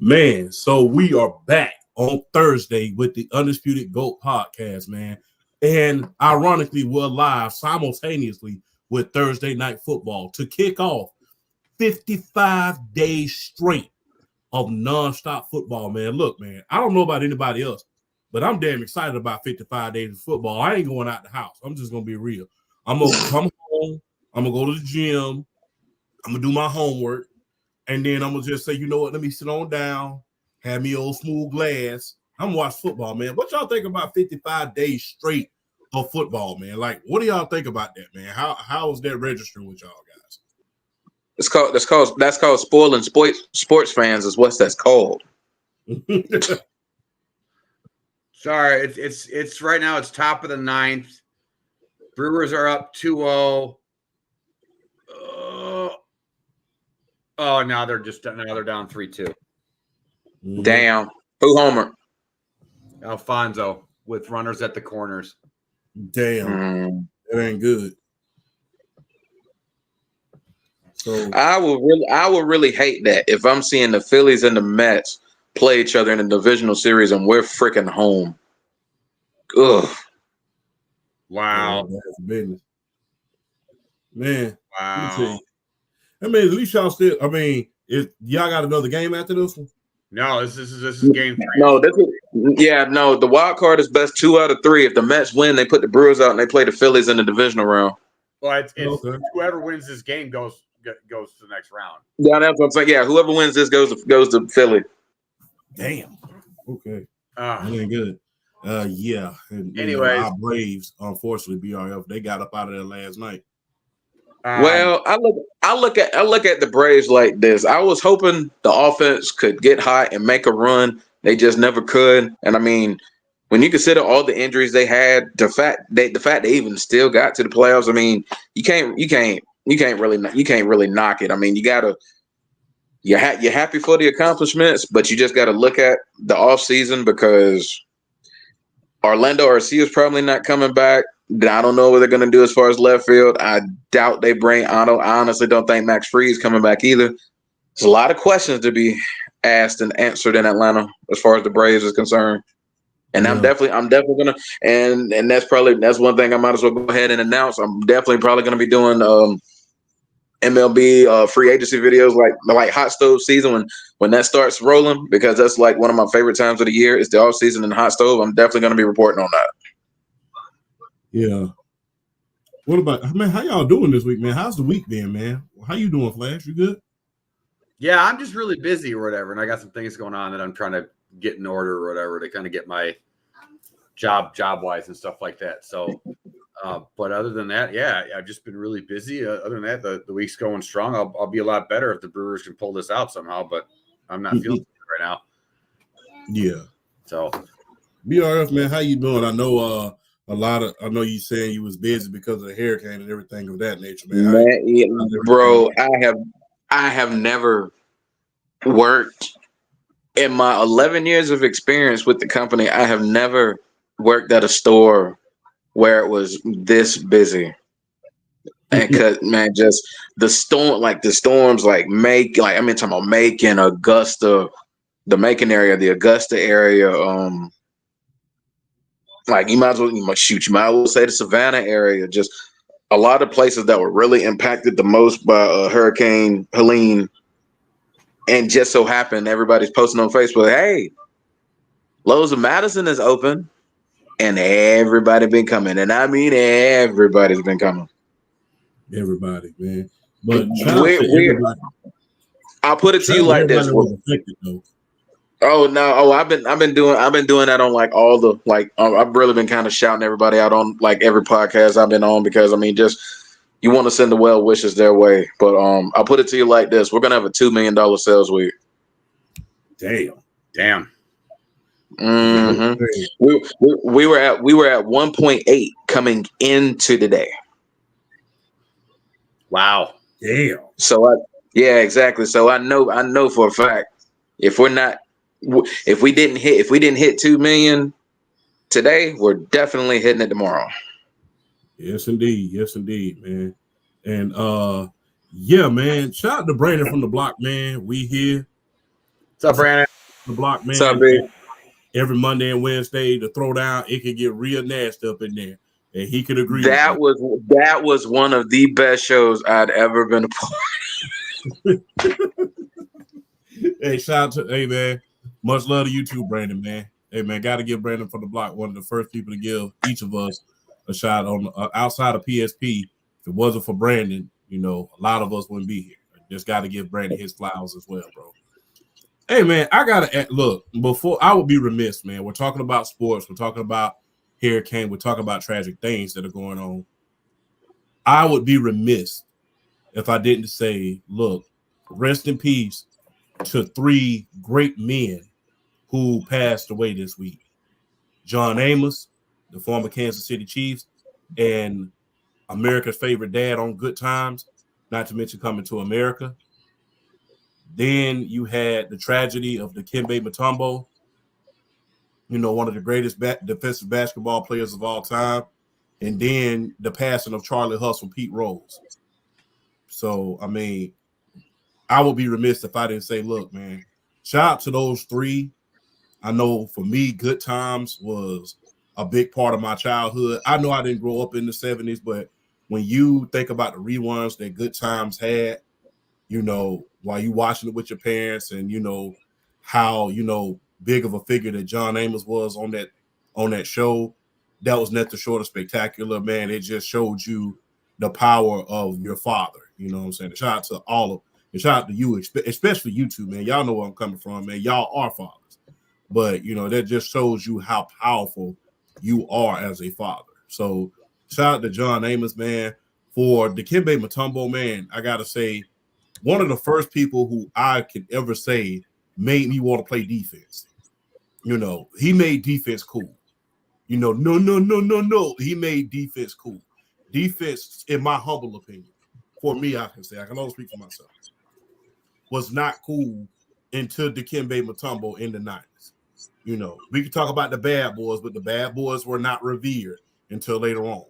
Man, so we are back on Thursday with the Undisputed GOAT podcast, man. And ironically, we're live simultaneously with Thursday Night Football to kick off 55 days straight of nonstop football, man. Look, man, I don't know about anybody else, but I'm damn excited about 55 days of football. I ain't going out the house. I'm just going to be real. I'm going to come home. I'm going to go to the gym. I'm going to do my homework. And then I'm going to just say, you know what, let me sit on down, have me old smooth glass. I'm going to watch football, man. What y'all think about 55 days straight of football, man? Like, what do y'all think about that, man? How is that registering with y'all guys? That's called spoiling sports fans is what that's called. Sorry, it's right now. It's top of the ninth. Brewers are up 2-0. Oh, now they're down 3-2. Damn. Who homer? Alfonso with runners at the corners. Damn. That ain't good. So I would really hate that if I'm seeing the Phillies and the Mets play each other in a divisional series and we're freaking home. Ugh. Wow. That's business. Man. Wow. I mean, at least y'all still. I mean, y'all got another game after this one? No, this is game 3. No, the wild card is best 2 out of 3. If the Mets win, they put the Brewers out and they play the Phillies in the divisional round. Well, it's whoever wins this game goes to the next round. Yeah, that's what I'm saying. Yeah, whoever wins this goes to Philly. Damn. Okay. That ain't good. Yeah. And, anyways, our Braves, unfortunately, BRF, they got up out of there last night. Well, I look at the Braves like this. I was hoping the offense could get hot and make a run. They just never could. And I mean, when you consider all the injuries they had, the fact they even still got to the playoffs, I mean, you can't really knock it. I mean, you're happy for the accomplishments, but you just got to look at the offseason because Orlando Arcia is probably not coming back. I don't know what they're going to do as far as left field. I doubt they bring Otto. I honestly don't think Max Fried is coming back either. There's a lot of questions to be asked and answered in Atlanta as far as the Braves is concerned. And I'm definitely gonna and that's one thing I might as well go ahead and announce. I'm definitely probably gonna be doing MLB free agency videos like hot stove season when that starts rolling, because that's like one of my favorite times of the year is the off season and hot stove. I'm definitely gonna be reporting on that. Yeah. What about, man, how y'all doing this week, man? How's the week been, man? How you doing, Flash? You good? Yeah, I'm just really busy or whatever, and I got some things going on that I'm trying to get in order or whatever to kind of get my job-wise and stuff like that. So, but other than that, yeah, I've just been really busy. Other than that, the week's going strong. I'll be a lot better if the Brewers can pull this out somehow, but I'm not feeling it right now. Yeah. So, BRF, man, how you doing? I know I know you saying you was busy because of the hurricane and everything of that nature, man. Bro, I have never worked in my 11 years of experience with the company. I have never worked at a store where it was this busy. And cause man, just the storms like I'm talking about Macon, Augusta, the Macon area, the Augusta area, like you might as well say the Savannah area, just a lot of places that were really impacted the most by Hurricane Helene. And just so happened, everybody's posting on Facebook, hey, Lowe's of Madison is open. And everybody been coming. And I mean, everybody's been coming. Everybody, man. But I'll put it to you like this. Oh no! I've been doing that on like all the I've really been kind of shouting everybody out on like every podcast I've been on, because I mean, just you want to send the well wishes their way. But I'll put it to you like this: we're gonna have a $2 million sales week. Damn. Mm-hmm. We were at 1.8 coming into the day. Wow. Damn. So exactly. So I know for a fact if we didn't hit 2 million today, we're definitely hitting it tomorrow. Yes, indeed, man. And yeah, man. Shout out to Brandon from the block, man. We here. What's up, Brandon? The block, What's up, man. big? Every Monday and Wednesday, the throwdown, it could get real nasty up in there. And he could agree with That was one of the best shows I'd ever been a part of. Hey, shout out to, hey, man. Much love to you too, Brandon, man. Hey, man, got to give Brandon from the block one of the first people to give each of us a shot on outside of PSP. If it wasn't for Brandon, you know, a lot of us wouldn't be here. Just got to give Brandon his flowers as well, bro. Hey, man, I got to look before I would be remiss, man. We're talking about sports. We're talking about hurricane. We're talking about tragic things that are going on. I would be remiss if I didn't say, look, rest in peace to 3 great men who passed away this week. John Amos, the former Kansas City Chiefs, and America's favorite dad on Good Times, not to mention Coming to America. Then you had the tragedy of Dikembe Mutombo, you know, one of the greatest defensive basketball players of all time. And then the passing of Charlie Hustle, Pete Rose. So, I mean, I would be remiss if I didn't say, look, man, shout out to those 3. I know for me, Good Times was a big part of my childhood. I know I didn't grow up in the 70s, but when you think about the reruns that Good Times had, you know, while you watching it with your parents and, you know, how, you know, big of a figure that John Amos was on that show, that was nothing short of spectacular, man. It just showed you the power of your father. You know what I'm saying? Shout out to all of, and shout out to you, especially you two, man. Y'all know where I'm coming from, man. Y'all are fathers. But, you know, that just shows you how powerful you are as a father. So shout out to John Amos, man. For Dikembe Mutombo, man, I got to say, one of the first people who I could ever say made me want to play defense. You know, he made defense cool. You know, no. He made defense cool. Defense, in my humble opinion, for me, I can say, I can only speak for myself, was not cool until Dikembe Mutombo in the 90s. You know, we could talk about the bad boys, but the bad boys were not revered until later on.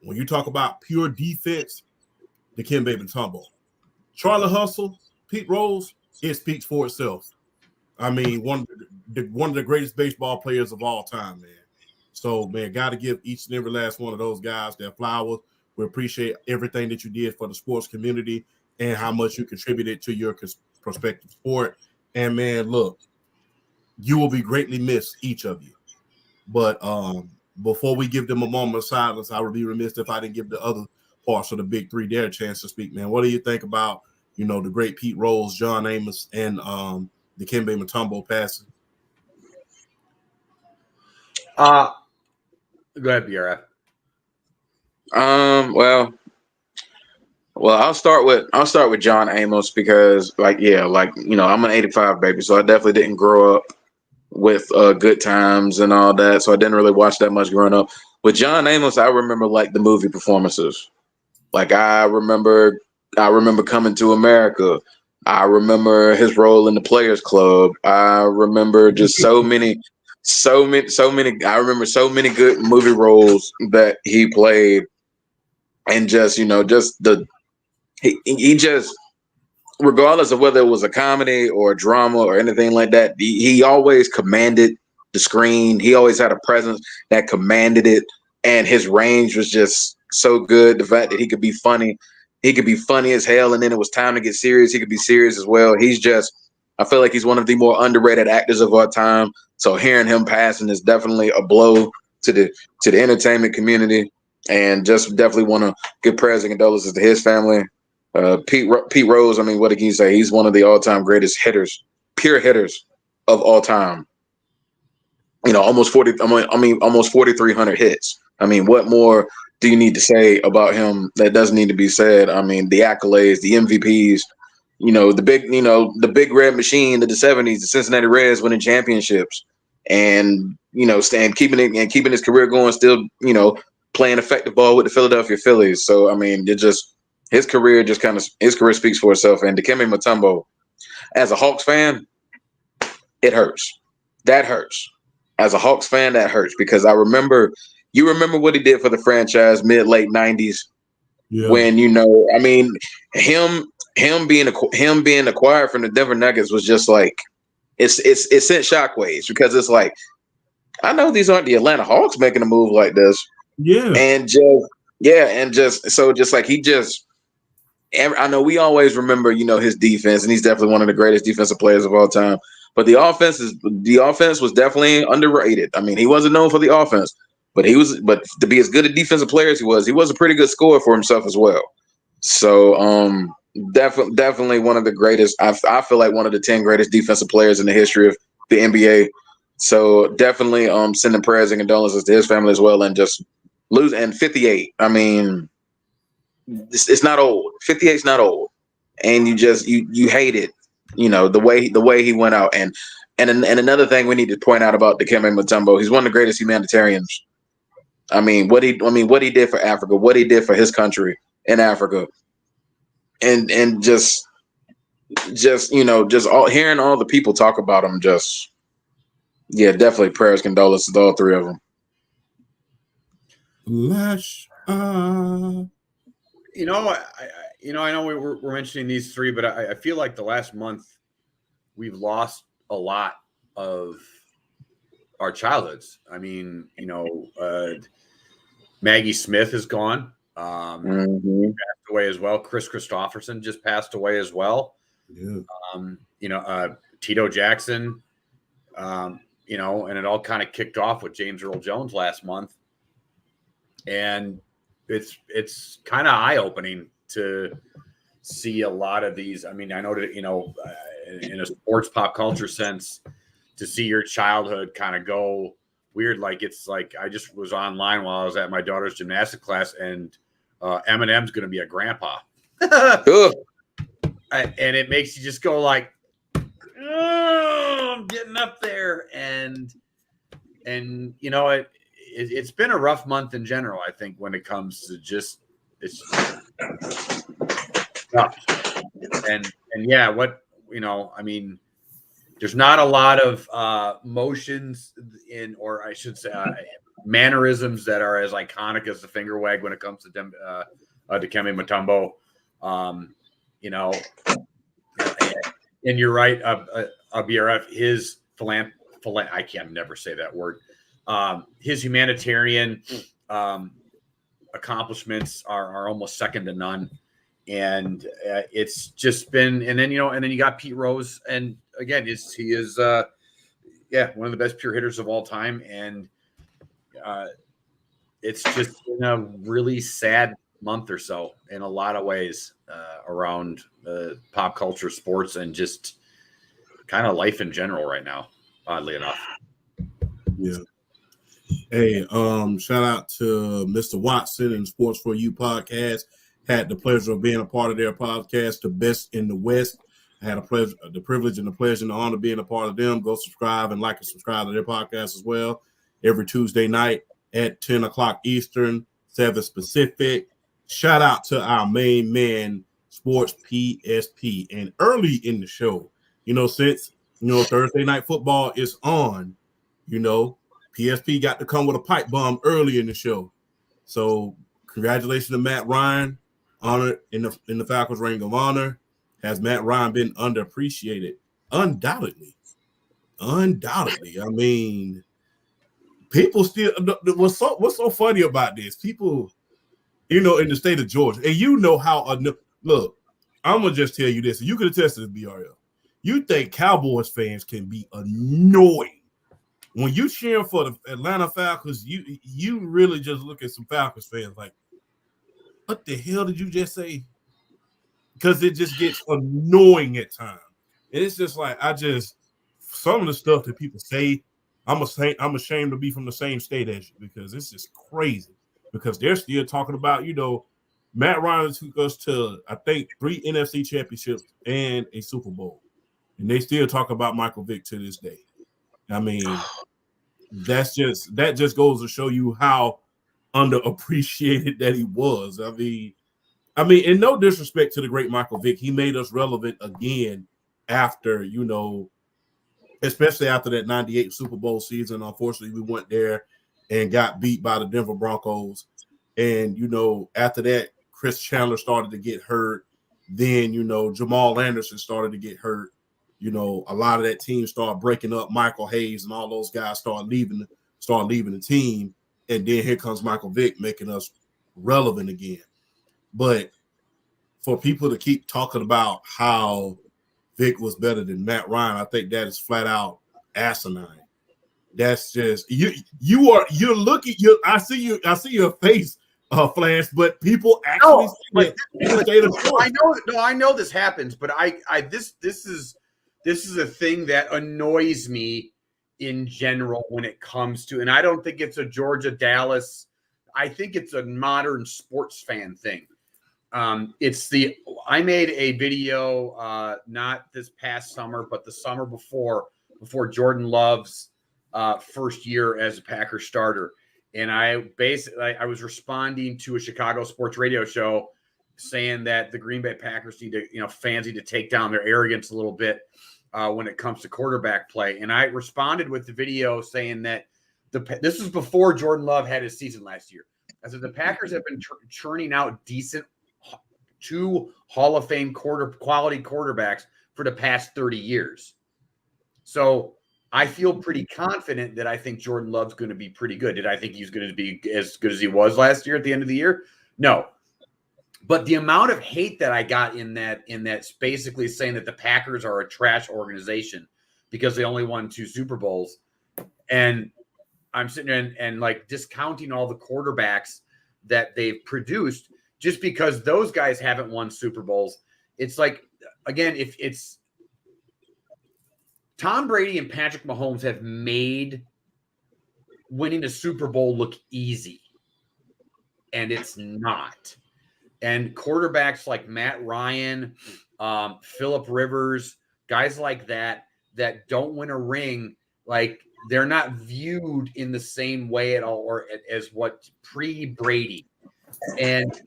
When you talk about pure defense, Dikembe Mutombo. Charlie Hustle, Pete Rose, it speaks for itself. I mean, one of the greatest baseball players of all time, man. So, man, got to give each and every last one of those guys their flowers. We appreciate everything that you did for the sports community and how much you contributed to your prospective sport. And, man, look, you will be greatly missed, each of you. But before we give them a moment of silence, I would be remiss if I didn't give the other parts of the big 3 their chance to speak, man. What do you think about, you know, the great Pete Rose, John Amos, and Dikembe Mutombo passing? Go ahead, BRF. Well, I'll start with John Amos because, like, yeah, like, you know, I'm an '85 baby, so I definitely didn't grow up with Good Times and all that, so I didn't really watch that much growing up. With John Amos, I remember like the movie performances. Like I remember Coming to America. I remember his role in the Players Club. I remember just so many. I remember so many good movie roles that he played, and just, you know, just he just, regardless of whether it was a comedy or a drama or anything like that, he always commanded the screen. He always had a presence that commanded it, and his range was just so good. The fact that he could be funny as hell, and then it was time to get serious, he could be serious as well. I feel like he's one of the more underrated actors of our time. So hearing him passing is definitely a blow to the entertainment community, and just definitely want to give prayers and condolences to his family. Pete Rose, I mean, what can you say? He's one of the all-time greatest hitters, pure hitters of all time. You know, almost 4,300 hits. I mean, what more do you need to say about him that doesn't need to be said? I mean, the accolades, the MVPs, you know, the big red machine of the 70s, the Cincinnati Reds winning championships, and, you know, keeping his career going, still, you know, playing effective ball with the Philadelphia Phillies. So, I mean, his career speaks for itself. And Dikembe Mutombo, as a Hawks fan, it hurts. That hurts. As a Hawks fan, that hurts, because you remember what he did for the franchise mid-late 90s. Yeah. When, you know, I mean, him being acquired from the Denver Nuggets was just like, it sent shockwaves because it's like, I know these aren't the Atlanta Hawks making a move like this. Yeah. And just like he just, I know we always remember, his defense, and he's definitely one of the greatest defensive players of all time. But the offense was definitely underrated. I mean, he wasn't known for the offense, but to be as good a defensive player as he was a pretty good scorer for himself as well. So definitely one of the greatest. I feel like one of the 10 greatest defensive players in the history of the NBA. So definitely sending prayers and condolences to his family as well, and just lose. And 58. I mean, it's not old. 58 is not old, and you hate it. The way he went out. And another thing we need to point out about Dikembe Mutombo, he's one of the greatest humanitarians. I mean, what he did for Africa, what he did for his country in Africa, and just hearing all the people talk about him, definitely prayers, condolences to all three of them. I know we're mentioning these three, but I feel like the last month we've lost a lot of our childhoods. I mean, Maggie Smith is gone. Passed away as well. Chris Christopherson just passed away as well. Yeah. Tito Jackson, and it all kind of kicked off with James Earl Jones last month. And it's kind of eye-opening to see a lot of these. I mean, I know that, in a sports pop culture sense, to see your childhood kind of go weird. Like, it's like, I just was online while I was at my daughter's gymnastics class, and Eminem's going to be a grandpa. And it makes you just go like, oh, I'm getting up there. And it's been a rough month in general, I think, when it comes to it's tough. And yeah, I mean, there's not a lot of motions or I should say mannerisms that are as iconic as the finger wag when it comes to Dikembe Mutombo. And you're right, BRF, his I can never say that word. His humanitarian accomplishments are almost second to none. And it's just been, and then you got Pete Rose, and again, he is one of the best pure hitters of all time. And it's just been a really sad month or so in a lot of ways around pop culture, sports, and just kind of life in general right now, oddly enough. Yeah. Hey, shout out to Mr. Watson and Sports for You podcast. Had the pleasure of being a part of their podcast, the best in the West. I had the privilege and the pleasure and the honor of being a part of them. Go subscribe and like and subscribe to their podcast as well. Every Tuesday night at 10 o'clock Eastern, 7 Pacific. Shout out to our main man, Sports PSP. And early in the show, since, Thursday Night Football is on, PSP got to come with a pipe bomb early in the show. So congratulations to Matt Ryan, honored in the Falcons Ring of Honor. Has Matt Ryan been underappreciated? Undoubtedly. I mean, people still, what's so funny about this? People, in the state of Georgia, and how, look, I'm going to just tell you this. You could attest to this, BRL. You think Cowboys fans can be annoying. When you cheer for the Atlanta Falcons, you really just look at some Falcons fans like, what the hell did you just say? Because it just gets annoying at times. And it's just like, some of the stuff that people say, I'm ashamed to be from the same state as you, because it's just crazy. Because they're still talking about, Matt Ryan took us to, I think, 3 NFC championships and a Super Bowl. And they still talk about Michael Vick to this day. I mean, that just goes to show you how underappreciated that he was. I mean, in no disrespect to the great Michael Vick, he made us relevant again after, especially after that 98 Super Bowl season. Unfortunately, we went there and got beat by the Denver Broncos. And, after that, Chris Chandler started to get hurt. Then, Jamal Anderson started to get hurt. you know, a lot of that team started breaking up. Michael Hayes and all those guys start leaving the team, and then here comes Michael Vick making us relevant again. But for people to keep talking about how Vick was better than Matt Ryan, I think that is flat out asinine. That's just you're looking. I see your face, Flash, but people actually I know this happens, but this is a thing that annoys me in general when it comes to, and I don't think it's a Georgia Dallas. I think it's a modern sports fan thing. I made a video not this past summer, but the summer before Jordan Love's first year as a Packers starter. And I was responding to a Chicago sports radio show saying that the Green Bay Packers fans need to take down their arrogance a little bit when it comes to quarterback play. And I responded with the video saying that this was before Jordan Love had his season last year. I said the Packers have been churning out decent 2 Hall of Fame quality quarterbacks for the past 30 years. So I feel pretty confident that I think Jordan Love's going to be pretty good. Did I think he's going to be as good as he was last year at the end of the year? No. But the amount of hate that I got in that's basically saying that the Packers are a trash organization because they only won 2 Super Bowls. And I'm sitting there and like discounting all the quarterbacks that they've produced just because those guys haven't won Super Bowls. It's like, again, if it's Tom Brady and Patrick Mahomes have made winning a Super Bowl look easy, and it's not. And quarterbacks like Matt Ryan, Phillip Rivers, guys like that don't win a ring, like they're not viewed in the same way at all or as what pre-Brady. And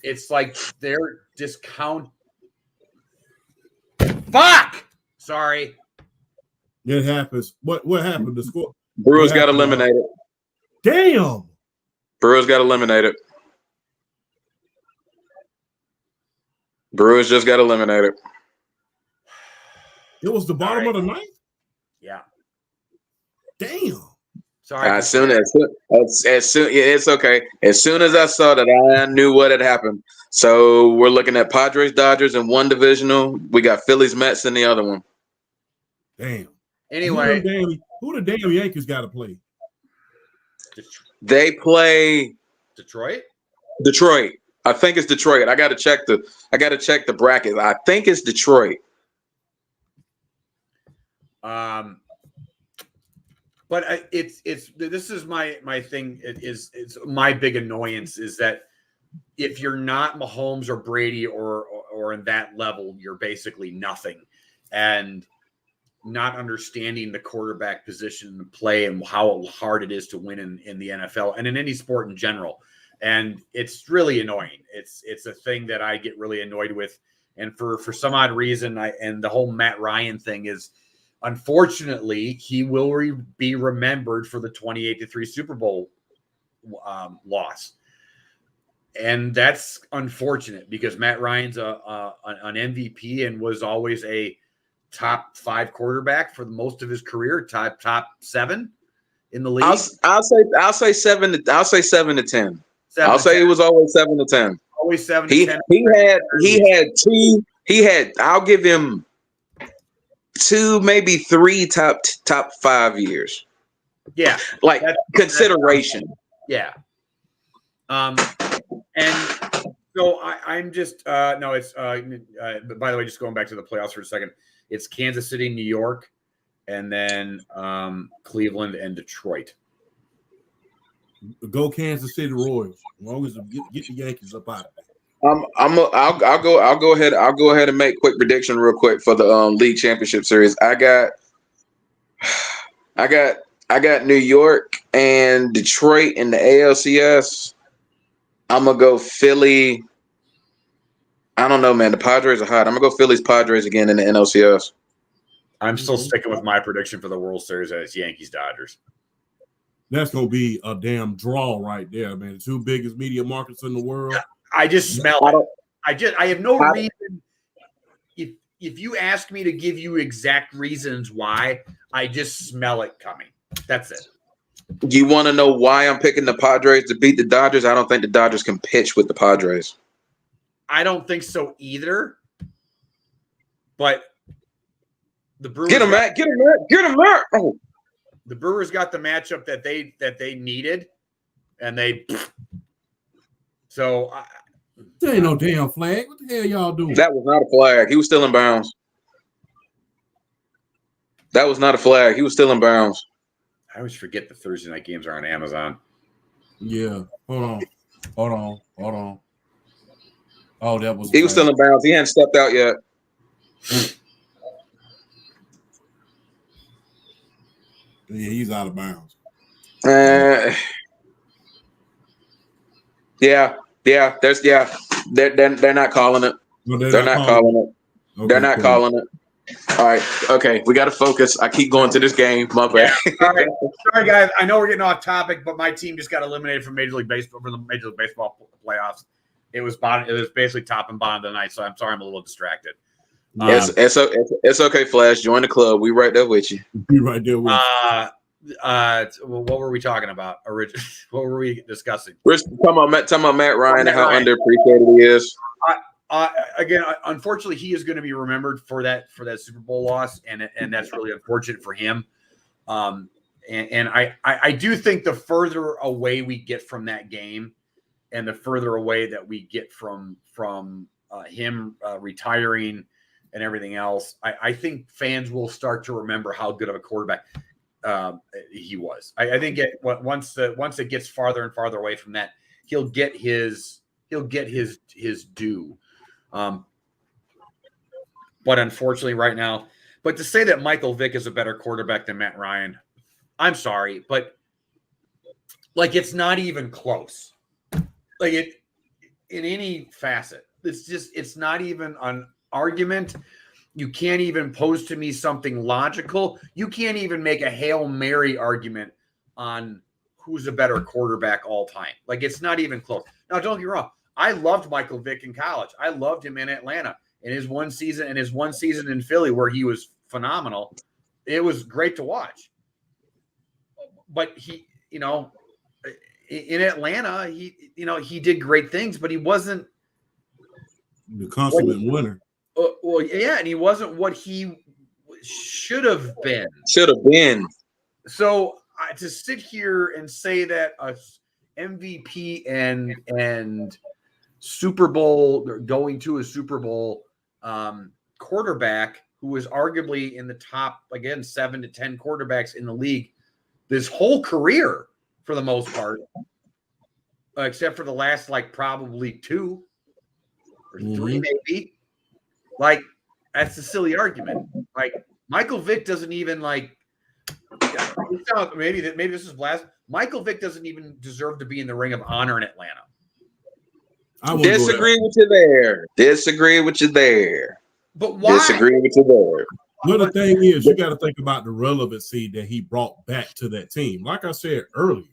it's like they're discount. Fuck! Sorry. It happens. What happened? The score. Brewers got eliminated. Damn. Brewers got eliminated. Brewers just got eliminated. It was the bottom of the ninth? Yeah. Damn. Sorry. As soon, it's okay. As soon as I saw that, I knew what had happened. So we're looking at Padres, Dodgers in one divisional. We got Phillies, Mets in the other one. Damn. Anyway, who the damn Yankees got to play? They play Detroit. I think it's Detroit. I got to check the bracket. I think it's Detroit. But this is my thing. It's my big annoyance is that if you're not Mahomes or Brady or in that level, you're basically nothing, and not understanding the quarterback position and play and how hard it is to win in the NFL and in any sport in general. And it's really annoying. It's a thing that I get really annoyed with. And for some odd reason, and the whole Matt Ryan thing is, unfortunately, he will be remembered for the 28-3 Super Bowl loss. And that's unfortunate because Matt Ryan's an MVP and was always a top 5 quarterback for most of his career, top 7 in the league. I'll say 7 to 10. I'll say it was always 7 to 10. Always 7 to 10. He had I'll give him 2, maybe 3 top 5 years. Yeah. Like consideration. Yeah. And so I'm just no, it's by the way, just going back to the playoffs for a second. It's Kansas City, New York, and then Cleveland and Detroit. Go Kansas City Royals. As long as get the Yankees up out of there. I'll go ahead and make quick prediction real quick for the league championship series. I got New York and Detroit in the ALCS. I'm gonna go Philly. I don't know, man. The Padres are hot. I'm gonna go Phillies Padres again in the NLCS. I'm still sticking with my prediction for the World Series as Yankees Dodgers. That's gonna be a damn draw right there, man. The 2 biggest media markets in the world. I just smell it. I have no reason. If if you ask me to give you exact reasons why, I just smell it coming. That's it. You want to know why I'm picking the Padres to beat the Dodgers? I don't think the Dodgers can pitch with the Padres. I don't think so either. But the Brewers get him, Matt. Oh. The Brewers got the matchup that they needed, and they. So there ain't no damn flag. What the hell y'all doing? That was not a flag. He was still in bounds. That was not a flag. He was still in bounds. I always forget the Thursday night games are on Amazon. Yeah. Hold on. Oh, that was. He was still in bounds. He hadn't stepped out yet. Yeah, he's out of bounds. Yeah. They're not calling it. No, they're not calling it. Okay, they're not calling it. All right. Okay. We got to focus. I keep going to this game. My bad. All right. Sorry, guys. I know we're getting off topic, but my team just got eliminated from Major League Baseball for the Major League Baseball playoffs. It was basically top and bottom tonight, so I'm sorry I'm a little distracted. It's okay, Flash. Join the club. We right there with you. We right there with you. What were we talking about? What were we discussing? We're talking about Matt Ryan and how underappreciated he is. Again, unfortunately, he is going to be remembered for that Super Bowl loss, and that's really unfortunate for him. And I do think the further away we get from that game, and the further away that we get from him retiring and everything else, I think fans will start to remember how good of a quarterback he was. I think once it gets farther and farther away from that, he'll get his due. But unfortunately right now, but to say that Michael Vick is a better quarterback than Matt Ryan, I'm sorry, but like, it's not even close. Like, it in any facet, it's not even an argument. You can't even pose to me something logical. You can't even make a Hail Mary argument on who's a better quarterback all time. Like, it's not even close. Now, don't get me wrong. I loved Michael Vick in college. I loved him in Atlanta in his one season in Philly where he was phenomenal. It was great to watch. But he, in Atlanta, he did great things, but he wasn't the consummate winner. Well, yeah, and he wasn't what he should have been. So to sit here and say that a MVP and Super Bowl, going to a Super Bowl quarterback who was arguably in the top, again, 7 to 10 quarterbacks in the league this whole career for the most part, except for the last probably 2 or 3 maybe. Like, that's a silly argument. Like, Michael Vick doesn't even maybe this is blast. Michael Vick doesn't even deserve to be in the Ring of Honor in Atlanta. Disagree with you there. But why? Disagree with you there. Well, the thing is, you got to think about the relevancy that he brought back to that team. Like I said earlier,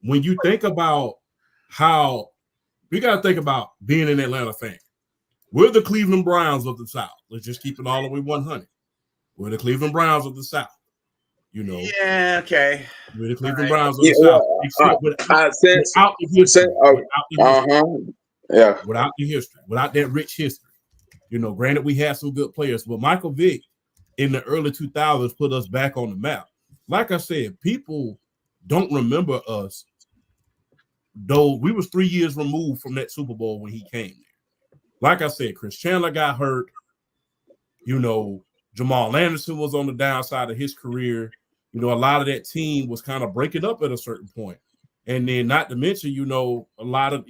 when you think about how you got to think about being an Atlanta fan. We're the Cleveland Browns of the South. Let's just keep it all the way 100. We're the Cleveland Browns of the South. Yeah, okay. We're the Cleveland Browns of the South. Except without the history, without that rich history. Granted, we had some good players, but Michael Vick in the early 2000s put us back on the map. Like I said, people don't remember us, though we was 3 years removed from that Super Bowl when he came there. Like I said, Chris Chandler got hurt. Jamal Anderson was on the downside of his career. A lot of that team was kind of breaking up at a certain point. And then not to mention, a lot of,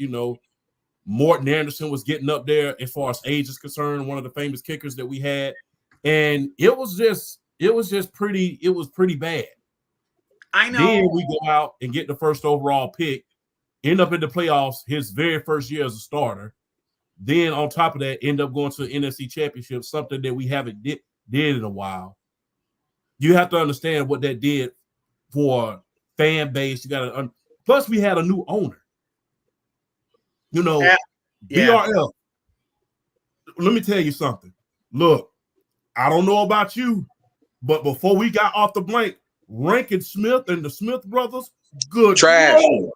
Morton Anderson was getting up there as far as age is concerned, one of the famous kickers that we had. And it was pretty bad. I know. Then we go out and get the first overall pick, end up in the playoffs his very first year as a starter. Then on top of that, end up going to the NFC Championship, something that we haven't did in a while. You have to understand what that did for fan base. You got to plus we had a new owner. BRL. Let me tell you something. Look, I don't know about you, but before we got off the blank, Rankin Smith and the Smith brothers, good trash. Lord.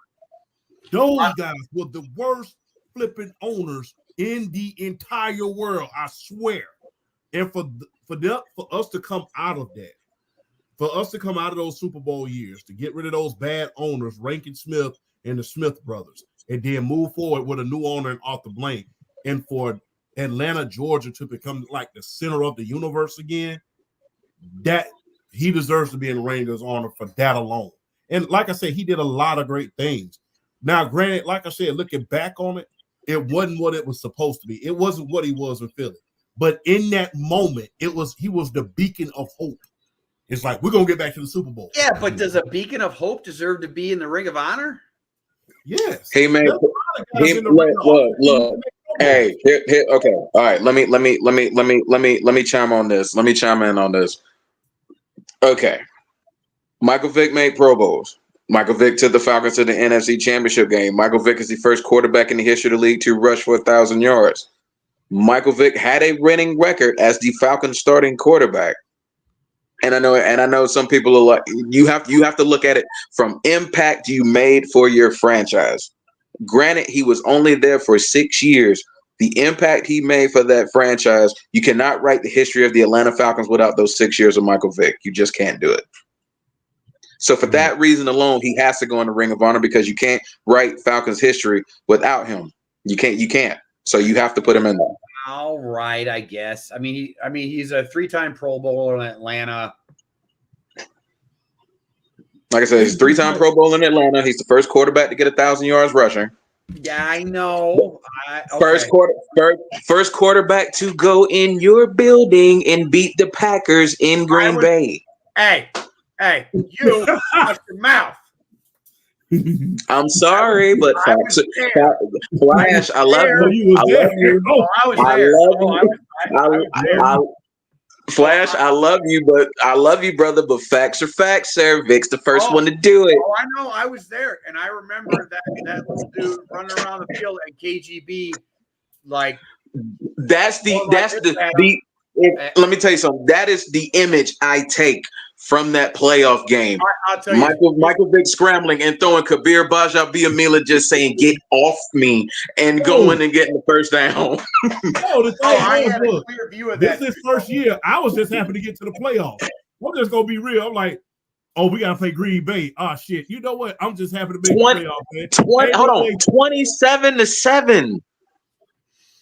Those guys were the worst flipping owners in the entire world, I swear. And for us to come out of that, for us to come out of those Super Bowl years, to get rid of those bad owners, Rankin Smith and the Smith brothers, and then move forward with a new owner and off the blank, and for Atlanta, Georgia to become like the center of the universe again, that he deserves to be in Rangers honor for that alone. And like I said, he did a lot of great things. Now, granted, like I said, looking back on it, it wasn't what it was supposed to be. It wasn't what he was in Philly. But in that moment, he was the beacon of hope. It's like, we're going to get back to the Super Bowl. Yeah, but does a beacon of hope deserve to be in the Ring of Honor? Yes. Hey, man. Look. Hey, here, okay. All right. Let me chime on this. Let me chime in on this. Okay. Michael Vick made Pro Bowls. Michael Vick took the Falcons to the NFC Championship game. Michael Vick is the first quarterback in the history of the league to rush for 1,000 yards. Michael Vick had a winning record as the Falcons starting quarterback. And I know some people are like, you have to look at it from impact you made for your franchise. Granted, he was only there for 6 years. The impact he made for that franchise, you cannot write the history of the Atlanta Falcons without those 6 years of Michael Vick. You just can't do it. So for that reason alone, he has to go in the Ring of Honor, because you can't write Falcons history without him. You can't. So you have to put him in there. All right, I guess. I mean, he's a 3-time Pro Bowler in Atlanta. Like I said, he's a 3-time Pro Bowler in Atlanta. He's the first quarterback to get 1,000 yards rushing. Yeah, I know. First quarterback to go in your building and beat the Packers in Green Bay. Hey, you shut your mouth. I'm sorry, but Flash, I love you. Flash, I love you, brother. But facts are facts, sir. Vic's the first one to do it. Oh, I know. I was there, and I remember that little dude running around the field at KGB, like that's the let me tell you something. That is the image I take from that playoff game. I'll tell you, Michael Vick scrambling and throwing Kabir Baja-Biamila, just saying, "Get off me," and going and getting the first down. I had a clear view of that. This is his first year. I was just happy to get to the playoffs. I'm just gonna be real. I'm like, oh, we gotta play Green Bay. Oh shit. You know what? I'm just happy to make the playoffs, man. 27-7.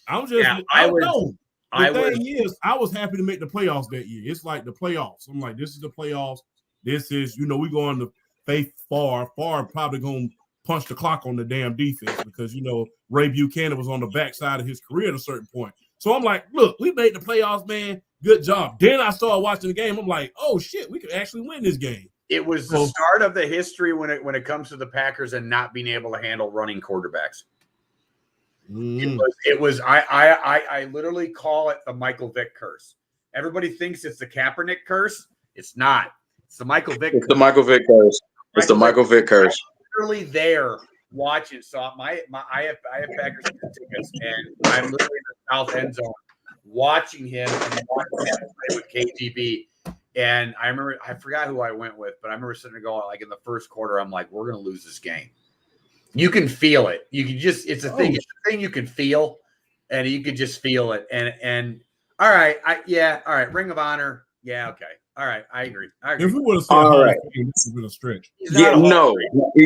I'm just The thing is, I was happy to make the playoffs that year. It's like the playoffs. I'm like, this is the playoffs. This is, we're going to face far probably going to punch the clock on the damn defense, because, Ray Buchanan was on the backside of his career at a certain point. So I'm like, look, we made the playoffs, man. Good job. Then I started watching the game. I'm like, oh, shit, we could actually win this game. It was the start of the history when it comes to the Packers and not being able to handle running quarterbacks. It was. I literally call it the Michael Vick curse. Everybody thinks it's the Kaepernick curse. It's not. It's the Michael Vick. It's the Michael Vick curse. It's the Michael Vick curse. I'm literally there watching. So I have Packers tickets, and I'm literally in the south end zone watching him and watching him play with KGB. And I remember, I forgot who I went with, but I remember sitting there going, like, in the first quarter, I'm like, we're going to lose this game. You can feel it. You can just, it's a thing. It's a thing you can feel, and you can just feel it. And all right. All right. Ring of Honor. Yeah. Okay. All right. I agree. If we would have said Hall of Fame, this would have been a stretch. He's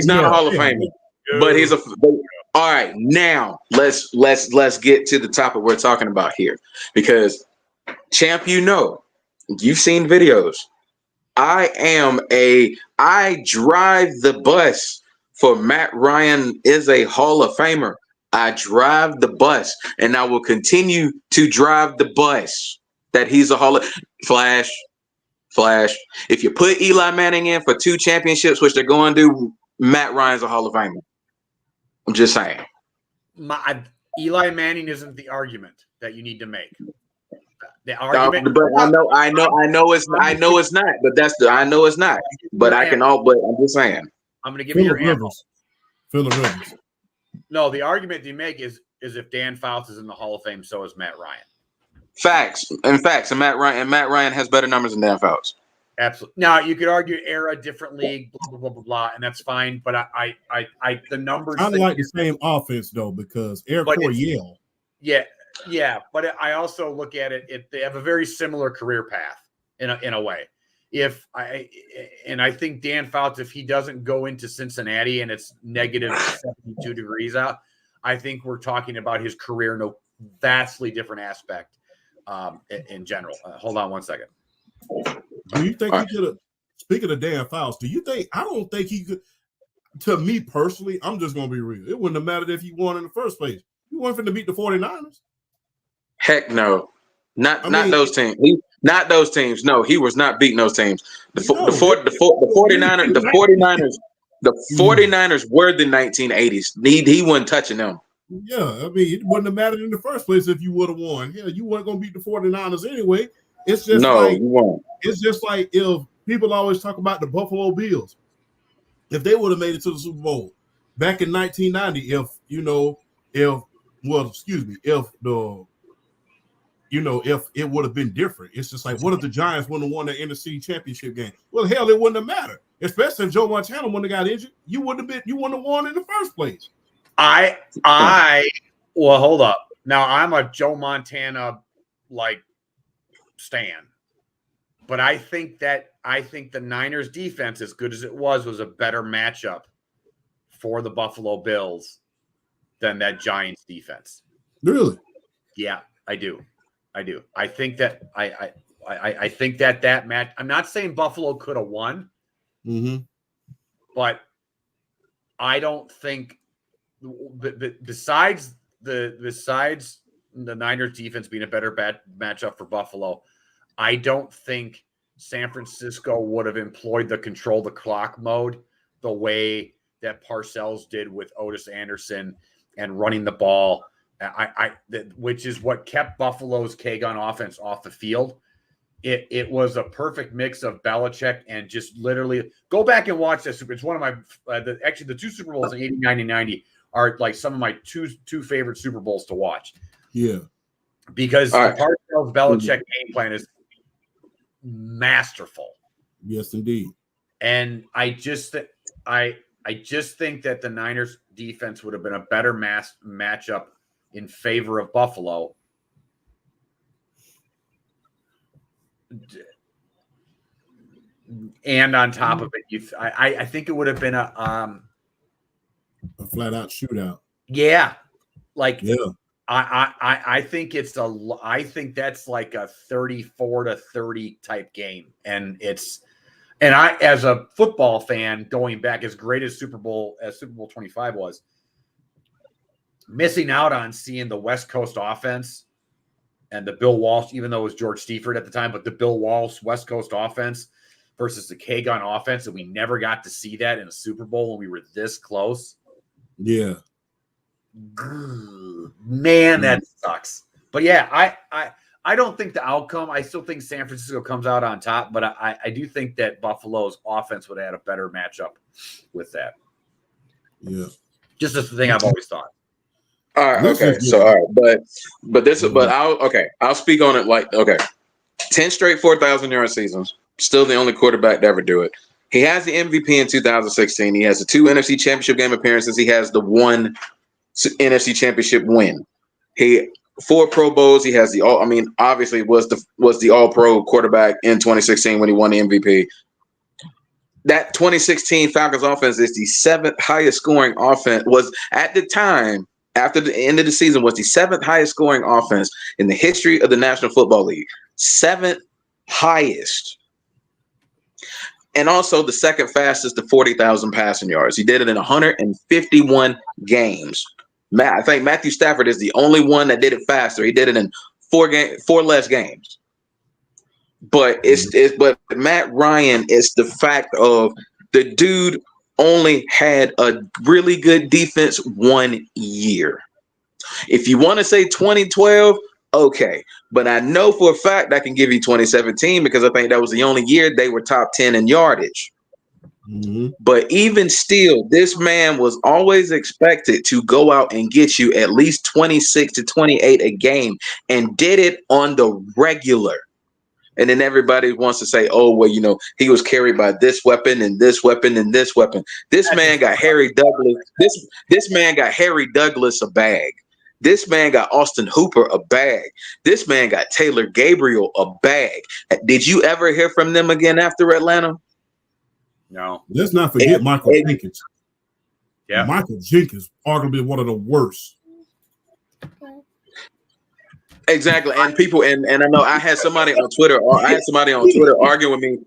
not a Hall of Famer, but he's a. All right. Now let's get to the topic we're talking about here, because Champ, you've seen videos. I drive the bus for Matt Ryan is a Hall of Famer. I drive the bus, and I will continue to drive the bus that he's a Hall of Flash. If you put Eli Manning in for 2 championships, which they're going to do, Matt Ryan's a Hall of Famer. I'm just saying. Eli Manning isn't the argument that you need to make. The argument. I know it's not. But that's I know it's not. But I can all. But I'm just saying. I'm going to give you your answer. Phillip Rivers. No, the argument you make is if Dan Fouts is in the Hall of Fame, so is Matt Ryan. Facts. And Matt Ryan has better numbers than Dan Fouts. Absolutely. Now you could argue era, different league, blah blah blah blah blah, and that's fine. But I the numbers. I like the same offense though because Air Coryell. Yeah. But I also look at it. They have a very similar career path in a way. I think Dan Fouts, if he doesn't go into Cincinnati and it's negative 72 degrees out, I think we're talking about his career in a vastly different aspect in general. Hold on one second. Do you think he could have? Speaking of Dan Fouts, do you think? I don't think he could. To me personally, I'm just going to be real. It wouldn't have mattered if he won in the first place. You wanted him to beat the 49ers? Heck no. Not those teams. Not those teams. No, he was not beating those teams. The 49ers were the 1980s. He wasn't touching them. Yeah, I mean, it wouldn't have mattered in the first place if you would have won. Yeah, you weren't going to beat the 49ers anyway. It's just it's just like if people always talk about the Buffalo Bills. If they would have made it to the Super Bowl back in 1990, if it would have been different. It's just like, what if the Giants wouldn't have won the NFC Championship game? Well, hell, it wouldn't have mattered. Especially if Joe Montana wouldn't have got injured, you wouldn't have won in the first place. Well, hold up. Now I'm a Joe Montana stan, but I think the Niners defense, as good as it was a better matchup for the Buffalo Bills than that Giants defense. Really? Yeah, I do. I think that I think that match. I'm not saying Buffalo could have won, but I don't think. Besides the Niners defense being a better matchup for Buffalo, I don't think San Francisco would have employed the control the clock mode the way that Parcells did with Otis Anderson and running the ball. Which is what kept Buffalo's K-Gun offense off the field. It was a perfect mix of Belichick and just literally go back and watch this. It's one of my the two Super Bowls in 89 and 90 are like some of my two favorite Super Bowls to watch. Yeah, because the Parcells Belichick game plan is masterful. Yes, indeed. And I just think that the Niners defense would have been a better matchup in favor of Buffalo. And on top of it, I think it would have been a flat out shootout. Yeah. I think that's like a 34-30 type game. And I, as a football fan, going back as great as Super Bowl 25 was, missing out on seeing the West Coast offense and the Bill Walsh, even though it was George Stieford at the time, but the Bill Walsh West Coast offense versus the K-Gun offense, and we never got to see that in a Super Bowl when we were this close. Yeah. Man, that sucks. But yeah, I don't think the outcome, I still think San Francisco comes out on top, but I do think that Buffalo's offense would have had a better matchup with that. Yeah. Just as the thing I've always thought. All right, okay. So, all right, I'll speak on it 10 straight 4,000-yard seasons. Still the only quarterback to ever do it. He has the MVP in 2016. He has the 2 NFC Championship game appearances. He has the 1 NFC Championship win. He 4 Pro Bowls. He has the all. I mean, obviously was the All Pro quarterback in 2016 when he won the MVP. That 2016 Falcons offense is the 7th highest scoring offense. Was at the time. After the end of the season, was the 7th highest scoring offense in the history of the National Football League. 7th highest. And also the 2nd fastest to 40,000 passing yards. He did it in 151 games. I think Matthew Stafford is the only one that did it faster. He did it in 4 less games. But but Matt Ryan is the fact of the dude only had a really good defense 1 year. If you want to say 2012, okay. But I know for a fact I can give you 2017 because I think that was the only year they were top 10 in yardage. But even still, this man was always expected to go out and get you at least 26 to 28 a game and did it on the regular. And then everybody wants to say, oh, well, you know, he was carried by this weapon and this weapon and this weapon. This man got Harry Douglas. This man got Harry Douglas a bag. This man got Austin Hooper a bag. This man got Taylor Gabriel a bag. Did you ever hear from them again after Atlanta? No. Let's not forget Michael Jenkins. Yeah. Michael Jenkins, arguably one of the worst. Exactly. And people, and I know I had somebody on Twitter, arguing with me.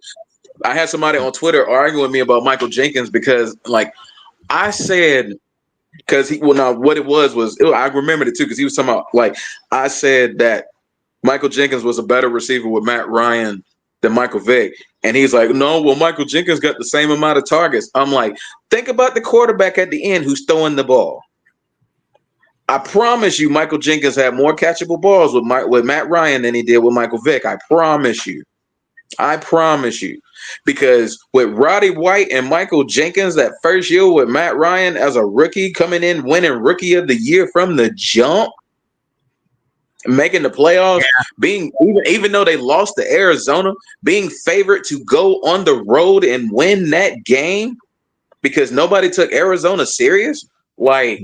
I had somebody on Twitter arguing with me about Michael Jenkins because, like, I said, because what it was I remembered it too, because he was talking about, like, I said that Michael Jenkins was a better receiver with Matt Ryan than Michael Vick. And he's like, no, well, Michael Jenkins got the same amount of targets. I'm like, think about the quarterback at the end who's throwing the ball. I promise you, Michael Jenkins had more catchable balls with Matt Ryan than he did with Michael Vick. I promise you. Because with Roddy White and Michael Jenkins, that first year with Matt Ryan as a rookie coming in, winning Rookie of the Year from the jump, making the playoffs, being even though they lost to Arizona, being favored to go on the road and win that game because nobody took Arizona serious. Like,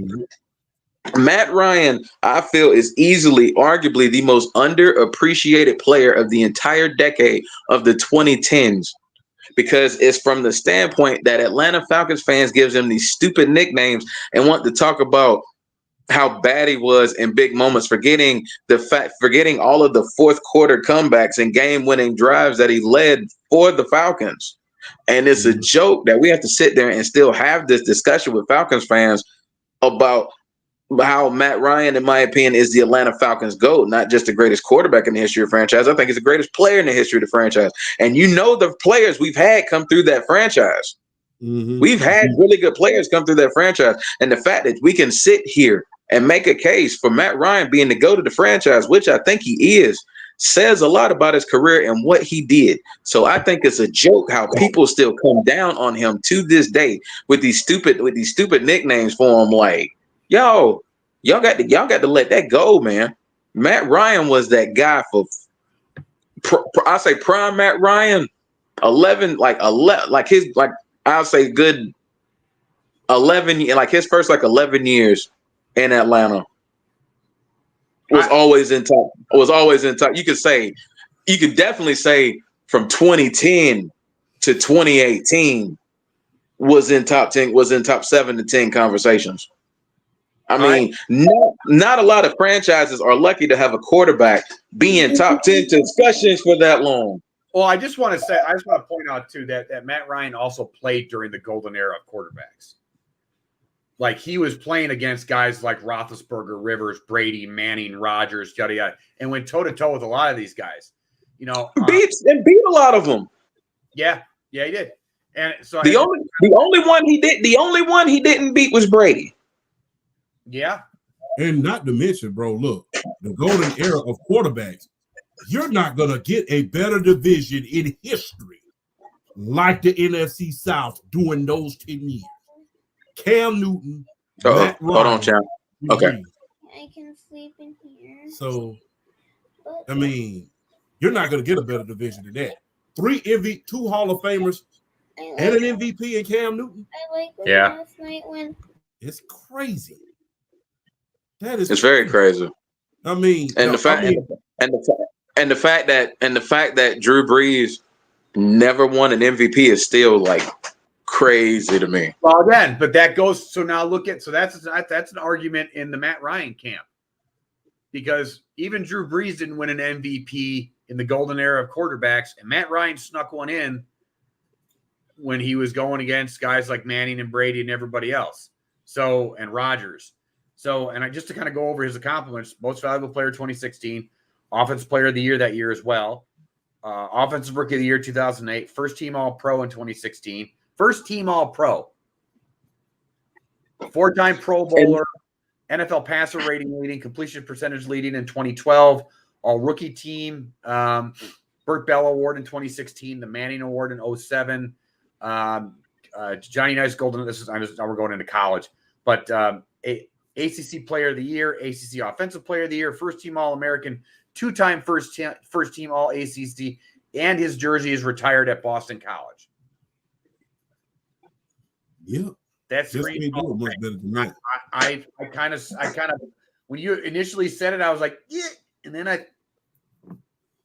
Matt Ryan, I feel, is easily, arguably, the most underappreciated player of the entire decade of the 2010s, because it's from the standpoint that Atlanta Falcons fans gives him these stupid nicknames and want to talk about how bad he was in big moments, forgetting all of the fourth quarter comebacks and game-winning drives that he led for the Falcons. And it's a joke that we have to sit there and still have this discussion with Falcons fans about how Matt Ryan, in my opinion, is the Atlanta Falcons GOAT, not just the greatest quarterback in the history of the franchise. I think he's the greatest player in the history of the franchise. And you know the players we've had come through that franchise. We've had really good players come through that franchise. And the fact that we can sit here and make a case for Matt Ryan being the GOAT of the franchise, which I think he is, says a lot about his career and what he did. So I think it's a joke how people still come down on him to this day with these stupid nicknames for him, like, y'all got to let that go, man. Matt Ryan was that guy for I say prime Matt Ryan, 11, I'll say good 11, like his first 11 years in Atlanta was always in top. You could definitely say from 2010 to 2018 was in top 10, was in top 7 to 10 conversations. I mean, not a lot of franchises are lucky to have a quarterback be in top 10 discussions for that long. Well, I just want to point out too that Matt Ryan also played during the golden era of quarterbacks. Like, he was playing against guys like Roethlisberger, Rivers, Brady, Manning, Rodgers, yada yada, and went toe to toe with a lot of these guys. You know, beat a lot of them. Yeah, he did. And so the only one he didn't beat was Brady. Yeah. And not to mention, bro, look, the golden era of quarterbacks, you're not going to get a better division in history like the NFC South during those 10 years. Cam Newton, Matt Ryan. Hold on, champ. Okay. I can sleep in here. So, I mean, you're not going to get a better division than that. 2 Hall of Famers and an MVP in Cam Newton. I like last night when it's crazy. It's very crazy. I mean, and the fact that Drew Brees never won an MVP is still crazy to me. Well, again, but that goes. So now that's an argument in the Matt Ryan camp, because even Drew Brees didn't win an MVP in the golden era of quarterbacks, and Matt Ryan snuck one in when he was going against guys like Manning and Brady and everybody else. And Rodgers. And just to kind of go over his accomplishments: most valuable player 2016, offensive player of the year that year as well, offensive rookie of the year 2008, first team All Pro in 2016, first team All Pro, 4-time Pro Bowler, NFL passer rating leading, completion percentage leading in 2012, All Rookie Team, Burt Bell Award in 2016, the Manning Award in 2007. Johnny Nice Golden. Now we're going into college, but ACC Player of the Year, ACC Offensive Player of the Year, first team All-American, 2-time first team All-ACC, and his jersey is retired at Boston College. Yeah, that's great. Much better than that. I kind of when you initially said it, I was like, yeah, and then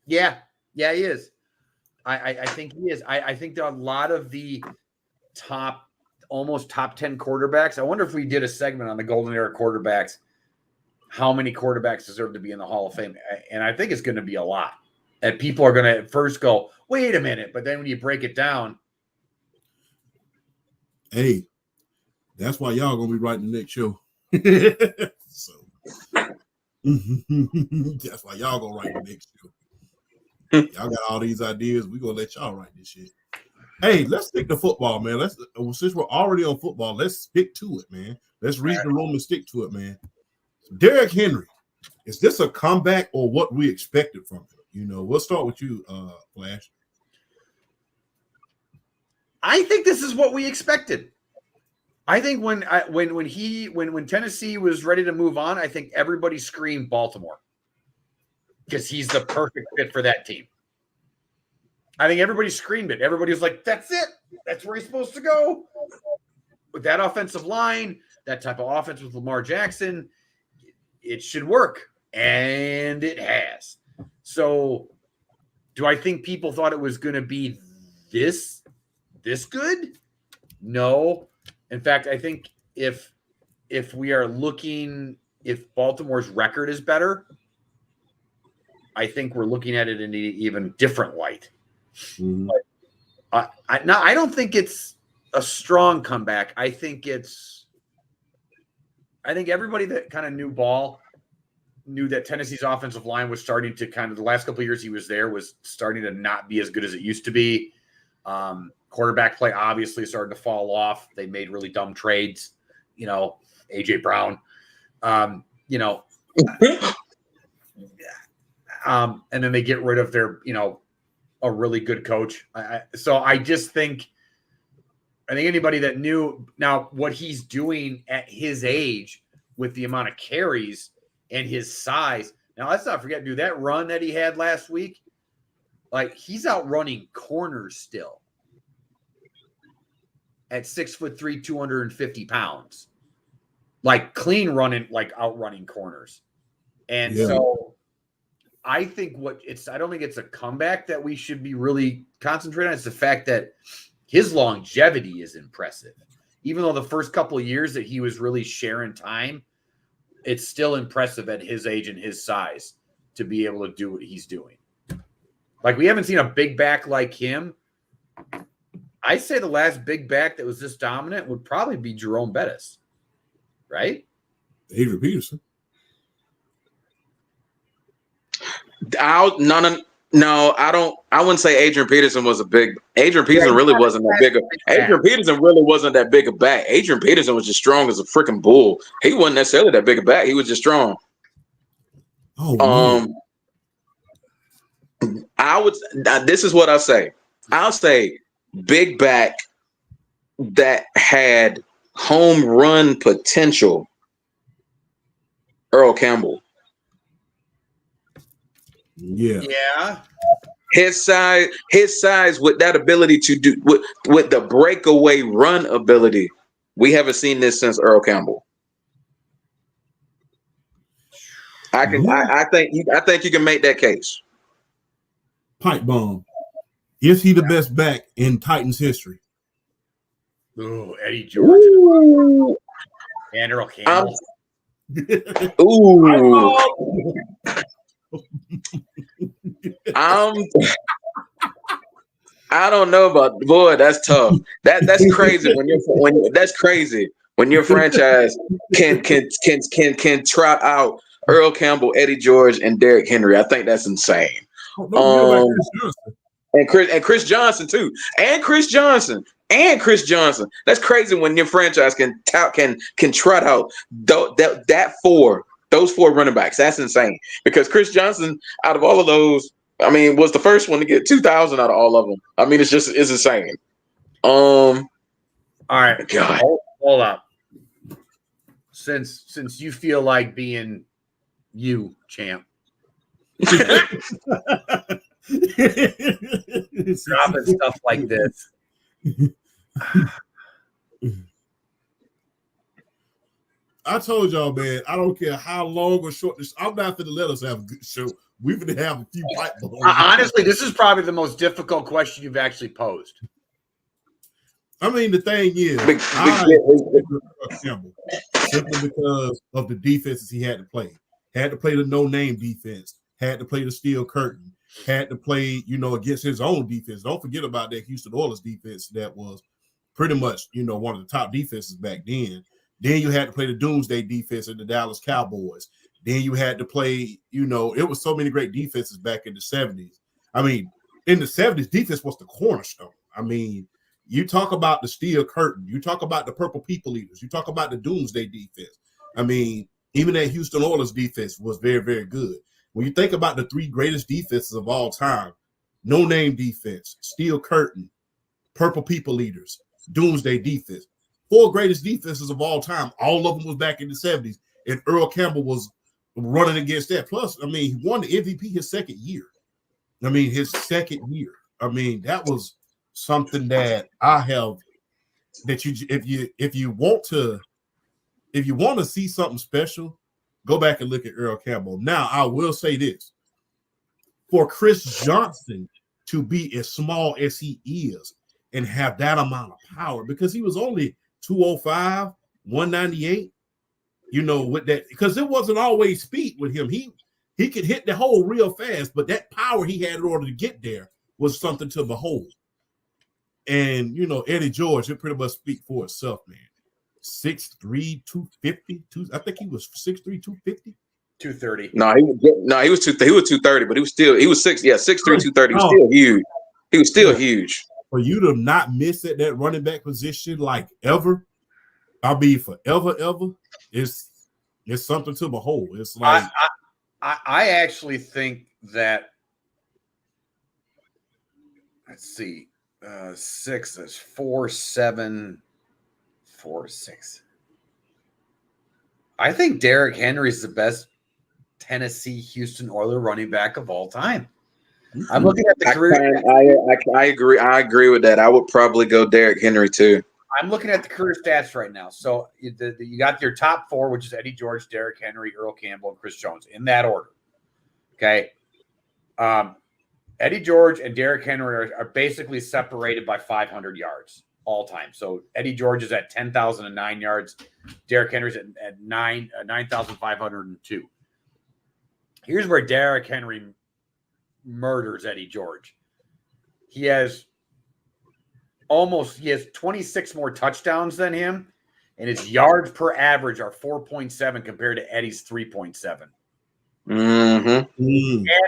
yeah, he is. I think he is. I think there are a lot of the almost top 10 quarterbacks. I wonder if we did a segment on the Golden Era quarterbacks, how many quarterbacks deserve to be in the Hall of Fame? And I think it's going to be a lot. And people are going to at first go, wait a minute. But then when you break it down. Hey, that's why y'all going to be writing the next show. So that's why y'all going to write the next show. Y'all got all these ideas. We're going to let y'all write this shit. Hey, let's stick to football, man. Since we're already on football, let's stick to it, man. Let's read the room and stick to it, man. Derrick Henry, is this a comeback or what we expected from him? You know, we'll start with you, Flash. I think this is what we expected. I think when Tennessee was ready to move on, I think everybody screamed Baltimore because he's the perfect fit for that team. I think everybody screamed it. Everybody was like, that's it. That's where he's supposed to go. With that offensive line, that type of offense with Lamar Jackson, it should work. And it has. So do I think people thought it was going to be this good? No. In fact, I think if we are looking, if Baltimore's record is better, I think we're looking at it in an even different light. Mm-hmm. But I don't think it's a strong comeback. I think everybody that kind of knew ball knew that Tennessee's offensive line was starting to kind of, the last couple of years he was there, was starting to not be as good as it used to be. Quarterback play obviously started to fall off. They made really dumb trades, AJ Brown, and then they get rid of their, a really good coach. So I just think anybody that knew now what he's doing at his age with the amount of carries and his size. Now, let's not forget, dude, that run that he had last week, like he's outrunning corners still at 6'3", 250 pounds, like clean running, like outrunning corners. And so I think I don't think it's a comeback that we should be really concentrating on. It's the fact that his longevity is impressive. Even though the first couple of years that he was really sharing time, it's still impressive at his age and his size to be able to do what he's doing. Like, we haven't seen a big back like him. I say the last big back that was this dominant would probably be Jerome Bettis, right? Adrian Peterson. No, I don't. I wouldn't say Adrian Peterson was a big. Adrian Peterson really wasn't that big. Adrian Peterson really wasn't that big a back. Adrian Peterson was just strong as a freaking bull. He wasn't necessarily that big a back. He was just strong. Oh, This is what I say. I'll say big back that had home run potential. Earl Campbell. Yeah. His size with that ability to do with the breakaway run ability. We haven't seen this since Earl Campbell. I think you can make that case. Pipe bomb. Is he the best back in Titans history? Ooh, Eddie George. And Earl Campbell. Ooh. I don't know about, boy. That's tough. That's crazy that's crazy when your franchise can trot out Earl Campbell, Eddie George, and Derrick Henry. I think that's insane. And Chris Johnson too, and Chris Johnson. That's crazy when your franchise can trot out those four running backs. That's insane, because Chris Johnson, out of all of those, I mean, was the first one to get 2,000 out of all of them. I mean, it's insane. All right. God. Hold up. Since you feel like being you, champ. Dropping stuff like this. I told y'all, man, I don't care how long or short this. I'm not going to let us have a good show. We're going to have a few pipe bombs. Honestly, this is probably the most difficult question you've actually posed. I mean, the thing is, Campbell, simply because of the defenses he had to play. Had to play the no-name defense. Had to play the steel curtain. Had to play, against his own defense. Don't forget about that Houston Oilers defense that was pretty much, one of the top defenses back then. Then you had to play the doomsday defense of the Dallas Cowboys. Then you had to play, it was so many great defenses back in the 70s. I mean, in the 70s, defense was the cornerstone. I mean, you talk about the steel curtain. You talk about the purple people eaters. You talk about the doomsday defense. I mean, even that Houston Oilers defense was very, very good. When you think about the three greatest defenses of all time, no-name defense, steel curtain, purple people eaters, doomsday defense, four greatest defenses of all time, all of them was back in the 70s, and Earl Campbell was running against that. Plus, I mean, he won the MVP his second year. I mean, that was something that I have that if you want to see something special, go back and look at Earl Campbell. Now, I will say this. For Chris Johnson to be as small as he is and have that amount of power, because he was only 205, 198, with that, because it wasn't always speed with him. He could hit the hole real fast, but that power he had in order to get there was something to behold. And, Eddie George, it pretty much speak for itself, man. 6'3", 250. I think he was 6'3", 250. 230. No, he was 230, but he was 6'3", 230. He was still huge. He was still huge. For you to not miss at that running back position like ever, I mean forever, it's something to behold. It's like I actually think that, let's see, 6 is 4, 7, 4, 6. I think Derrick Henry is the best Tennessee Houston Oilers running back of all time. I'm looking at the career. I agree. I agree with that. I would probably go Derrick Henry too. I'm looking at the career stats right now. So you got your top four, which is Eddie George, Derrick Henry, Earl Campbell, and Chris Jones in that order. Okay. Eddie George and Derrick Henry are basically separated by 500 yards all time. So Eddie George is at 10,009 yards. Derrick Henry's at 9,502. Here's where Derrick Henry murders Eddie George. He has 26 more touchdowns than him, and his yards per average are 4.7 compared to Eddie's 3.7. And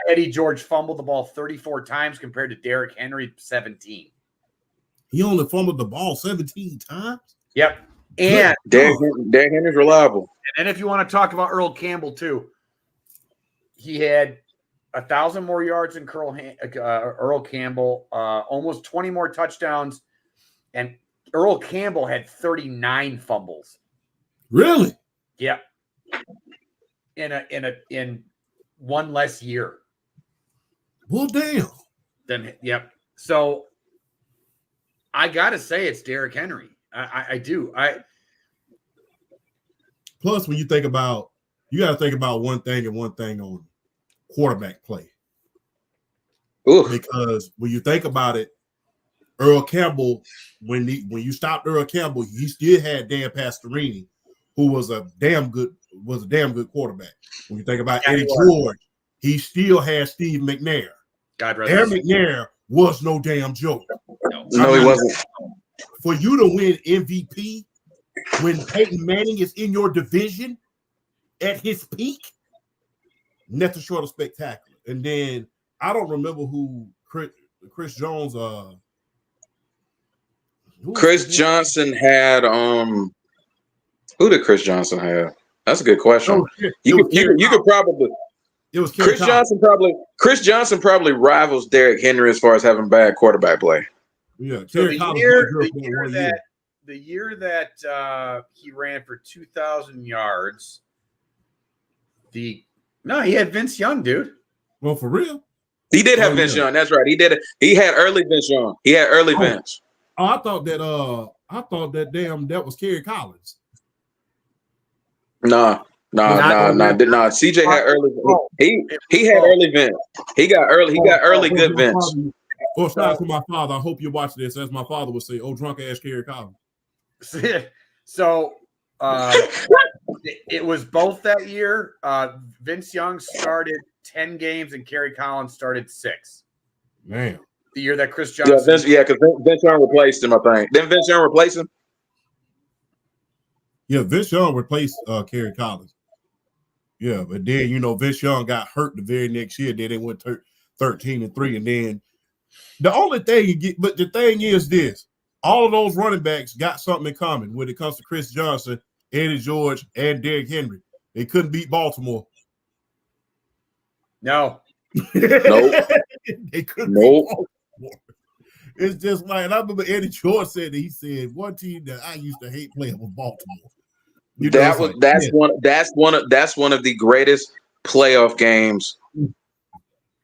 Eddie George fumbled the ball 34 times compared to Derrick Henry 17. He only fumbled the ball 17 times? Yep. And Derrick Henry's reliable. And then if you want to talk about Earl Campbell too, he had 1,000 more yards than Earl Campbell, almost 20 more touchdowns, and Earl Campbell had 39 fumbles. Really? Yep. In one less year. Well, damn. Yep. So I gotta say it's Derrick Henry. I do. Plus, when you think about, you got to think about one thing and one thing on quarterback play. Ooh. Because when you think about it, Earl Campbell, when you stopped Earl Campbell, you still had Dan Pastorini, who was a damn good quarterback. When you think about Eddie George, he still had Steve McNair. Aaron McNair was no damn joke. No, he wasn't. For you to win MVP when Peyton Manning is in your division at his peak, nothing short of spectacular. And then I don't remember who Chris Jones. Chris Johnson had Who did Chris Johnson have? That's a good question. You could probably. It was Chris Johnson probably rivals Derrick Henry as far as having bad quarterback play. Yeah, so the the year that he ran for 2,000 yards, he had Vince Young, dude. Well, for real. He did have Vince Young. That's right. He did it. He had early Vince Young. He had early Vince. Oh, I thought that that was Kerry Collins. Nah. CJ had early. He had early Vince. He got early good Vince. Well, shout out to my father. I hope you watch this. As my father would say, "Oh, drunk ass Kerry Collins." So it was both that year. Vince Young started 10 games and Kerry Collins started 6. Man, the year that Chris Johnson. Because Vince Young replaced him, I think. Didn't Vince Young replace him? Yeah, Vince Young replaced Kerry Collins. Yeah, but then Vince Young got hurt the very next year. Then they went 13-3, and then the only thing the thing is this: all of those running backs got something in common when it comes to Chris Johnson, Eddie George, and Derrick Henry. They couldn't beat Baltimore. No. Nope. They couldn't beat Baltimore. It's just like, and I remember Eddie George said that he said one team that I used to hate playing was Baltimore. That's one of the greatest playoff games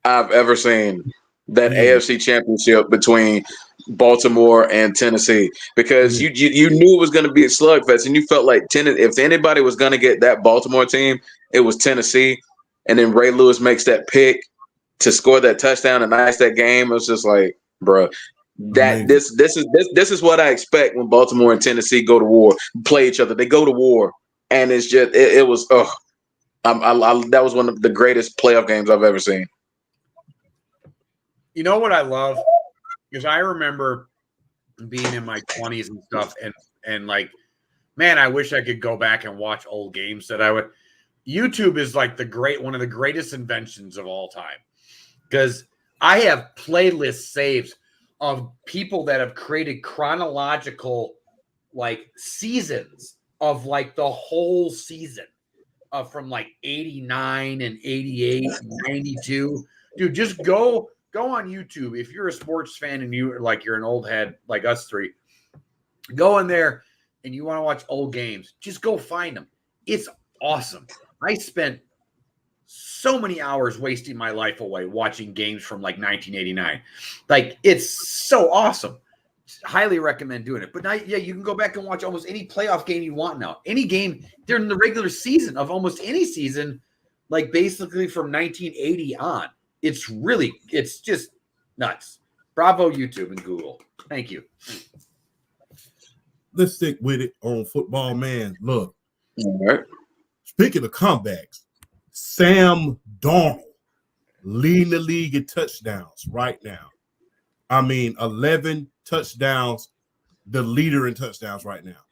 I've ever seen. That AFC Championship between Baltimore and Tennessee, because you knew it was going to be a slugfest, and you felt like if anybody was going to get that Baltimore team, it was Tennessee. And then Ray Lewis makes that pick to score that touchdown and ice that game. It was just like, bro, this is what I expect when Baltimore and Tennessee go to war, play each other. They go to war, and it's just it was that was one of the greatest playoff games I've ever seen. You know what I love? Because I remember being in my 20s and stuff, and like, man, I wish I could go back and watch old games that I would. YouTube is like one of the greatest inventions of all time, because I have playlist saves of people that have created chronological like seasons of like the whole season from like 89 and 88 and 92. Dude, just go on YouTube. If you're a sports fan and you're an old head like us three, go in there and you want to watch old games, just go find them. It's awesome. I spent so many hours wasting my life away watching games from like 1989. Like, it's so awesome. Highly recommend doing it. But now, you can go back and watch almost any playoff game you want now. Any game during the regular season of almost any season, like basically from 1980 on. It's just nuts. Bravo, YouTube and Google. Thank you. Let's stick with it on Football Man. Look. All right. Speaking of comebacks, Sam Darnold leading the league in touchdowns right now. I mean, 11 touchdowns, the leader in touchdowns right now.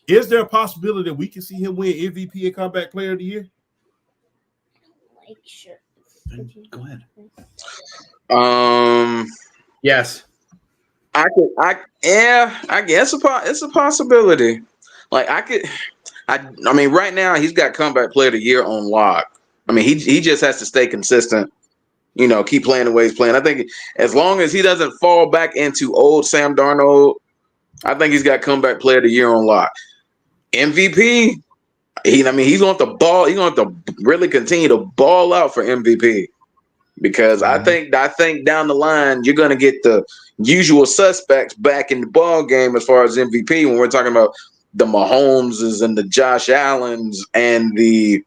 Is there a possibility that we can see him win MVP and Comeback Player of the Year? Go ahead. Yes. I guess it's a possibility. Like, I mean, right now he's got Comeback Player of the Year on lock. I mean, he just has to stay consistent, keep playing the way he's playing. I think as long as he doesn't fall back into old Sam Darnold, I think he's got Comeback Player of the Year on lock. MVP, he's going to have to ball. He's going to have to really continue to ball out for MVP, because I think down the line you're going to get the usual suspects back in the ball game as far as MVP when we're talking about the Mahomeses and the Josh Allens and the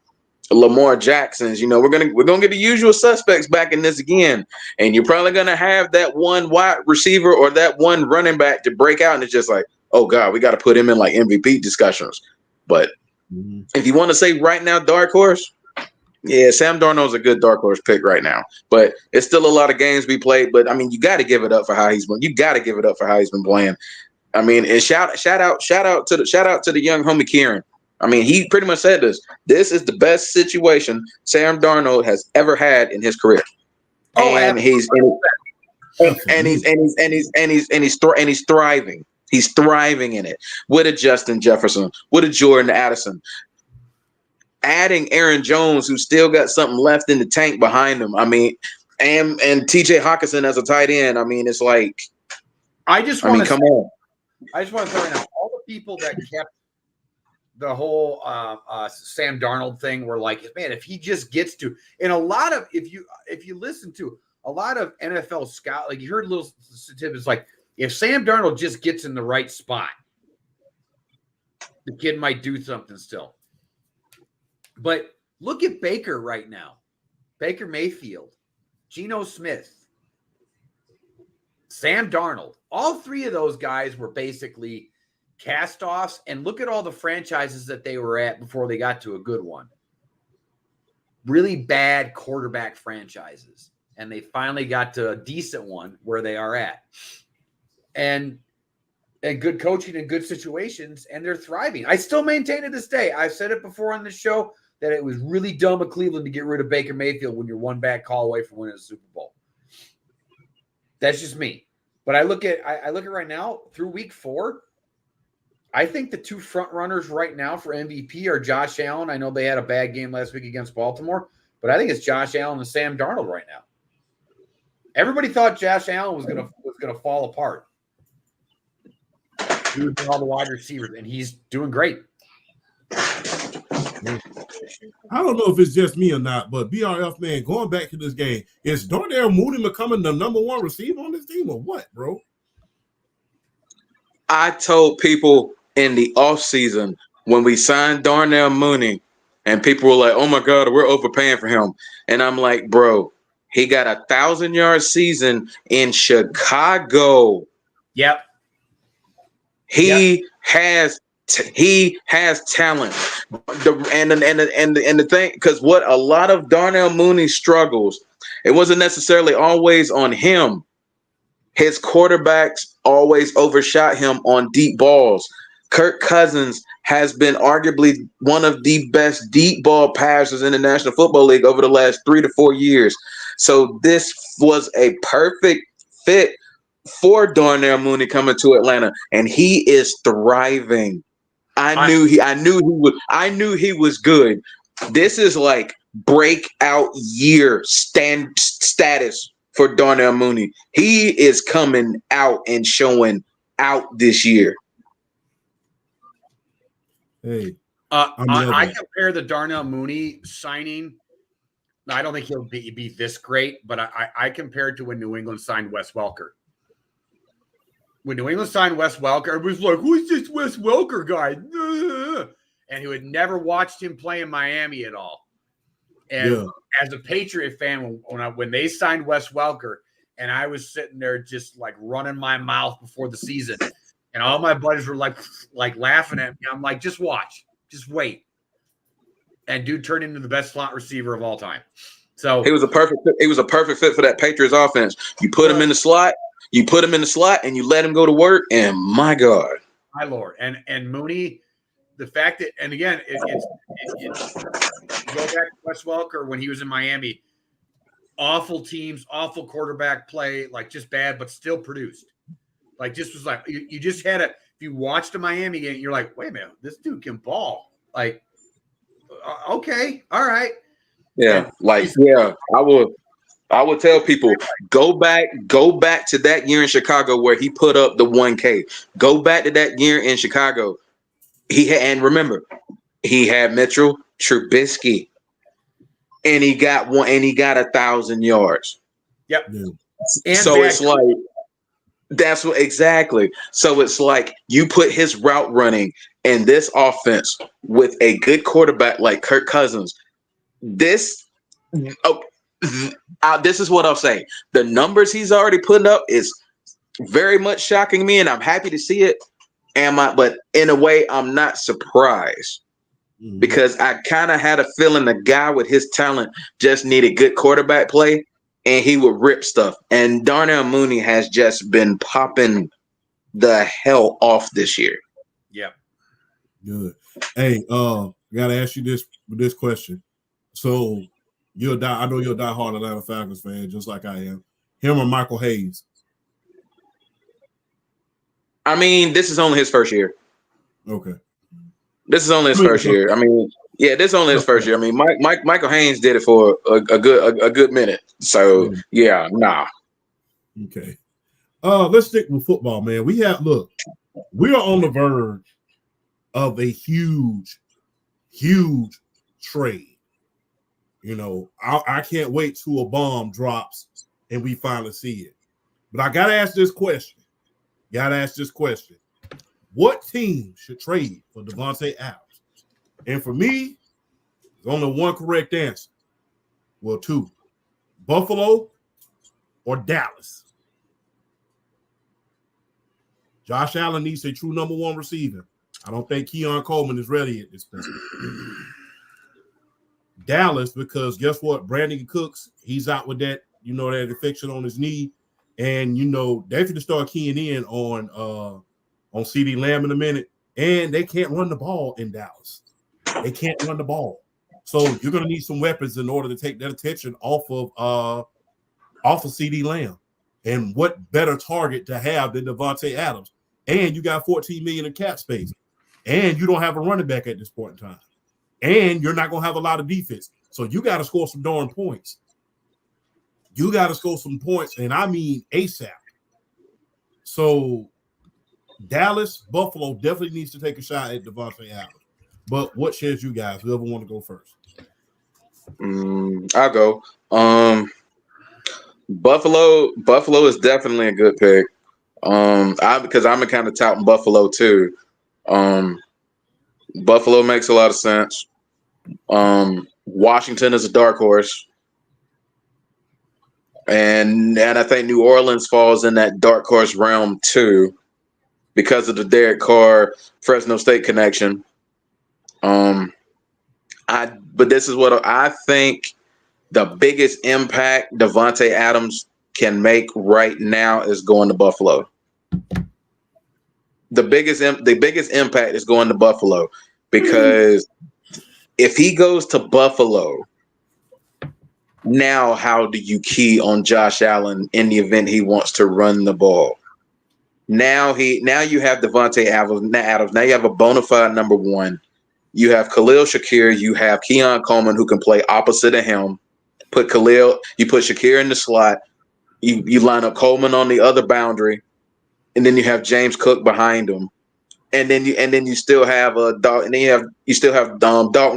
Lamar Jacksons. We're gonna get the usual suspects back in this again, and you're probably gonna have that one wide receiver or that one running back to break out, and it's just like, oh God, we got to put him in like MVP discussions. But if you want to say right now, dark horse, yeah, Sam Darnold's a good dark horse pick right now. But it's still a lot of games we played. But I mean, you got to give it up for how he's been. You got to give it up for how he's been playing. I mean, and shout out to the young homie Kieran. I mean, he pretty much said this. This is the best situation Sam Darnold has ever had in his career. Oh, and he's thriving. He's thriving in it with a Justin Jefferson, with a Jordan Addison. Adding Aaron Jones, who's still got something left in the tank behind him. I mean, and TJ Hawkinson as a tight end. I mean, it's like, I just want to throw right now, all people that kept the whole Sam Darnold thing were like, man, if he just gets to, and a lot of, if you listen to a lot of NFL scout, like you heard little tidbits like, if Sam Darnold just gets in the right spot, the kid might do something still. But look at Baker right now. Baker Mayfield, Geno Smith, Sam Darnold. All three of those guys were basically cast-offs, and look at all the franchises that they were at before they got to a good one. Really bad quarterback franchises, and they finally got to a decent one where they are at. And good coaching and good situations, and they're thriving. I still maintain to this day, I've said it before on the show, that it was really dumb of Cleveland to get rid of Baker Mayfield when you're one bad call away from winning the Super Bowl. That's just me. But I look at right now through week 4. I think the two front runners right now for MVP are Josh Allen. I know they had a bad game last week against Baltimore, but I think it's Josh Allen and Sam Darnold right now. Everybody thought Josh Allen was gonna fall apart. Using all the wide receivers, and he's doing great. I don't know if it's just me or not, but BRF, man, going back to this game, is Darnell Mooney becoming the number 1 receiver on this team or what, bro? I told people in the offseason when we signed Darnell Mooney, and people were like, oh my God, we're overpaying for him. And I'm like, bro, he got a 1,000-yard season in Chicago. Yep. He has talent. The thing, because what a lot of Darnell Mooney struggles, it wasn't necessarily always on him. His quarterbacks always overshot him on deep balls. Kirk Cousins has been arguably one of the best deep ball passers in the National Football League over the last 3 to 4 years. So this was a perfect fit for Darnell Mooney coming to Atlanta, and he is thriving. I knew he was good. This is like breakout year status for Darnell Mooney. He is coming out and showing out this year. Hey, I compare the Darnell Mooney signing. I don't think he'll be this great, but I compare it to when New England signed Wes Welker. When New England signed Wes Welker, it was like, who's this Wes Welker guy? And who had never watched him play in Miami at all. And as a Patriot fan, when they signed Wes Welker, and I was sitting there just like running my mouth before the season, and all my buddies were like laughing at me. I'm like, just watch, just wait. And dude turned into the best slot receiver of all time. So he was a perfect fit for that Patriots offense. You put him in the slot. And you let him go to work, and my God. My Lord. And Mooney, the fact that, and again, it's go back to Wes Welker when he was in Miami, awful teams, awful quarterback play, like just bad, but still produced. Like just was like, you just had if you watched a Miami game, you're like, wait a minute, this dude can ball. Like, okay, all right. Yeah, I would tell people, go back to that year in Chicago where he put up the 1K. Go back to that year in Chicago. Remember, he had Mitchell Trubisky, and he got 1,000 yards. Yep. Yeah. So it's like that's what exactly. So it's like you put his route running in this offense with a good quarterback like Kirk Cousins. This is what I'll say. The numbers he's already putting up is very much shocking me, and I'm happy to see it. But in a way, I'm not surprised because I kind of had a feeling the guy with his talent just needed good quarterback play, and he would rip stuff. And Darnell Mooney has just been popping the hell off this year. Yep. Good. Hey, gotta ask you this question. So I know you're a diehard Atlanta Falcons fan, just like I am. Him or Michael Hayes? I mean, this is only his first year. Okay. This is only his first year. I mean, yeah, this is only his first year. I mean, Michael Haynes did it for a good minute. So yeah, nah. Okay. Let's stick with football, man. We are on the verge of a huge trade. You know, I can't wait till a bomb drops and we finally see it. But I gotta ask this question. What team should trade for Davante Adams? And for me, there's only one correct answer. Well, two. Buffalo or Dallas. Josh Allen needs a true number one receiver. I don't think Keon Coleman is ready at this point. Dallas, because guess what? Brandon Cooks, he's out with that, that infection on his knee. And, they're going to start keying in on CeeDee Lamb in a minute. And they can't run the ball in Dallas. They can't run the ball. So you're going to need some weapons in order to take that attention off of CeeDee Lamb. And what better target to have than Davante Adams? And you got $14 million in cap space. And you don't have a running back at this point in time. And you're not going to have a lot of defense. So you got to score some darn points. And I mean ASAP. So Dallas, Buffalo definitely needs to take a shot at Davante Adams. But what shares you guys? Whoever want to go first? I'll go. Buffalo is definitely a good pick. Because I'm kind of touting Buffalo too. Buffalo makes a lot of sense. Washington is a dark horse. And I think New Orleans falls in that dark horse realm too, because of the Derek Carr Fresno State connection. But this is what I think the biggest impact Davante Adams can make right now is going to Buffalo. The biggest impact is going to Buffalo, because if he goes to Buffalo, now how do you key on Josh Allen in the event he wants to run the ball? Now you have Davante Adams. Now you have a bona fide number one. You have Khalil Shakir. You have Keon Coleman, who can play opposite of him. You put Shakir in the slot. You line up Coleman on the other boundary, and then you have James Cook behind him. And then you still have Dalton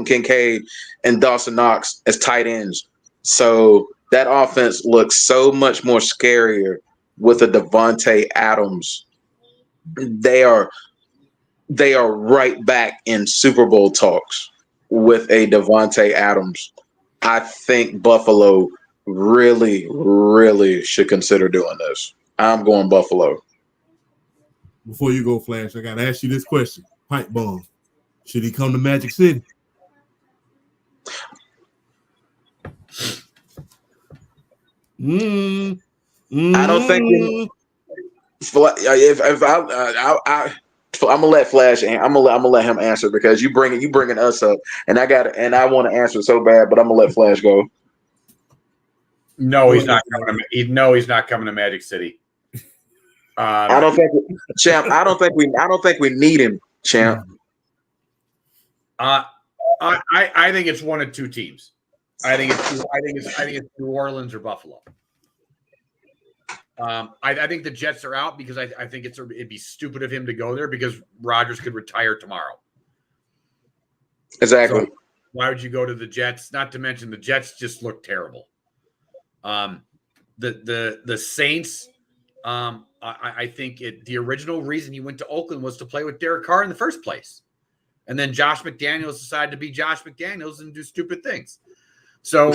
Kincaid and Dawson Knox as tight ends. So that offense looks so much more scarier with a Davante Adams. They are right back in Super Bowl talks with a Davante Adams. I think Buffalo really, really should consider doing this. I'm going Buffalo. Before you go, Flash, I got to ask you this question. Pipe bomb. Should he come to Magic City? I don't think I'm gonna let Flash. I'm gonna let him answer, because you bringing us up, and I want to answer so bad, but I'm gonna let Flash go. No, he's not coming to. He's not coming to Magic City. I don't think, champ. I don't think we need him, champ. I think it's one of two teams. I think it's New Orleans or Buffalo. I think the Jets are out, because I think it'd be stupid of him to go there, because Rodgers could retire tomorrow. Exactly. So why would you go to the Jets? Not to mention the Jets just look terrible. The Saints. I think the original reason he went to Oakland was to play with Derek Carr in the first place. And then Josh McDaniels decided to be Josh McDaniels and do stupid things. So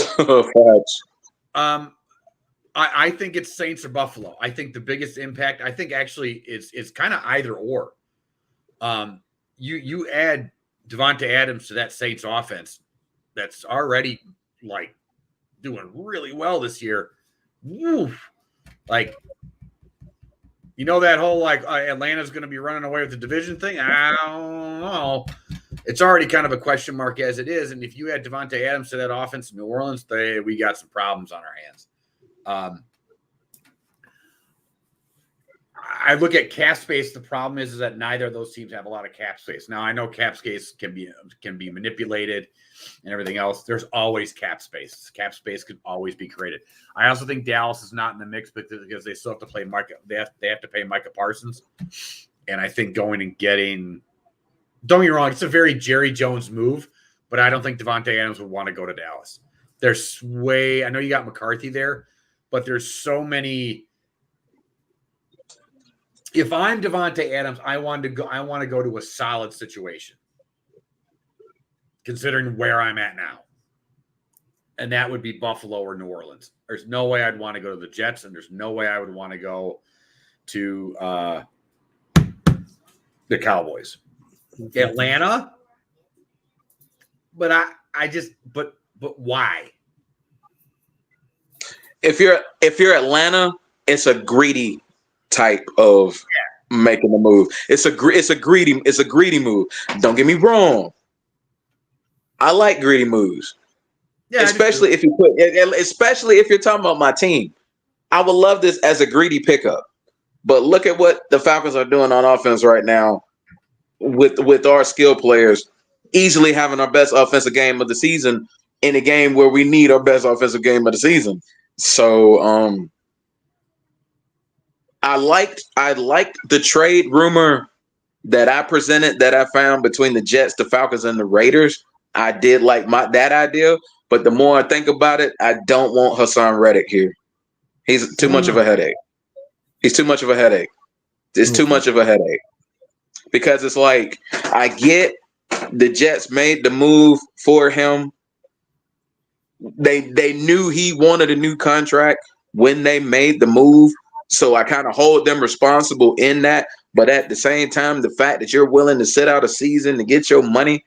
I think it's Saints or Buffalo. I think the biggest impact, I think actually it's kind of either or. You add Davante Adams to that Saints offense that's already like doing really well this year. Woo. Like, that whole Atlanta's going to be running away with the division thing. I don't know. It's already kind of a question mark as it is. And if you add Davante Adams to that offense in New Orleans, we got some problems on our hands. I look at cap space. The problem is that neither of those teams have a lot of cap space. Now, I know cap space can be manipulated and everything else. There's always cap space. Cap space can always be created. I also think Dallas is not in the mix because they still have to play Micah. They have to pay Micah Parsons, and I think going and getting Don't get me wrong, it's a very Jerry Jones move, but I don't think Devontae Adams would want to go to Dallas. There's I know you got McCarthy there, but there's so many. If I'm Devontae Adams, I want to go to a solid situation, considering where I'm at now. And that would be Buffalo or New Orleans. There's no way I'd want to go to the Jets, and there's no way I would want to go to the Cowboys. Atlanta, but but why? If you're Atlanta, it's a greedy type of making a move. It's a greedy move. Don't get me wrong. I like greedy moves. Yeah, especially if you're talking about my team. I would love this as a greedy pickup. But look at what the Falcons are doing on offense right now with our skill players easily having our best offensive game of the season in a game where we need our best offensive game of the season. So I liked the trade rumor that I presented that I found between the Jets, the Falcons, and the Raiders. I did like that idea, but the more I think about it, I don't want Hassan Reddick here. He's too much of a headache. He's too much of a headache. It's too much of a headache. Because it's like, I get the Jets made the move for him. They knew he wanted a new contract when they made the move. So I kind of hold them responsible in that. But at the same time, the fact that you're willing to sit out a season to get your money,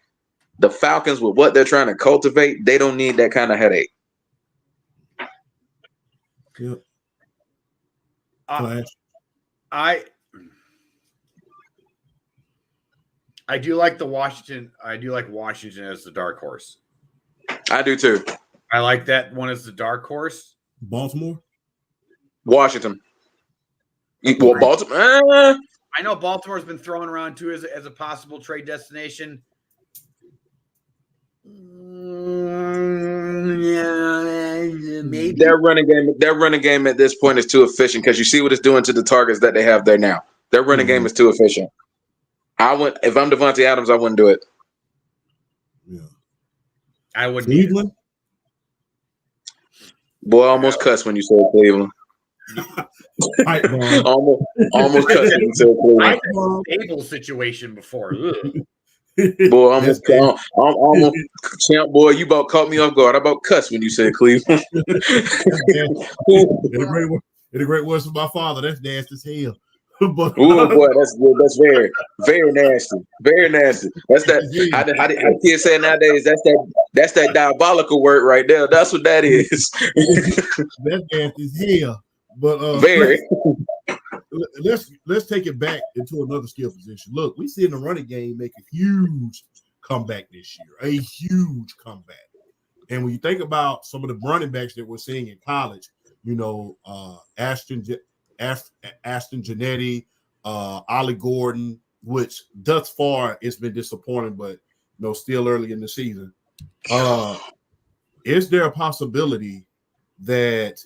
the Falcons, with what they're trying to cultivate, they don't need that kind of headache. Yep. I do like Washington. I do like Washington as the dark horse. I do too. I like that one as the dark horse. Baltimore? Washington. Well, Baltimore. I know Baltimore's been thrown around too as a possible trade destination. Maybe their running game at this point is too efficient because you see what it's doing to the targets that they have there now. Their running game is too efficient. If I'm Devontae Adams, I wouldn't do it. Yeah, I would. Cleveland. Boy, I almost cussed when you said Cleveland. almost cussed when you said Cleveland. I had a stable situation before. Boy, almost champ boy, you about caught me off guard. I about cuss when you said Cleveland. It's a great words from my father. That's nasty as hell. But, boy, that's very, very nasty. Very nasty. That's that. How kids say nowadays? That's that diabolical word right there. That's what that is. That's nasty as hell. But very. Let's take it back into another skill position. Look, we see in the running game make a huge comeback this year, a huge comeback. And when you think about some of the running backs that we're seeing in college, you know, Ashton Janetti, Ollie Gordon, which thus far it's been disappointing, but still early in the season. Is there a possibility that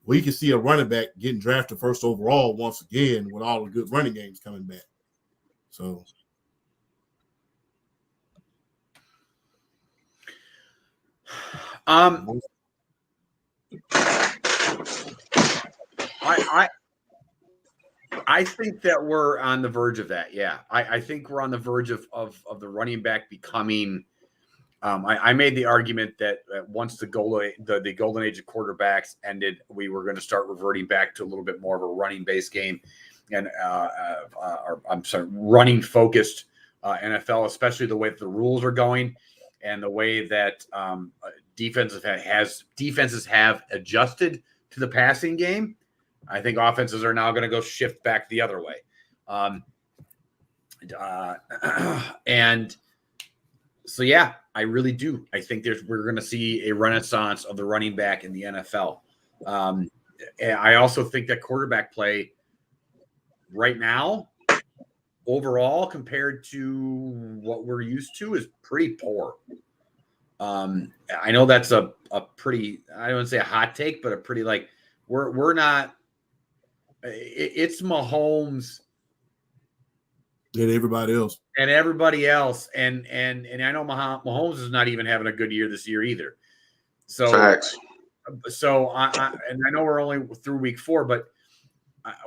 we can see a running back getting drafted first overall once again with all the good running games coming back? So I think that we're on the verge of that. Yeah, I think we're on the verge of the running back becoming. I made the argument that once the golden age of quarterbacks ended, we were going to start reverting back to a little bit more of a running based game, and running focused NFL, especially the way that the rules are going and the way that defenses have adjusted to the passing game. I think offenses are now going to go shift back the other way. And so, yeah, I really do. I think we're going to see a renaissance of the running back in the NFL. And I also think that quarterback play right now, overall, compared to what we're used to, is pretty poor. I know that's a pretty, I don't want to say a hot take, but a pretty we're not. It's Mahomes And everybody else. And I know Mahomes is not even having a good year this year either. So, Facts. I know we're only through week 4, but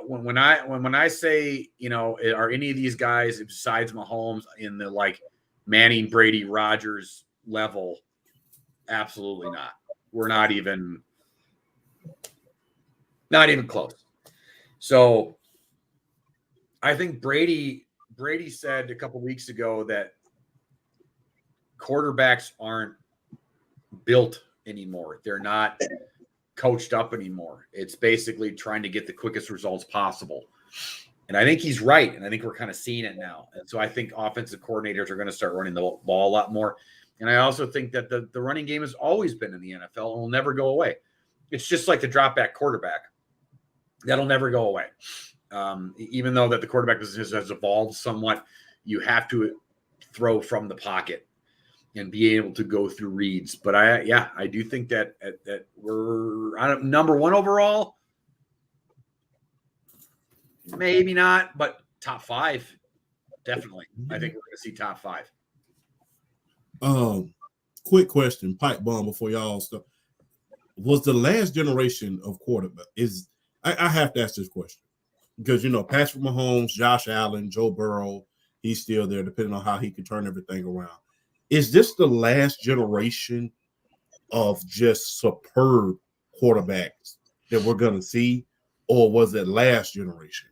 when I say, are any of these guys besides Mahomes in the like Manning, Brady, Rodgers level? Absolutely not. We're not even close. So I think Brady said a couple weeks ago that quarterbacks aren't built anymore. They're not coached up anymore. It's basically trying to get the quickest results possible. And I think he's right. And I think we're kind of seeing it now. And so I think offensive coordinators are going to start running the ball a lot more. And I also think that the running game has always been in the NFL and will never go away. It's just like the drop back quarterback. That'll never go away. Even though that the quarterback position has evolved somewhat, you have to throw from the pocket and be able to go through reads. But I do think that we're number 1 overall. Maybe not, but top 5, definitely. I think we're going to see top 5. Quick question, pipe bomb before y'all start. Was the last generation of quarterback I have to ask this question because Patrick Mahomes, Josh Allen, Joe Burrow, he's still there depending on how he can turn everything around. Is this the last generation of just superb quarterbacks that we're going to see, or was it last generation?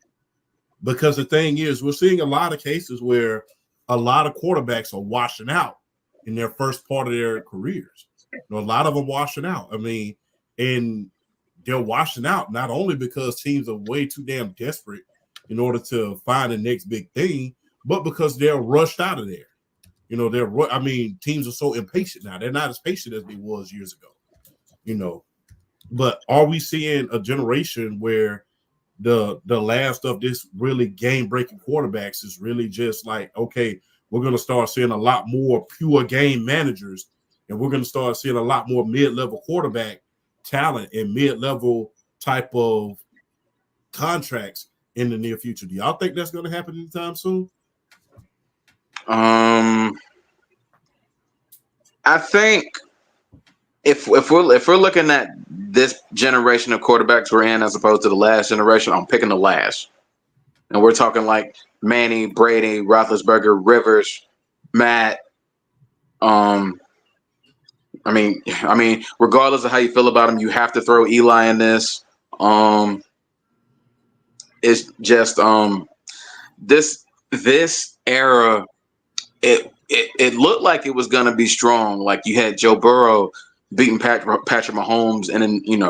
Because the thing is, we're seeing a lot of cases where a lot of quarterbacks are washing out in their first part of their careers. A lot of them washing out. I mean, and they're washing out not only because teams are way too damn desperate in order to find the next big thing, but because they're rushed out of there. Teams are so impatient now. They're not as patient as they was years ago. But are we seeing a generation where the last of this really game-breaking quarterbacks is really just like, okay, we're going to start seeing a lot more pure game managers, and we're going to start seeing a lot more mid-level quarterback talent and mid-level type of contracts in the near future? Do y'all think that's going to happen anytime soon? I think if we're looking at this generation of quarterbacks we're in as opposed to the last generation, I'm picking the last. And we're talking like Manny, Brady, Roethlisberger, Rivers, Matt. I mean, regardless of how you feel about him, you have to throw Eli in this. It's just this era. It looked like it was going to be strong. Like you had Joe Burrow beating Patrick Mahomes and in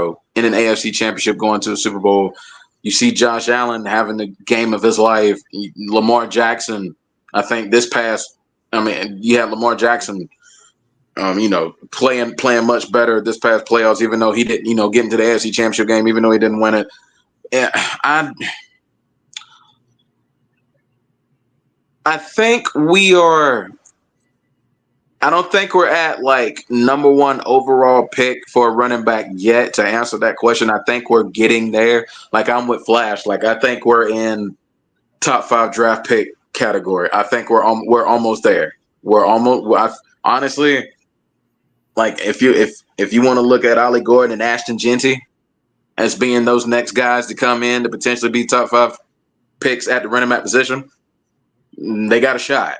an AFC championship going to the Super Bowl. You see Josh Allen having the game of his life. Lamar Jackson, I think you had Lamar Jackson, playing much better this past playoffs, even though he didn't, get into the AFC championship game, even though he didn't win it. I think I don't think we're at like number 1 overall pick for a running back yet to answer that question. I think we're getting there. Like I'm with Flash. Like I think we're in top 5 draft pick category. I think we're almost there. Honestly, like if you want to look at Ollie Gordon and Ashton Genty as being those next guys to come in to potentially be top 5 picks at the running back position, they got a shot.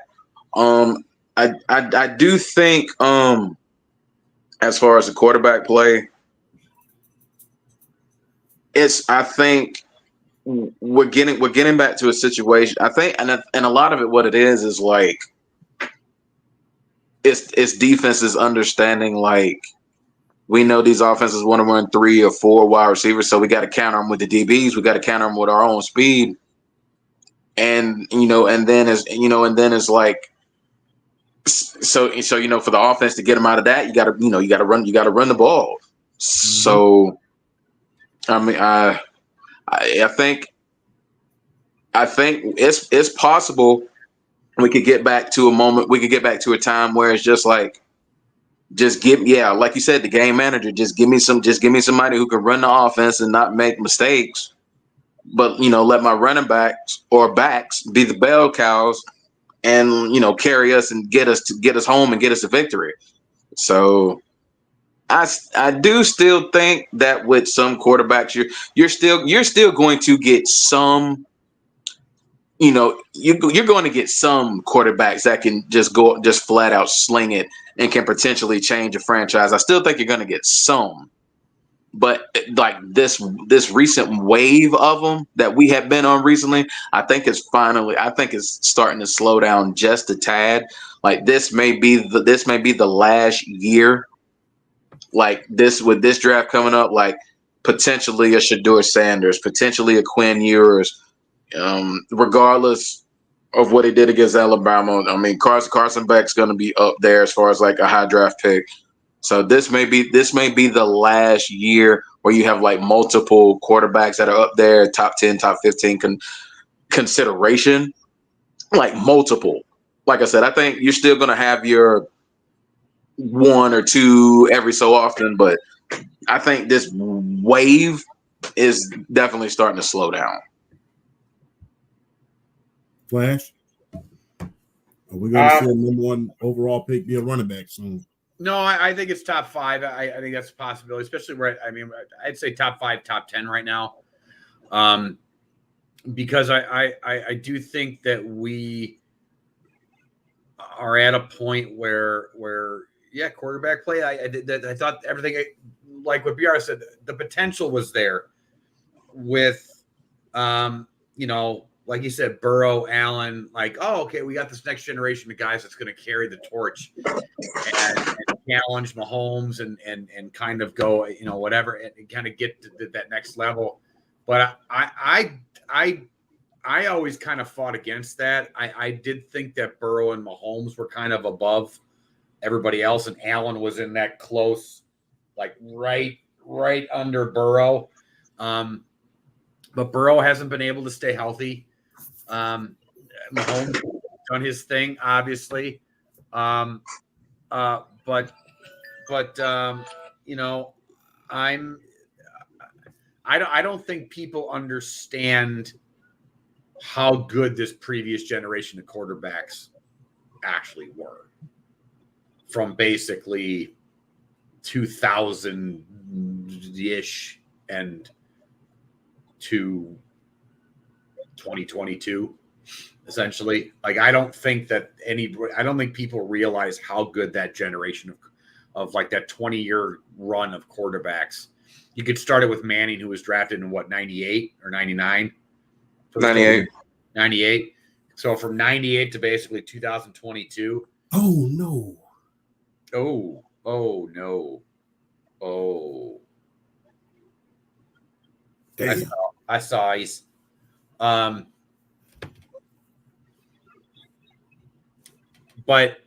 I do think as far as the quarterback play, I think we're getting back to a situation. I think and a lot of it, what it is like it's defenses understanding like we know these offenses want to run 3 or 4 wide receivers, so we got to counter them with the DBs. We got to counter them with our own speed, and then it's like. So for the offense to get them out of that, you got to run the ball. So I mean, I think it's possible we could get back to a moment. We could get back to a time where it's just like, like you said, the game manager. Just give me somebody who can run the offense and not make mistakes, but let my running backs or backs be the bell cows and carry us and get us home and get us a victory. So I do still think that with some quarterbacks, you're still going to get some. You're going to get some quarterbacks that can just flat out sling it and can potentially change a franchise. I still think you're going to get some, but like this recent wave of them that we have been on recently, I think it's starting to slow down just a tad. Like this may be the last year. Like this with this draft coming up, like potentially a Shedeur Sanders, potentially a Quinn Ewers. Regardless of what he did against Alabama, I mean Carson Beck's going to be up there as far as like a high draft pick. So this may be the last year where you have like multiple quarterbacks that are up there, top 10, top 15 consideration, like multiple. Like I said, I think you're still going to have your one or two every so often, but I think this wave is definitely starting to slow down. Flash, are we going to see a number one overall pick be a running back soon? No, I think it's top 5. I think that's a possibility, especially I'd say top 5, top 10 right now. Because I do think that we are at a point where quarterback play. I thought everything, like what BR said, the potential was there with, like you said, Burrow, Allen, like, oh, okay, we got this next generation of guys that's going to carry the torch and challenge Mahomes and kind of go, whatever, and kind of get to that next level. But I always kind of fought against that. I did think that Burrow and Mahomes were kind of above everybody else, and Allen was in that close, like right under Burrow. But Burrow hasn't been able to stay healthy. Mahomes done his thing, obviously. But I don't think people understand how good this previous generation of quarterbacks actually were. From basically 2000-ish and to 2022, essentially. Like, I don't think people realize how good that generation of like that 20-year run of quarterbacks. You could start it with Manning, who was drafted in 98 or 99? 98. 98. So from 98 to basically 2022. Oh, no. Oh, no. Oh. Damn. I saw he's but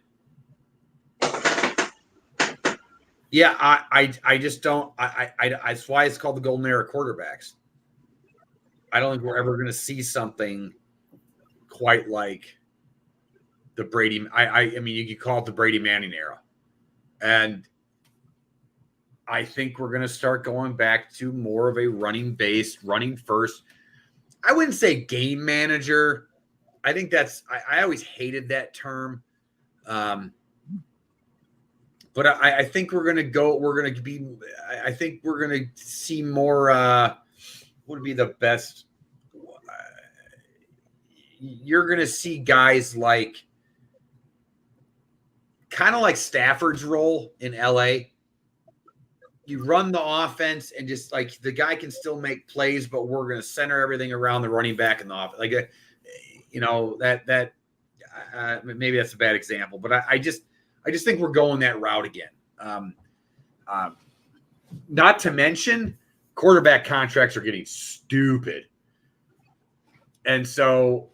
yeah, I just don't that's why it's called the golden era quarterbacks. I don't think we're ever going to see something quite like the Brady. I mean, you could call it the Brady Manning era. And I think we're going to start going back to more of a running first. I wouldn't say game manager. I think I always hated that term. But I think I think we're going to see more, what would be the best? You're going to see guys like, kind of like Stafford's role in LA. You run the offense and just like the guy can still make plays, but we're going to center everything around the running back and the offense. Like, maybe that's a bad example, but I just think we're going that route again. Not to mention quarterback contracts are getting stupid. And so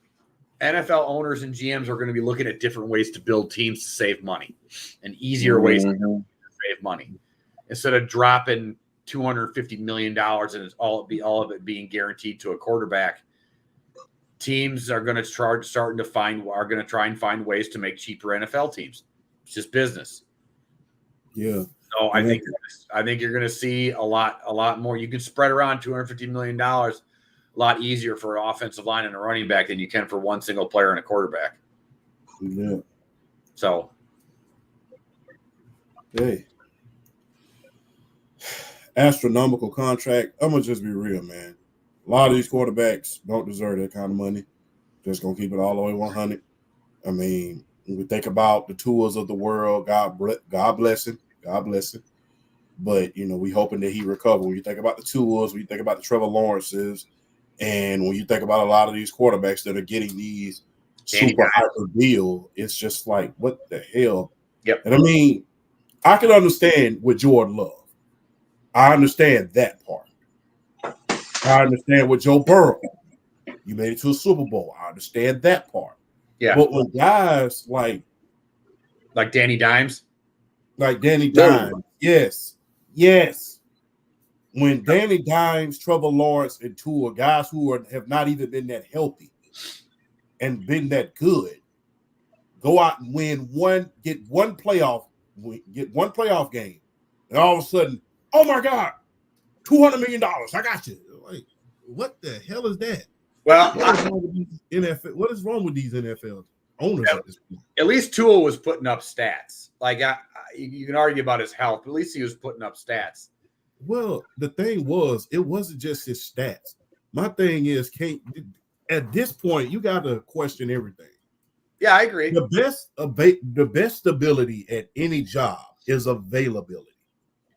NFL owners and GMs are going to be looking at different ways to build teams to save money and easier ways to save money. Instead of dropping $250 million and it's all of it being guaranteed to a quarterback, teams are going to try and find ways to make cheaper NFL teams. It's just business. Yeah. So I think you're going to see a lot more. You can spread around $250 million a lot easier for an offensive line and a running back than you can for one single player and a quarterback. Yeah. So, hey, astronomical contract. I'm gonna just be real, man. A lot of these quarterbacks don't deserve that kind of money. Just gonna keep it all the way 100. I mean, when we think about the Tuas of the world, God bless him. God bless him. But, you know, we hoping that he recover. When you think about the Tuas, when you think about the Trevor Lawrences, and when you think about a lot of these quarterbacks that are getting these super hyper deal, it's just like, what the hell? Yep. And I mean, I can understand with Jordan Love. I understand that part. I understand with Joe Burrow. You made it to a Super Bowl. I understand that part. Yeah. But when guys like Danny Dimes, yes. When Danny Dimes, Trevor Lawrence, and Tua, guys who have not even been that healthy and been that good, go out and get one playoff game, and all of a sudden, oh my God, $200 million, I got you. Like, what the hell is that? Well, What is wrong with these NFL owners at this point? At least Tua was putting up stats. Like, you can argue about his health, but at least he was putting up stats. Well, the thing was, it wasn't just his stats. My thing is, at this point, you got to question everything. Yeah, I agree. The best stability at any job is availability.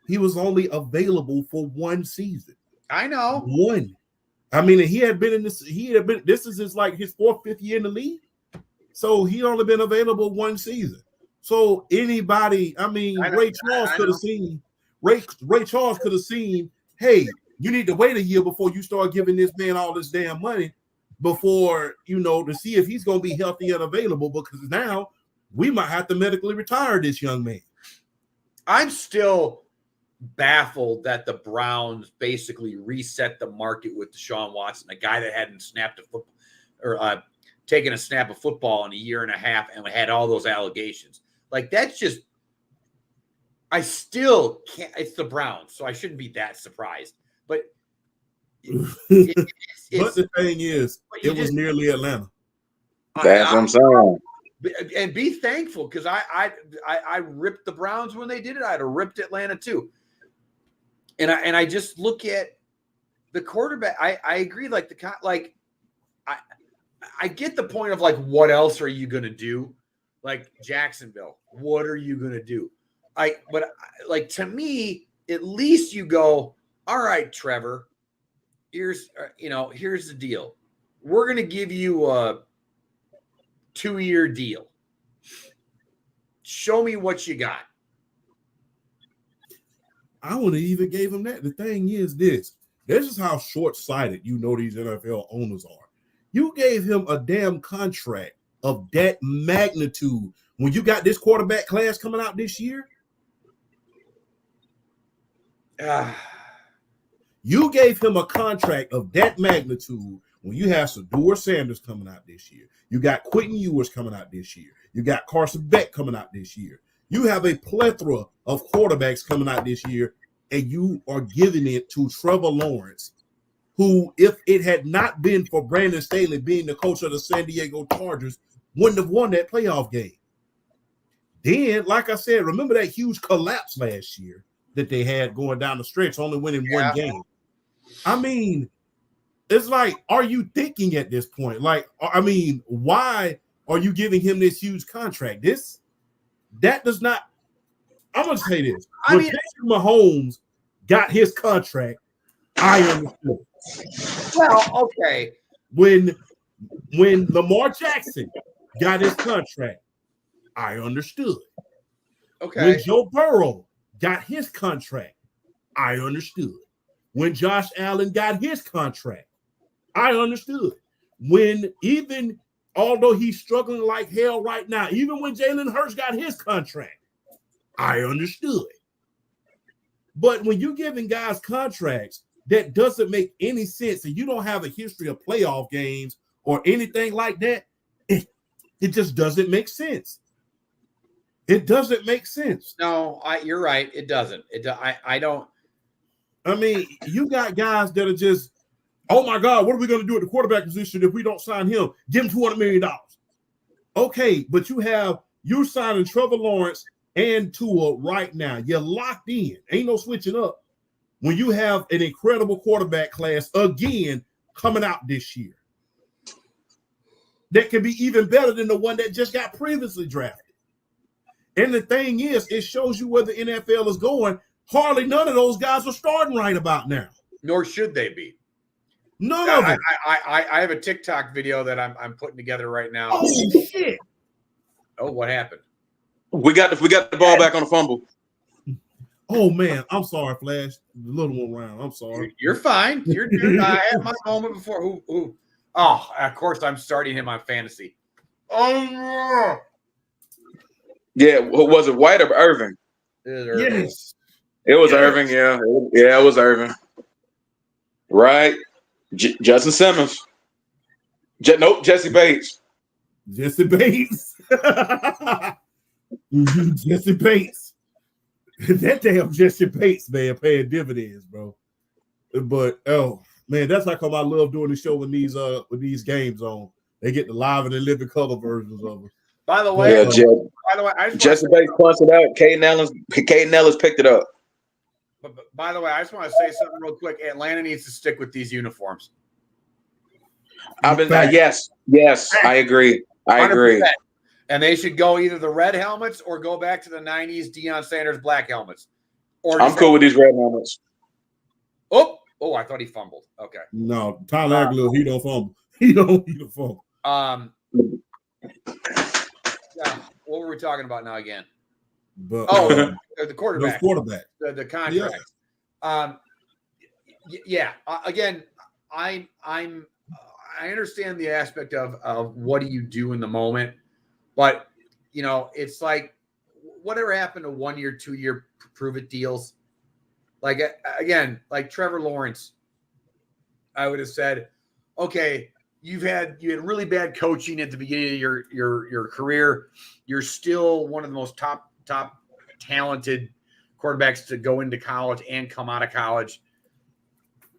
He was only available for one season. I know. One. I mean, he had been in this. This is his his fourth, fifth year in the league. So he only been available one season. So anybody, I mean, Ray Charles could have seen. Ray Charles could have seen, hey, you need to wait a year before you start giving this man all this damn money before, to see if he's going to be healthy and available, because now we might have to medically retire this young man. I'm still baffled that the Browns basically reset the market with Deshaun Watson, a guy that hadn't snapped a football or taken a snap of football in a year and a half and had all those allegations. Like, that's just, I still can't. It's the Browns, so I shouldn't be that surprised. But but the thing is, it was nearly Atlanta. That's what I'm saying. And be thankful, because I ripped the Browns when they did it. I'd have ripped Atlanta too. And I just look at the quarterback. I agree. I get the point of, like, what else are you going to do? Like Jacksonville, what are you going to do? But to me, at least you go, all right, Trevor, here's the deal. We're going to give you a 2-year deal. Show me what you got. I wouldn't even gave him that. The thing is this is how short-sighted these NFL owners are. You gave him a damn contract of that magnitude when you got this quarterback class coming out this year. You gave him a contract of that magnitude when you have Shedeur Sanders coming out this year. You got Quentin Ewers coming out this year. You got Carson Beck coming out this year. You have a plethora of quarterbacks coming out this year, and you are giving it to Trevor Lawrence, who, if it had not been for Brandon Staley being the coach of the San Diego Chargers, wouldn't have won that playoff game. Then, like I said, remember that huge collapse last year that they had going down the stretch, only winning one game. I mean, it's like, are you thinking at this point? Like, I mean, why are you giving him this huge contract? That does not. I'm gonna say this. When Patrick Mahomes got his contract, I understood. Well, okay. When Lamar Jackson got his contract, I understood. Okay. When Joe Burrow got his contract, I understood. When Josh Allen got his contract, I understood. Although he's struggling like hell right now, even when Jalen Hurts got his contract, I understood. But when you're giving guys contracts that doesn't make any sense, and you don't have a history of playoff games or anything like that, it just doesn't make sense. It doesn't make sense. No, you're right. It doesn't. I don't. I mean, you got guys that are just Oh my God, what are we going to do at the quarterback position if we don't sign him? Give him $200 million. Okay, but you're signing Trevor Lawrence and Tua right now. You're locked in. Ain't no switching up. When you have an incredible quarterback class again coming out this year, that can be even better than the one that just got previously drafted. And the thing is, it shows you where the NFL is going. Hardly none of those guys are starting right about now. Nor should they be. None of them. I have a TikTok video that I'm putting together right now. Oh shit! Oh, what happened? We got the ball back on the fumble. Oh man, I'm sorry, Flash. The little one round. I'm sorry. You're fine. I had my moment before. Who? Oh, of course I'm starting him on fantasy. Oh. Yeah, was it White or Irving? Yes. It was Irving, yeah. Yeah, it was Irving. Right. Justin Simmons. Nope, Jesse Bates. Jesse Bates. Jesse Bates. That damn Jesse Bates, man, paying dividends, bro. But oh man, that's how come I love doing the show with these games on. They get the live and the living color versions of them. By the way, Jesse Bates punched it out. Caden Ellis picked it up. But by the way, I just want to say something real quick. Atlanta needs to stick with these uniforms. Yes, I agree. I 100%. Agree. And they should go either the red helmets or go back to the 90s Deion Sanders black helmets. I'm cool with these red helmets. Oh, I thought he fumbled. Okay. No, Tyler Aguilar, he don't fumble. He don't fumble. Yeah, what were we talking about now again? But the quarterback. The contract. Yeah. Again, I understand the aspect of what do you do in the moment, but it's like whatever happened to 1 year, 2 year prove it deals. Like again, like Trevor Lawrence, I would have said, okay, you had really bad coaching at the beginning of your career. You're still one of the most top talented quarterbacks to go into college and come out of college.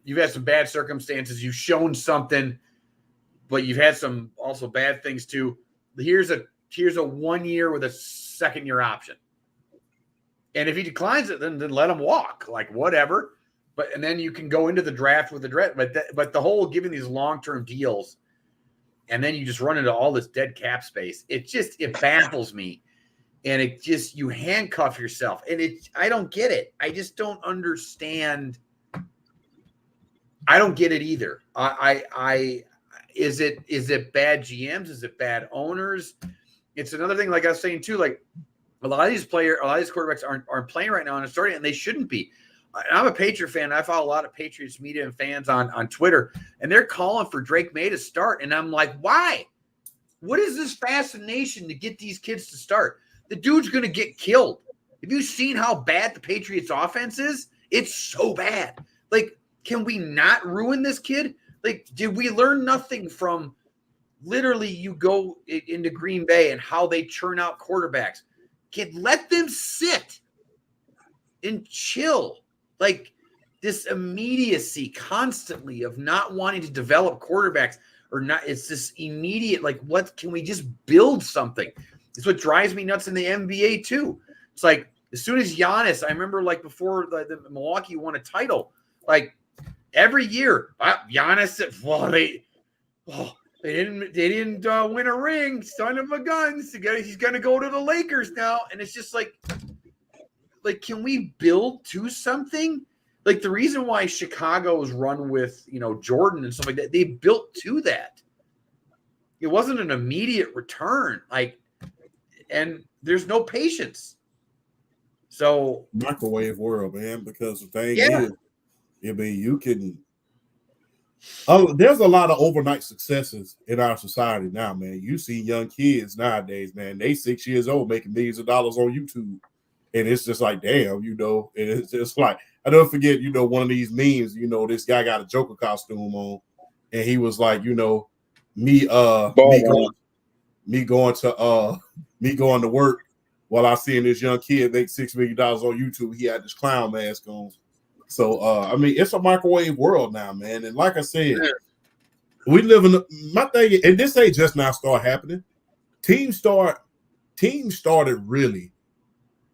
You've had some bad circumstances. You've shown something, but you've had some also bad things too. Here's a 1 year with a second year option. And if he declines it, then let him walk, like whatever. And then you can go into the draft with the draft. But the whole giving these long-term deals, and then you just run into all this dead cap space. It baffles me. And it just, you handcuff yourself. And I don't get it. I just don't understand. I don't get it either. Is it bad GMs? Is it bad owners? It's another thing, like I was saying too, like a lot of these quarterbacks aren't playing right now and starting, and they shouldn't be. I'm a Patriot fan. I follow a lot of Patriots media and fans on Twitter, and they're calling for Drake May to start. And I'm like, why? What is this fascination to get these kids to start? The dude's going to get killed. Have you seen how bad the Patriots offense is? It's so bad. Like, can we not ruin this kid? Like, did we learn nothing from literally you go into Green Bay and how they churn out quarterbacks? Let them sit and chill. Like this immediacy constantly of not wanting to develop quarterbacks or not. It's this immediate, like, what can we just build something? It's what drives me nuts in the NBA too. It's like, as soon as Giannis, I remember like before the Milwaukee won a title, like every year, Giannis, they didn't win a ring, son of a gun. He's going to go to the Lakers now. And it's just like, can we build to something? Like the reason why Chicago was run with, Jordan and stuff like that, they built to that. It wasn't an immediate return. And there's no patience. So microwave world, man, because the thing is, I mean, you can. Oh, there's a lot of overnight successes in our society now, man. You see young kids nowadays, man. They 6 years old making millions of dollars on YouTube, and it's just like, damn, and it's just like, I don't forget, one of these memes. This guy got a Joker costume on, and he was like, me going to work while I seeing this young kid make $6 million on YouTube. He had this clown mask on. So I mean, it's a microwave world now, man. And like I said, we live in my thing, and this ain't just now start happening. Teams started really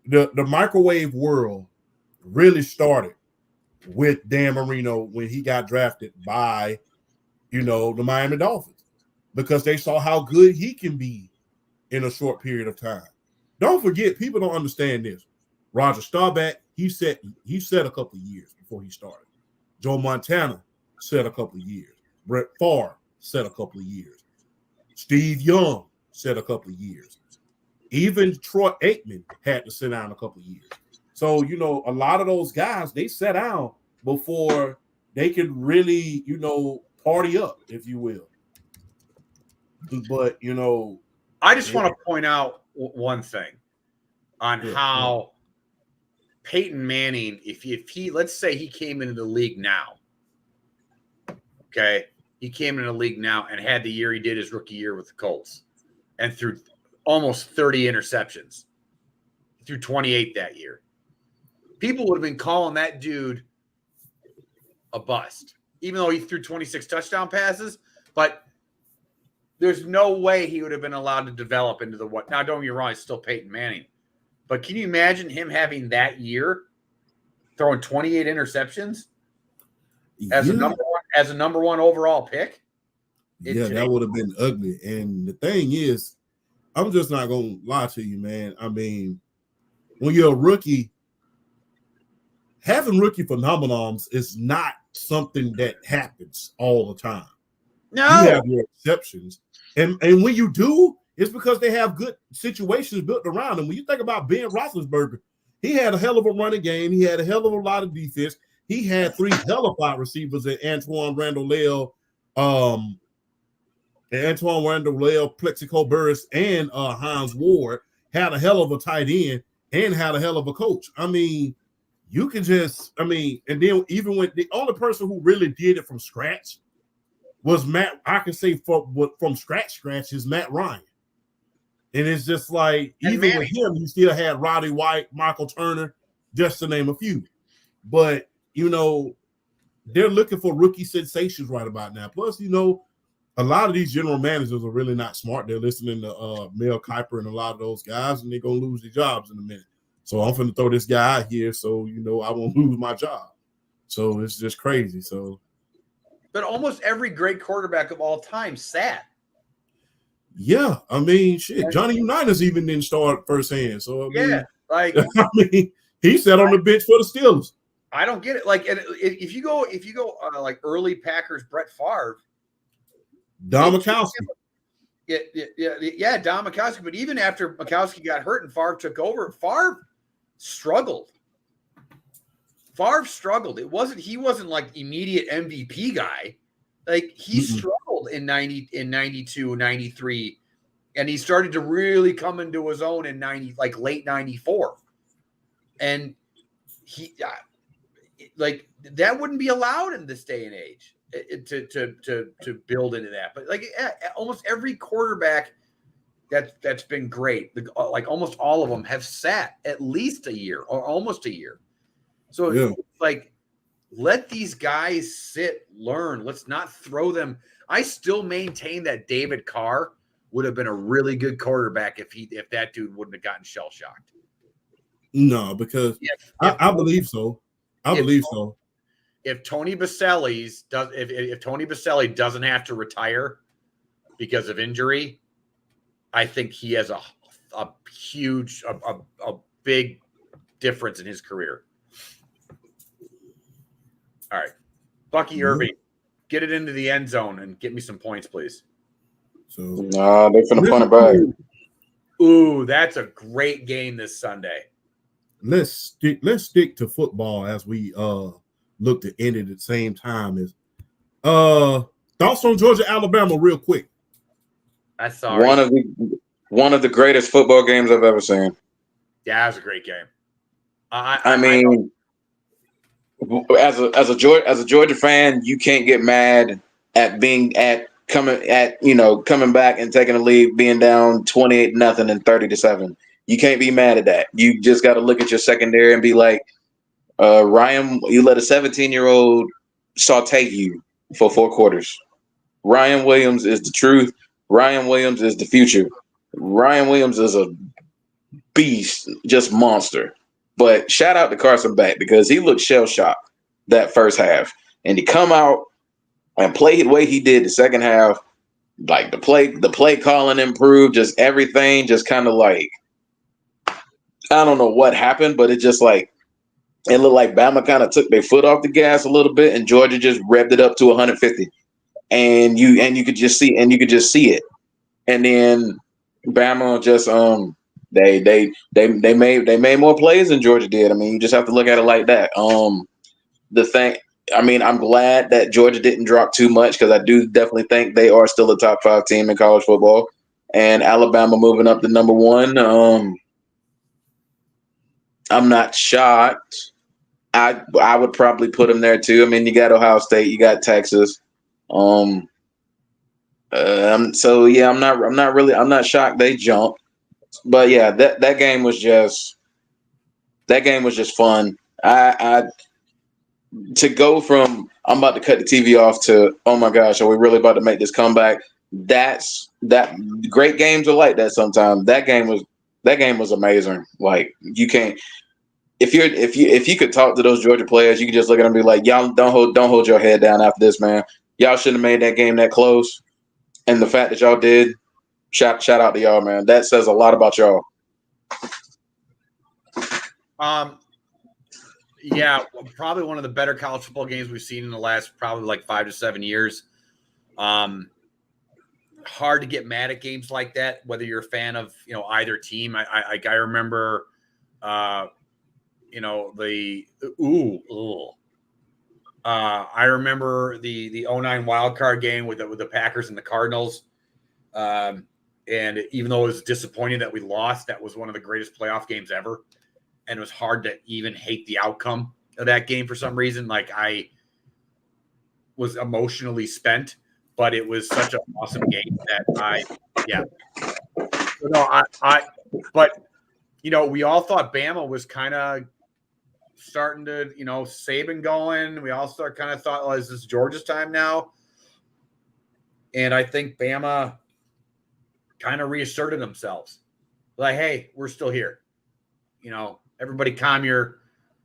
the microwave world really started with Dan Marino when he got drafted by the Miami Dolphins, because they saw how good he can be in a short period of time. Don't forget, people don't understand this. Roger Staubach, he said a couple of years before he started. Joe Montana said a couple of years. Brett Favre said a couple of years. Steve Young said a couple of years. Even Troy Aikman had to sit down a couple of years. So, a lot of those guys, they sat down before they could really, party up, if you will. But, I just want to point out one thing on how Peyton Manning, if he, let's say he came into the league now, okay? He came into the league now and had the year he did his rookie year with the Colts and threw almost 30 interceptions. He threw 28 that year. People would have been calling that dude a bust, even though he threw 26 touchdown passes. But there's no way he would have been allowed to develop into the what. Now, don't get me wrong, he's still Peyton Manning. But can you imagine him having that year throwing 28 interceptions as a number one overall pick? That would have been ugly. And the thing is, I'm just not going to lie to you, man. I mean, when you're a rookie, having rookie phenomenons is not something that happens all the time. No. You have your exceptions. And when you do, it's because they have good situations built around them. When you think about Ben Roethlisberger, he had a hell of a running game. He had a hell of a lot of defense. He had 3 hell of wide receivers in Antoine Randall-Leal, Plexico Burris, and Hines Ward. Had a hell of a tight end and had a hell of a coach. I mean, you can and then even when the only person who really did it from scratch was Matt, I can say from scratch is Matt Ryan. And it's just like, even with him, you still had Roddy White, Michael Turner, just to name a few. But, they're looking for rookie sensations right about now. Plus, a lot of these general managers are really not smart. They're listening to Mel Kiper and a lot of those guys, and they're going to lose their jobs in a minute. So I'm going to throw this guy out here so, I won't lose my job. So it's just crazy. But almost every great quarterback of all time sat. Yeah, I mean, shit. Johnny Unitas even didn't start firsthand. So he sat on the bench for the Steelers. I don't get it. Like, if you go like early Packers, Brett Favre, Don Majkowski. Yeah, Don Majkowski. But even after Majkowski got hurt and Favre took over, Favre struggled. He wasn't like immediate MVP guy. Like, he struggled in 92, 93, and he started to really come into his own in late 94. And he that wouldn't be allowed in this day and age to build into that. But almost every quarterback that's been great, almost all of them have sat at least a year or almost a year. So let these guys sit, learn. Let's not throw them. I still maintain that David Carr would have been a really good quarterback if that dude wouldn't have gotten shell shocked. No, because I believe so. If Tony Baselli doesn't have to retire because of injury, I think he has a huge, a big difference in his career. All right, Bucky Irving, get it into the end zone and get me some points, please. So, they're finna punt it back. Ooh, that's a great game this Sunday. Let's stick to football as we look to end it at the same time as thoughts on Georgia Alabama real quick. That's sorry. One of the greatest football games I've ever seen. Yeah, it was a great game. As a Georgia fan, you can't get mad at coming back and taking a lead, being down 28-0 and 30-7. You can't be mad at that. You just got to look at your secondary and be like, Ryan, you let a 17-year-old saute you for 4 quarters. Ryan Williams is the truth. Ryan Williams is the future. Ryan Williams is a beast, just monster. But shout out to Carson Beck because he looked shell-shocked that first half. And to come out and play the way he did the second half, like the play calling improved, just everything just kind of like, I don't know what happened, but it just like, it looked like Bama kind of took their foot off the gas a little bit, and Georgia just revved it up to 150, and you could just see it, and then Bama just they made more plays than Georgia did. I mean, you just have to look at it like that. I'm glad that Georgia didn't drop too much because I do definitely think they are still a top 5 team in college football, and Alabama moving up to number 1. I'm not shocked. I would probably put them there too. I mean, you got Ohio State, you got Texas. So yeah, I'm not shocked they jumped. But yeah, that game was just fun. I to go from I'm about to cut the TV off to, oh my gosh, are we really about to make this comeback? That great games are like that sometimes. That game was amazing. Like, you can't. If you could talk to those Georgia players, you could just look at them and be like, y'all don't hold your head down after this, man. Y'all shouldn't have made that game that close. And the fact that y'all did, shout out to y'all, man. That says a lot about y'all. Yeah, probably one of the better college football games we've seen in the last probably like 5 to 7 years. Hard to get mad at games like that, whether you're a fan of either team. I remember I remember the 09 wild card game with the Packers and the Cardinals. And even though it was disappointing that we lost, that was one of the greatest playoff games ever. And it was hard to even hate the outcome of that game for some reason. Like, I was emotionally spent, but it was such an awesome game that we all thought Bama was kind of starting to, Saban going. We all kind of thought, is this Georgia's time now? And I think Bama kind of reasserted themselves. Like, hey, we're still here. Everybody calm your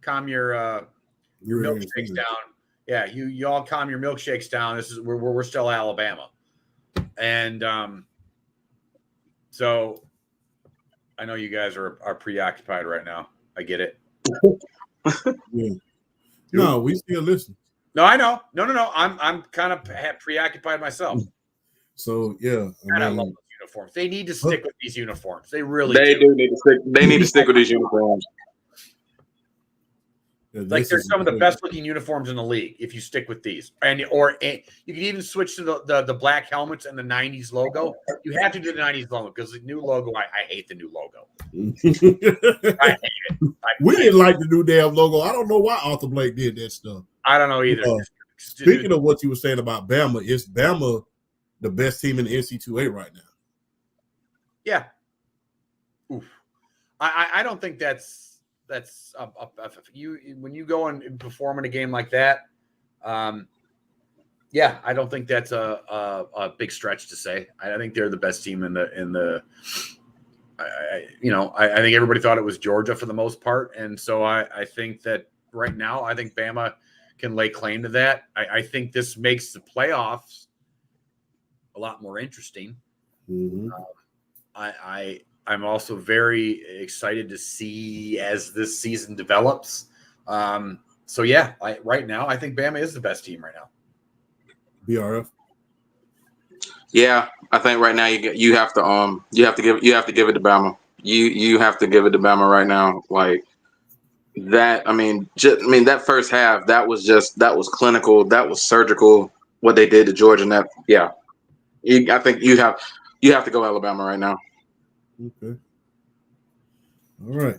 milkshakes down. Yeah, you all calm your milkshakes down. This is we're still Alabama. And so I know you guys are preoccupied right now. I get it. Yeah. No, we still listen. No, I know. No. I'm kind of preoccupied myself. So yeah, I love those uniforms. They need to stick with these uniforms. They really do need to stick. They need to stick with these uniforms. Yeah, like, they're some of the best looking uniforms in the league if you stick with these. And you can even switch to the black helmets and the 90s logo. You have to do the 90s logo because the new logo, I hate the new logo. I hate it. We didn't like the new damn logo. I don't know why Arthur Blake did that stuff. I don't know either. Speaking of what you were saying about Bama, is Bama the best team in the NC2A right now? Yeah. Oof. I don't think that's when you go and perform in a game like that. I don't think that's a big stretch to say. I think they're the best team in the. I think everybody thought it was Georgia for the most part, and so I think that right now I think Bama can lay claim to that. I think this makes the playoffs a lot more interesting. Mm-hmm. I'm also very excited to see as this season develops. Right now I think Bama is the best team right now. BRF. Yeah, I think right now you have to give it to Bama. You have to give it to Bama right now. Like that. That first half that was clinical. That was surgical. What they did to Georgia. And that, yeah. I think you have to go Alabama right now. Okay. All right.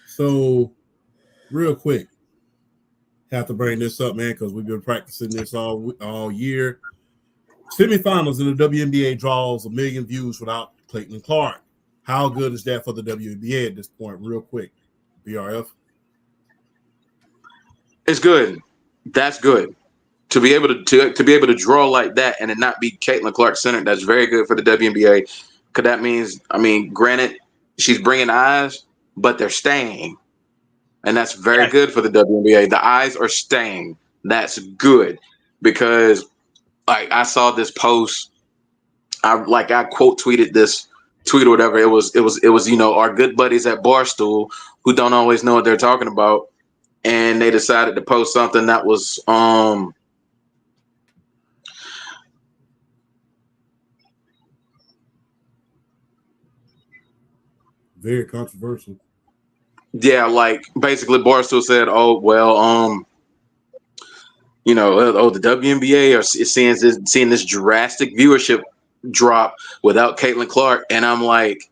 So, real quick, have to bring this up, man, because we've been practicing this all year. Semifinals in the WNBA draws 1 million views without Clayton Clark. How good is that for the WNBA at this point? Real quick, BRF. It's good. That's good. To be able to be able to draw like that and it not be Caitlin Clark centered, that's very good for the WNBA. Because that means, I mean, granted, she's bringing eyes, but they're staying, and that's very good for the WNBA. The eyes are staying. That's good because, like, I saw this post. I quote tweeted this tweet or whatever. It was our good buddies at Barstool who don't always know what they're talking about, and they decided to post something that was very controversial. Yeah, like basically Barstool said, "Oh well, the WNBA is seeing this drastic viewership drop without Caitlin Clark," and I'm like,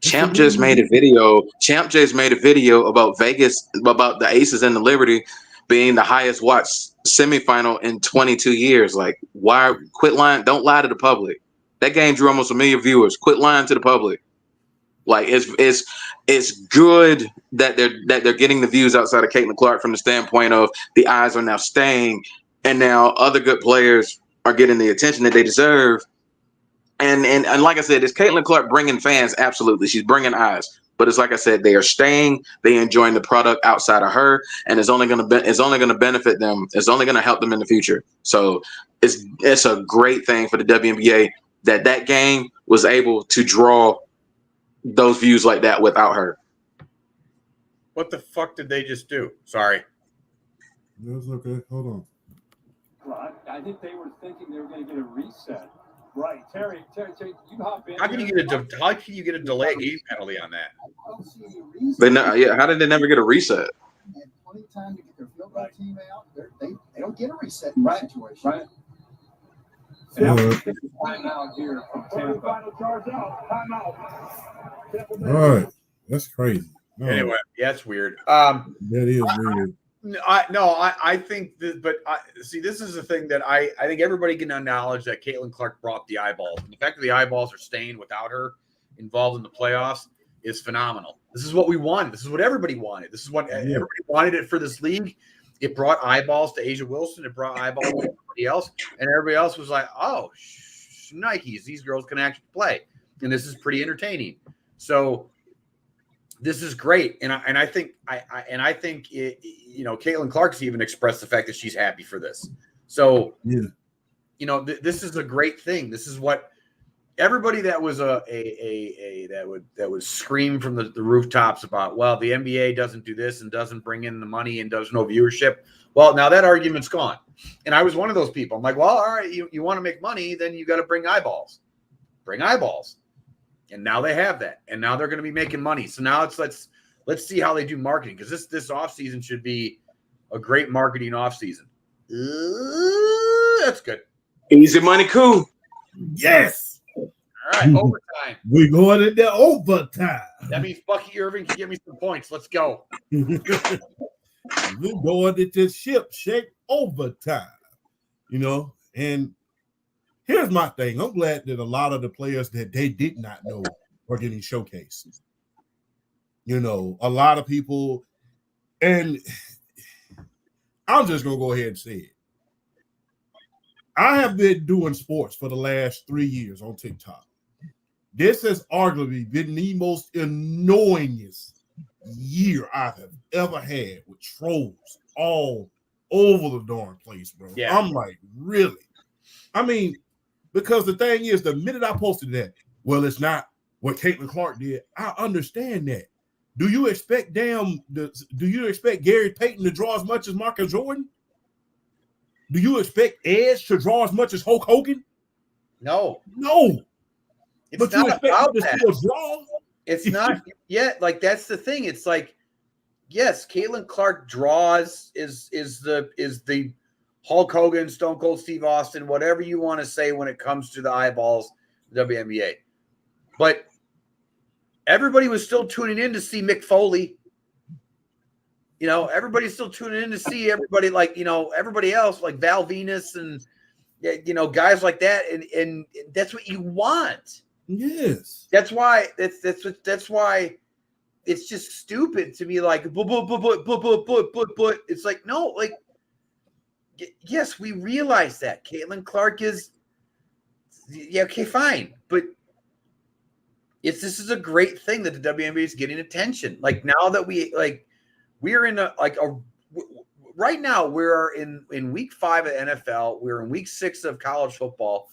Champ just made a video. Champ just made a video about Vegas, about the Aces and the Liberty being the highest watched semifinal in 22 years. Like, why? Quit lying. Don't lie to the public. That game drew almost 1 million viewers. Quit lying to the public. Like, it's good that they're getting the views outside of Caitlin Clark from the standpoint of the eyes are now staying, and now other good players are getting the attention that they deserve. And like I said, is Caitlin Clark bringing fans? Absolutely, she's bringing eyes. But it's like I said, they are staying. They enjoying the product outside of her, and it's only going to benefit them. It's only going to help them in the future. So it's a great thing for the WNBA that game was able to draw those views like that without her. What the fuck did they just do? Sorry. That's okay. Hold on. Well, I think they were thinking they were going to get a reset. Right, Terry, you hop in. How can you get a delay game penalty on that? I don't see any reason. How did they never get a reset? They had plenty of time to get their field goal team out. They don't get a reset in that situation. Right. And now we're taking timeout here from Tampa. Final charge out. Timeout. All right, that's crazy. No, Anyway, yeah, it's weird. that is weird. I think that, but see, this is the thing that I think everybody can acknowledge that Caitlin Clark brought the eyeballs. And the fact that the eyeballs are staying without her involved in the playoffs is phenomenal. This is what we wanted. This is what everybody wanted. This is what everybody wanted it for this league. It brought eyeballs to Asia Wilson. It brought eyeballs to everybody else. And everybody else was like, oh, Nikes, these girls can actually play. And this is pretty entertaining. So this is great. And I think Caitlin Clark's even expressed the fact that she's happy for this. So, this is a great thing. This is what everybody that was that would scream from the rooftops about, well, the NBA doesn't do this and doesn't bring in the money and does no viewership. Well, now that argument's gone. And I was one of those people. I'm like, well, all right, you want to make money, then you got to bring eyeballs. Bring eyeballs. And now they have that. And now they're going to be making money. So now let's see how they do marketing, because this offseason should be a great marketing offseason. That's good. Easy money, cool. Yes. All right, overtime. We're going into overtime. That means Bucky Irving can give me some points. Let's go. We're going into ship shape overtime. And here's my thing. I'm glad that a lot of the players that they did not know are getting showcased. A lot of people, and I'm just going to go ahead and say it. I have been doing sports for the last 3 years on TikTok. This has arguably been the most annoyingest year I have ever had with trolls all over the darn place, bro. Yeah. I'm like, really? I mean, because the thing is, the minute I posted that, well, it's not what Caitlin Clark did. I understand that. Do you expect Gary Payton to draw as much as Marcus Jordan? Do you expect Edge to draw as much as Hulk Hogan? No. It's But not you expect about him to that. still draw? It's not yet. Like, that's the thing. It's like, yes, Caitlin Clark draws is the Hulk Hogan, Stone Cold Steve Austin, whatever you want to say when it comes to the eyeballs, WNBA. But everybody was still tuning in to see Mick Foley. Everybody's still tuning in to see everybody, like, everybody else, like Val Venus and, guys like that. And that's what you want. Yes. That's why it's just stupid to be like, but. It's like, no, like, yes, we realize that Caitlin Clark is, yeah, okay, fine, but this is a great thing that the WNBA is getting attention. Like now that we're in right now we're in week 5 of NFL, we're in week 6 of college football.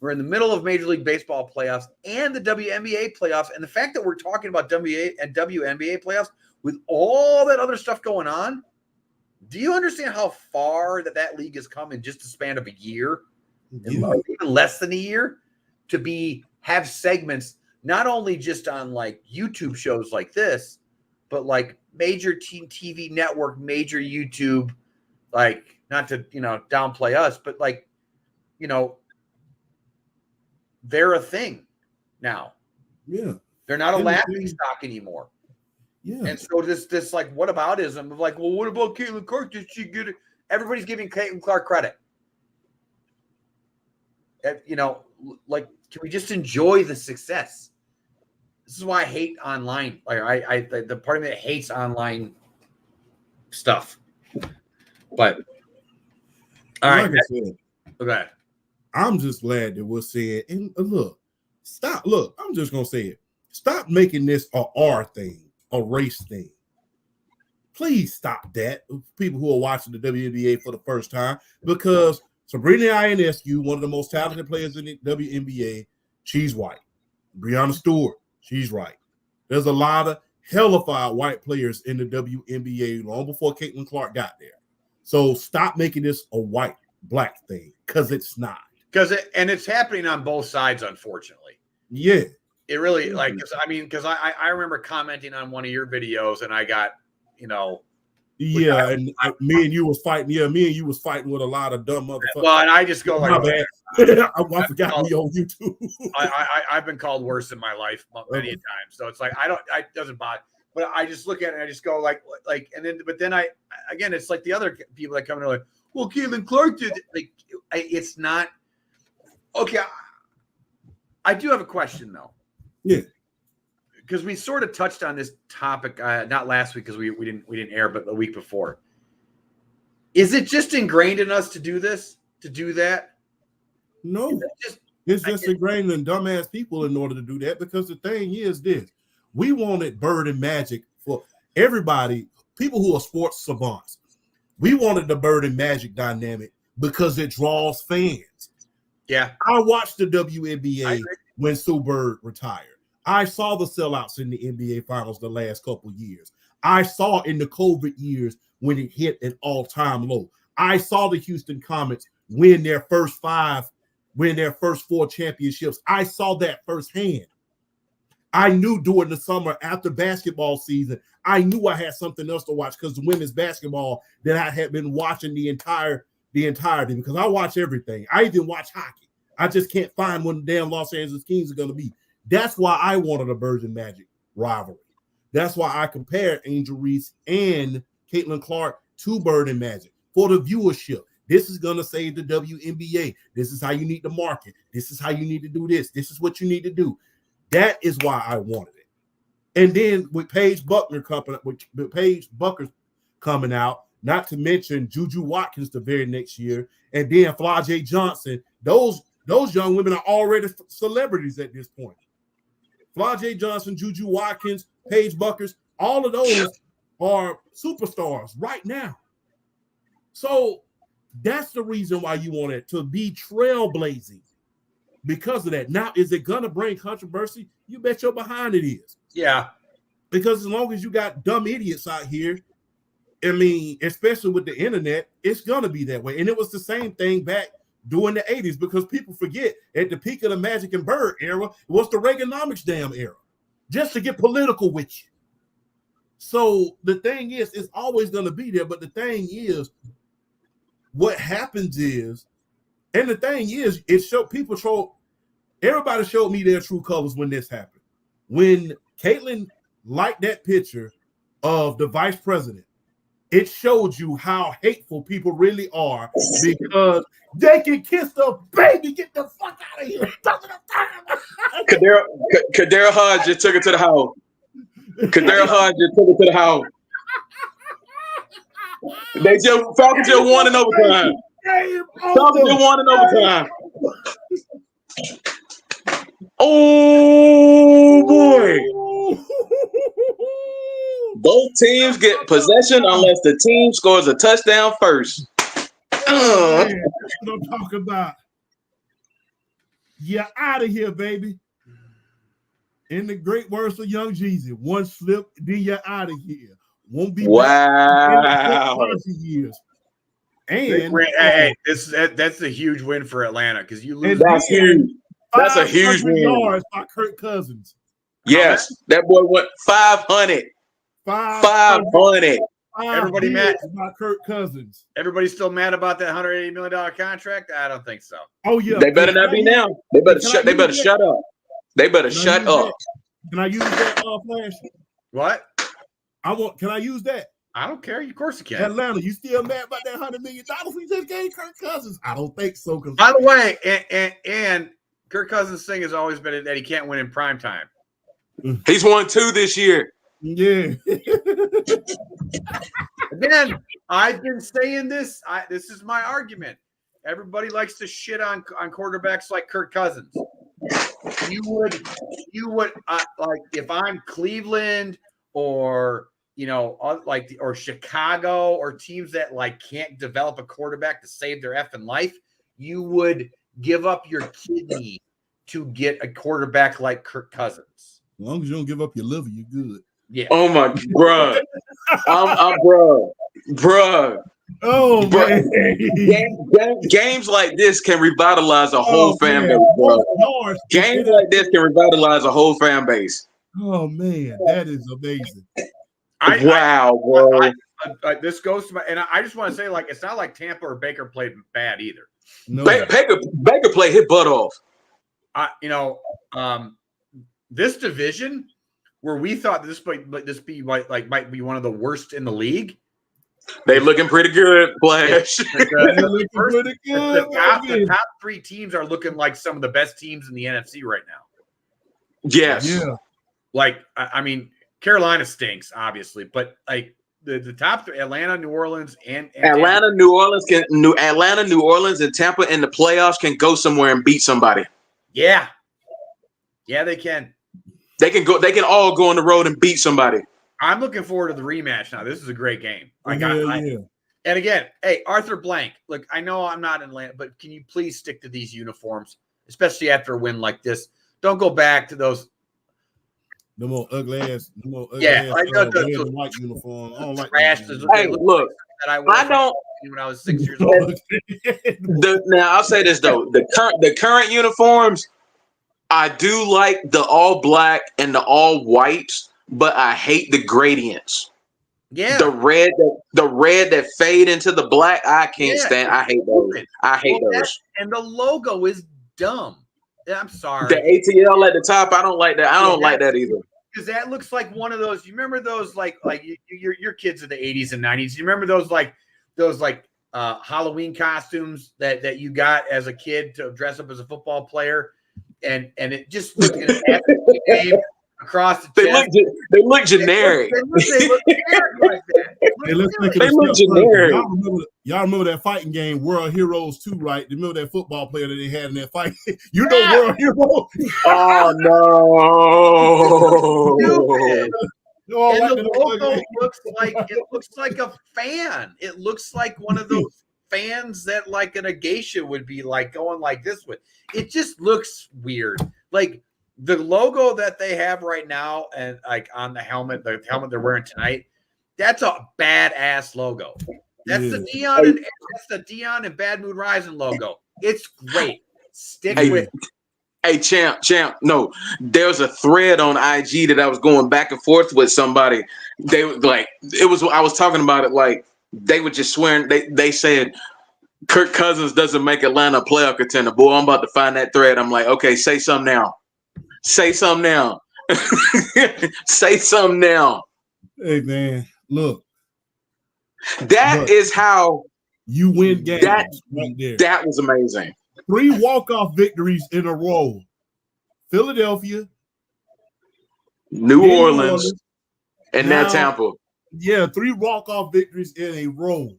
We're in the middle of Major League Baseball playoffs and the WNBA playoffs. And the fact that we're talking about WNBA and WNBA playoffs with all that other stuff going on, do you understand how far that league has come in just the span of a year, even less than a year, to have segments not only just on like YouTube shows like this, but like major TV network, major YouTube, like not to downplay us, but like they're a thing now. Yeah. They're not a laughing stock anymore. Yeah. And so this like whataboutism of like, well, what about Caitlin Clark? Did she get it? Everybody's giving Caitlin Clark credit. Like, can we just enjoy the success? This is why I hate online. Like the part of me that hates online stuff. But all right. Like I said, okay. I'm just glad that we're saying, and look, I'm just gonna say it. Stop making this a R thing, a race thing. Please stop that. People who are watching the WNBA for the first time, because Sabrina Ionescu, one of the most talented players in the WNBA, she's white. Breanna Stewart, she's white. There's a lot of hellified white players in the WNBA long before Caitlin Clark got there. So stop making this a white black thing, because it's not. It's happening on both sides, unfortunately. Yeah. It really, because I remember commenting on one of your videos and I got, Yeah, and me and you was fighting. Yeah, me and you was fighting with a lot of dumb motherfuckers. Well, and I just go like, my bad. I forgot we on YouTube. I've been called worse in my life many times. So it's like, it doesn't bother. But I just look at it and I just go like, but then again, it's like the other people that come in and are like, well, Caitlin Clark did it. Like, it's not. Okay, I do have a question though. Yeah, because we sort of touched on this topic not last week because we didn't air, but the week before. Is it just ingrained in us to do this, to do that? No, it's just ingrained in dumbass people in order to do that. Because the thing is this: we wanted Bird and Magic for everybody, people who are sports savants. We wanted the Bird and Magic dynamic because it draws fans. Yeah. I watched the WNBA when Sue Bird retired. I saw the sellouts in the NBA Finals the last couple of years. I saw in the COVID years when it hit an all-time low. I saw the Houston Comets win their first 4 championships. I saw that firsthand. I knew during the summer after basketball season, I knew I had something else to watch because the women's basketball that I had been watching the entirety, because I watch everything. I even watch hockey. I just can't find when the damn Los Angeles Kings are going to be. That's why I wanted a Bird and Magic rivalry. That's why I compared Angel Reese and Caitlin Clark to Bird and Magic for the viewership. This is going to save the WNBA. This is how you need to market. This is how you need to do this. This is what you need to do. That is why I wanted it. And then with Paige Buckner coming out, not to mention Juju Watkins the very next year, and then Flau'jae Johnson. Those young women are already celebrities at this point. Flau'jae Johnson, Juju Watkins, Paige Buckers, all of those are superstars right now. So that's the reason why you want it to be trailblazing because of that. Now, is it going to bring controversy? You bet your behind it is. Yeah. Because as long as you got dumb idiots out here, I mean, especially with the internet, it's going to be that way. And it was the same thing back during the 80s because people forget at the peak of the Magic and Bird era, it was the Reaganomics damn era, just to get political with you. So the thing is, it's always going to be there. But the thing is, what happens is, and the thing is, everybody showed me their true colors when this happened. When Caitlin liked that picture of the vice president, it showed you how hateful people really are because they can kiss the baby. Get the fuck out of here. Kadera Hodge just took it to the house. Kadarius Hodge just took it to the house. Falcons just won in overtime. Falcons just won in overtime. Oh boy! Both teams get possession unless the team scores a touchdown first. Man, that's what I'm talking about. You're out of here, baby. In the great words of Young Jeezy, one slip, then you're out of here. Won't be wow. back in years. And hey, that's a huge win for Atlanta because you lose. That's huge. That's a huge win. Yards by Kirk Cousins. Yes, that boy went 500. 500. Everybody mad about Kirk Cousins. Everybody's still mad about that $180 million contract. I don't think so. Oh yeah, they better not be now. They better shut. They better shut up. They better shut up. Can I use that Flash? What? Can I use that? I don't care. Of course you can. Atlanta, you still mad about that $100 million we just gave Kirk Cousins? I don't think so. By the way, and Kirk Cousins' thing has always been that he can't win in prime time. He's won 2 this year. Yeah. Again, I've been saying this. This is my argument. Everybody likes to shit on quarterbacks like Kirk Cousins. You would like if I'm Cleveland or or Chicago or teams that like can't develop a quarterback to save their effing life, you would give up your kidney to get a quarterback like Kirk Cousins. As long as you don't give up your liver, you're good. Yeah. Oh my, bruh. Bruh. Oh, man. Games like this can revitalize a whole fan base, bro. Games like this can revitalize a whole fan base. Oh, man. That is amazing. Wow, bro. This goes to and I just want to say, like, it's not like Tampa or Baker played bad either. No. Baker played his butt off. This division where we thought this might be one of the worst in the league. They looking pretty good, Flash. The top 3 teams are looking like some of the best teams in the NFC right now. Yes. Yeah. Like, I mean, Carolina stinks, obviously, but like the top 3, Atlanta, New Orleans, and Atlanta, New Orleans, and Tampa in the playoffs can go somewhere and beat somebody. Yeah. Yeah, they can. They can go. They can all go on the road and beat somebody. I'm looking forward to the rematch now. This is a great game. Yeah. And again, hey, Arthur Blank, look, I know I'm not in Atlanta, but can you please stick to these uniforms, especially after a win like this? Don't go back to those. The more ugly ass. The white uniform. I don't like hey, look, that I don't when I was 6 years old. Now I'll say this though: the current uniforms, I do like the all black and the all whites, but I hate the gradients. Yeah, the red that fade into the black, I can't stand. I hate those. I hate those. And the logo is dumb. I'm sorry. The ATL at the top, I don't like that. I don't like that either. Because that looks like one of those. You remember those like your kids of the 80s and 90s. You remember those Halloween costumes that you got as a kid to dress up as a football player, and it just looked like an epic game across the chest. They look generic. They look generic like that. They look generic. Y'all remember that fighting game, World Heroes 2, right? You remember that football player that they had in that fight? You know World Heroes. Oh, no. And the logo looks like a fan. It looks like one of those fans that like a geisha would be like going like this with. It just looks weird. Like the logo that they have right now and like on the helmet they're wearing tonight, that's a badass logo. That's the Dion and Bad Mood Rising logo. It's great. Stick with it. Hey, champ. No, there's a thread on IG that I was going back and forth with somebody. They were like, I was talking about it like they were just swearing. They said Kirk Cousins doesn't make Atlanta a playoff contender. Boy, I'm about to find that thread. I'm like, okay, say something now. Say something now. Say something now. Hey, man, look. That is how you win games. That was amazing. 3 walk-off victories in a row. Philadelphia, New Orleans, And now Tampa. Yeah, 3 walk-off victories in a row.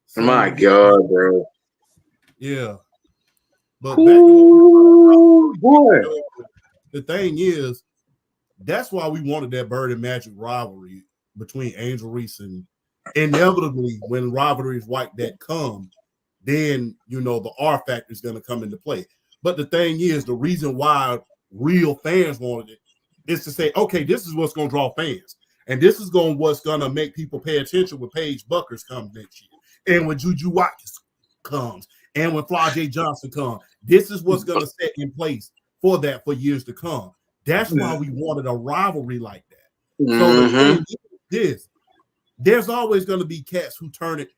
So, my God, bro. Yeah. But boy. The thing is, that's why we wanted that Bird and Magic rivalry between Angel Reese, and inevitably when rivalries like that come, then the R factor is going to come into play. But the thing is, the reason why real fans wanted it is to say, okay, this is what's going to draw fans, and this is what's going to make people pay attention when Paige Buckers comes next year, and when Juju Watkins comes, and when Fly J. Johnson comes. This is what's going to set in place for that for years to come. That's why we wanted a rivalry like that. So the thing is this, there's always going to be cats who turn it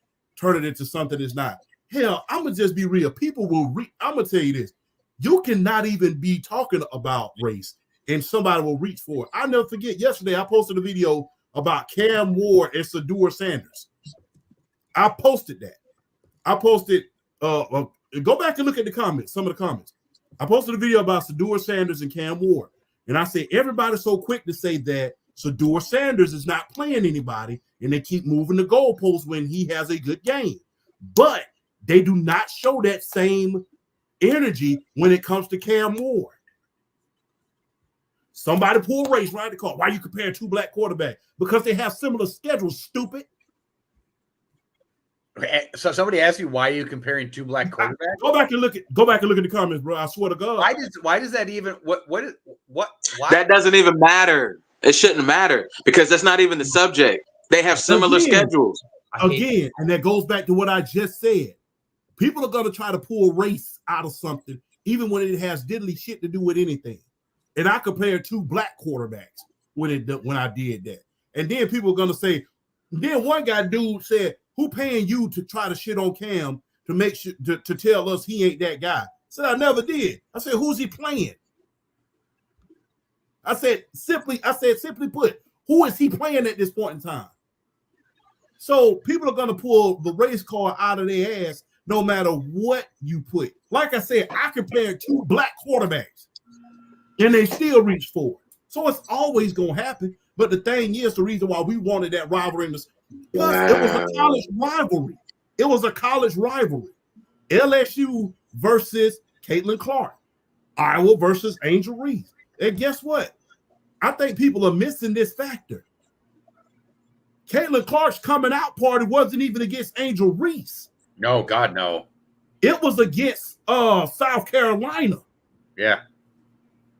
into something it's not. Hell, I'm going to just be real. People will I'm going to tell you this. You cannot even be talking about race and somebody will reach for it. I'll never forget, yesterday I posted a video about Cam Ward and Sador Sanders. I posted that. I posted, go back and look at the comments, some of the comments. I posted a video about Sador Sanders and Cam Ward. And I said, everybody's so quick to say that Sador Sanders is not playing anybody, and they keep moving the goalposts when he has a good game. But they do not show that same energy when it comes to Cam Ward. Somebody pull race right at the call. Why are you comparing 2 black quarterbacks? Because they have similar schedules, stupid. So somebody asked you, why are you comparing 2 black quarterbacks? Go back and look at the comments, bro. I swear to God. Why does that even why? That doesn't even matter. It shouldn't matter because that's not even the subject. They have similar schedules. Again, and that goes back to what I just said. People are gonna try to pull race out of something, even when it has diddly shit to do with anything. And I compared 2 black quarterbacks when I did that. And then people are gonna say, then one dude said, who paying you to try to shit on Cam to make sure to tell us he ain't that guy? I said, I never did. I said, who's he playing? I said simply put, who is he playing at this point in time? So people are gonna pull the race card out of their ass no matter what you put. Like I said, I compared 2 black quarterbacks and they still reach for it. So it's always gonna happen. But the thing is, the reason why we wanted that rivalry in this, it was a college rivalry. It was a college rivalry. LSU versus Caitlin Clark. Iowa versus Angel Reese. And guess what? I think people are missing this factor. Caitlin Clark's coming out party wasn't even against Angel Reese. No, God, no. It was against South Carolina. Yeah.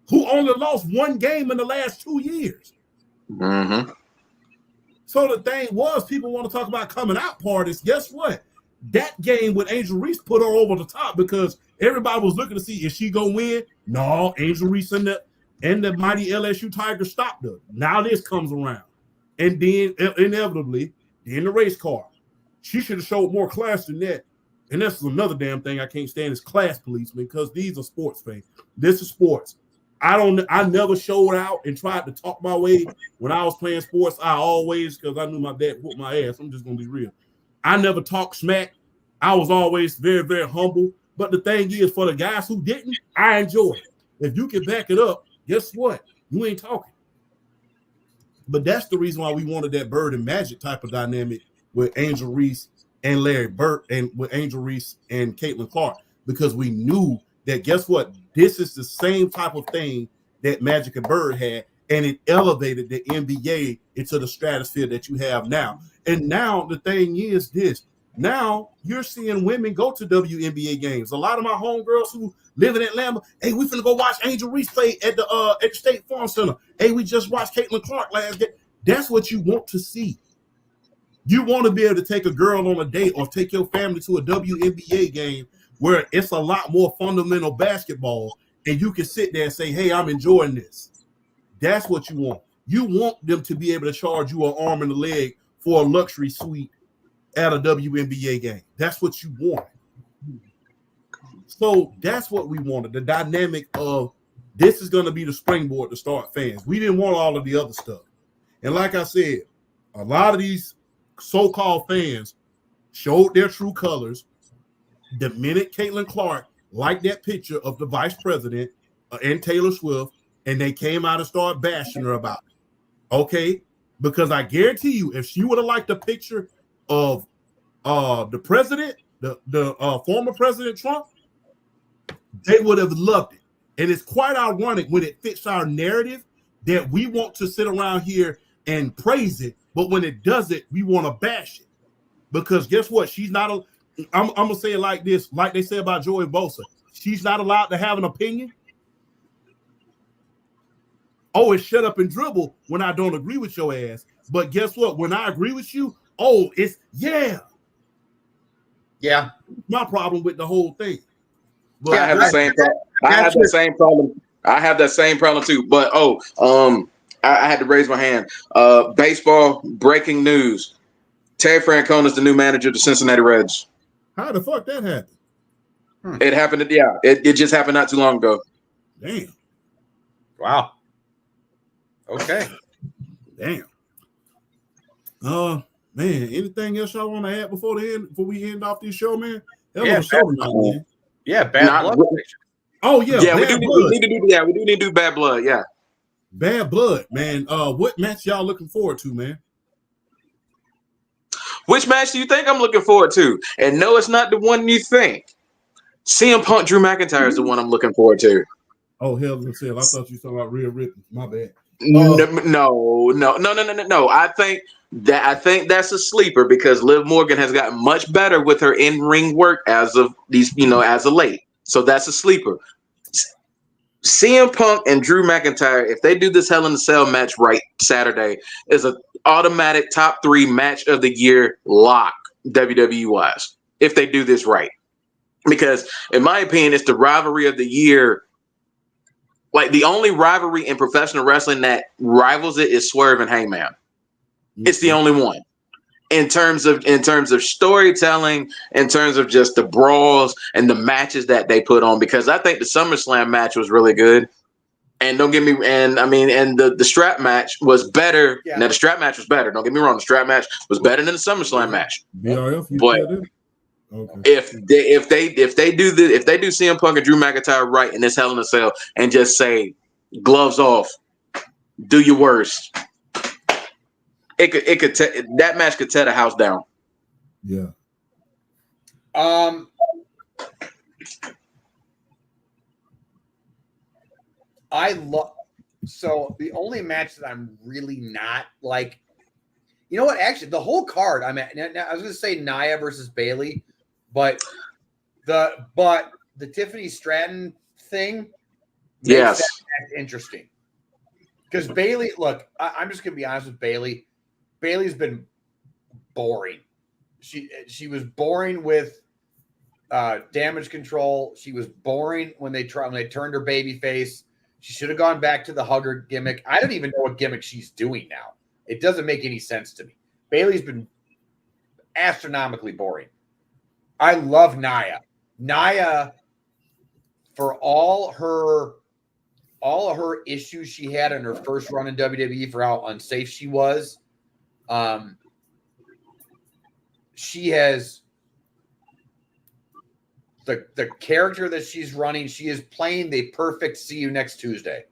Who only lost 1 game in the last 2 years. Mm-hmm. So the thing was, people want to talk about coming out parties. Guess what? That game with Angel Reese put her over the top because everybody was looking to see, is she gonna win? No, Angel Reese and the mighty LSU Tigers stopped her. Now this comes around. And then inevitably, in the race car, she should have showed more class than that. And that's another damn thing I can't stand is class policemen, because these are sports fans. This is sports. I never showed out and tried to talk my way when I was playing sports. I always, because I knew my dad whooped my ass. I'm just gonna be real. I never talked smack. I was always very, very humble. But the thing is, for the guys who didn't, I enjoyed it. If you can back it up, guess what? You ain't talking. But that's the reason why we wanted that Bird and Magic type of dynamic with Angel Reese and Larry Bird, and with Angel Reese and Caitlin Clark, because we knew that, guess what? This is the same type of thing that Magic and Bird had, and it elevated the NBA into the stratosphere that you have now. And now the thing is this. Now you're seeing women go to WNBA games. A lot of my homegirls who live in Atlanta, hey, we finna go watch Angel Reese play at the State Farm Center. Hey, we just watched Caitlin Clark last day. That's what you want to see. You want to be able to take a girl on a date or take your family to a WNBA game where it's a lot more fundamental basketball, and you can sit there and say, hey, I'm enjoying this. That's what you want. You want them to be able to charge you an arm and a leg for a luxury suite at a WNBA game. That's what you want. So that's what we wanted. The dynamic of this is going to be the springboard to start fans. We didn't want all of the other stuff. And like I said, a lot of these so-called fans showed their true colors the minute Caitlin Clark liked that picture of the vice president and Taylor Swift, and they came out and started bashing her about it. Okay, Because I guarantee you, if she would have liked a picture of the president, the former President Trump, they would have loved it. And it's quite ironic when it fits our narrative that we want to sit around here and praise it, but when it doesn't, we want to bash it. Because guess what? She's not a. I'm gonna say it like this, like they say about Joey Bosa. She's not allowed to have an opinion. Oh, it's shut up and dribble when I don't agree with your ass. But guess what? When I agree with you, oh, it's yeah. My problem with the whole thing. But I have the same problem. I have the same problem. I have that same problem too. But I had to raise my hand. Baseball breaking news: Terry Francona is the new manager of the Cincinnati Reds. How the fuck that happened? It happened. It just happened not too long ago. Damn. Wow. Okay. Damn. Man, anything else y'all want to add before we end off this show, man? Yeah, show tonight, man. Yeah, bad blood. Oh yeah, yeah. We do need to do bad blood. Yeah, bad blood, man. What match y'all looking forward to, man? Which match do you think I'm looking forward to? And no, it's not the one you think. CM Punk, Drew McIntyre is the one I'm looking forward to. Oh hell, I thought you were talking about Rhea Ripley. My bad. No. I think that's a sleeper because Liv Morgan has gotten much better with her in-ring work as of late. So that's a sleeper. CM Punk and Drew McIntyre, if they do this Hell in a Cell match right Saturday, is an automatic top 3 match of the year lock WWE wise. If they do this right, because in my opinion, it's the rivalry of the year. Like the only rivalry in professional wrestling that rivals it is Swerve and Hangman. Mm-hmm. It's the only one in terms of storytelling, in terms of just the brawls and the matches that they put on. Because I think the SummerSlam match was really good, and the strap match was better. Yeah. Now the strap match was better. Don't get me wrong, the strap match was better than the SummerSlam match. BRF, but okay. If they do CM Punk and Drew McIntyre right in this Hell in a Cell and just say gloves off, do your worst, that match could tear the house down. Yeah. So the only match that I'm really not like, you know what? Actually, the whole card I'm at. Now, I was going to say Nia versus Bayley. But the Tiffany Stratton thing makes that interesting. Because Bayley, look, I'm just gonna be honest with Bayley. Bayley's been boring. She was boring with Damage Control. She was boring when they turned her baby face. She should have gone back to the hugger gimmick. I don't even know what gimmick she's doing now. It doesn't make any sense to me. Bayley's been astronomically boring. I love Nia. Nia, for all her issues she had in her first run in WWE, for how unsafe she was, she has the character that she's running. She is playing the perfect "See you next Tuesday,"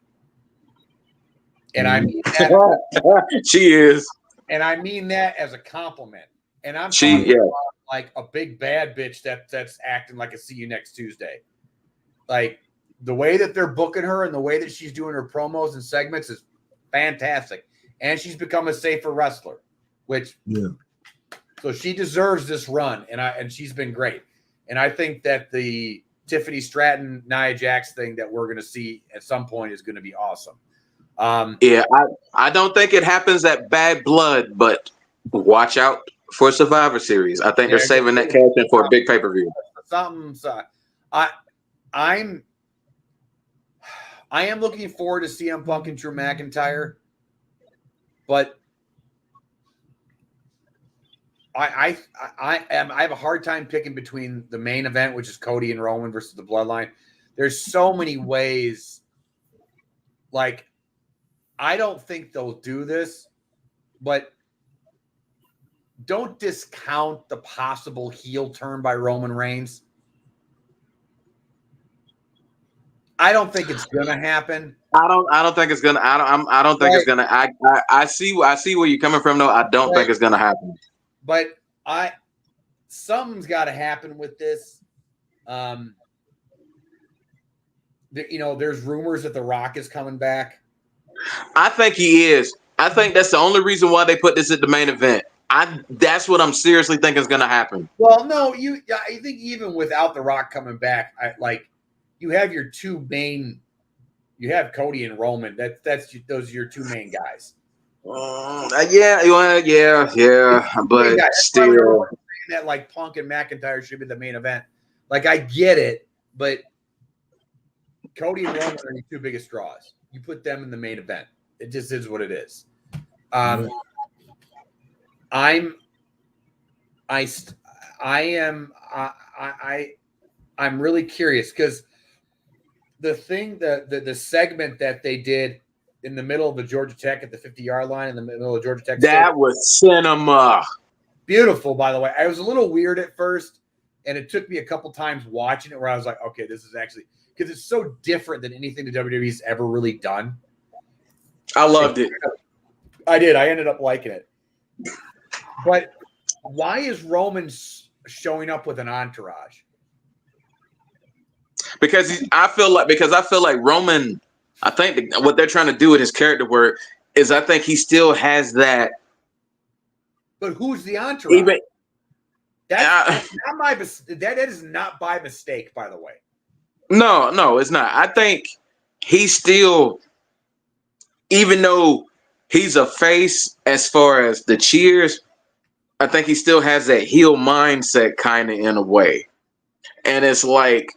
and I mean that she is, and I mean that as a compliment. And I'm talking about like a big bad bitch that's acting like a "See you next Tuesday." Like the way that they're booking her and the way that she's doing her promos and segments is fantastic. And she's become a safer wrestler, so she deserves this run. And she's been great. And I think that the Tiffany Stratton, Nia Jax thing that we're going to see at some point is going to be awesome. I don't think it happens at Bad Blood, but watch out for Survivor Series. I think they're saving that cash in for a big pay-per-view. I am looking forward to CM Punk and Drew McIntyre, but I have a hard time picking between the main event, which is Cody and Roman versus the Bloodline. There's so many ways. Like, I don't think they'll do this, but don't discount the possible heel turn by Roman Reigns. I don't think it's going to happen. I don't think it's gonna. I don't think it's gonna. I see where you're coming from though. I don't think it's gonna happen. But something's got to happen with this. There's rumors that The Rock is coming back. I think he is. I think that's the only reason why they put this at the main event. That's what I'm seriously thinking is going to happen. Well, no, I think even without The Rock coming back, you have your two main. You have Cody and Roman. Those are your two main guys. Yeah. But still, that Punk and McIntyre should be the main event. I get it, but Cody and Roman are your two biggest draws. You put them in the main event. It just is what it is. I'm really curious because the segment that they did in the middle of the Georgia Tech at the 50-yard line in the middle of Georgia Tech. That was cinema. Beautiful, by the way. I was a little weird at first, and it took me a couple times watching it where I was like, okay, this is actually – because it's so different than anything the WWE's ever really done. I loved it. I did. I ended up liking it. But why is Roman showing up with an entourage? Because I feel like Roman, I think what they're trying to do with his character work is I think he still has that. But who's the entourage? That is not by mistake, by the way. No, it's not. I think he's still, even though he's a face as far as the cheers, I think he still has that heel mindset kind of in a way. And it's like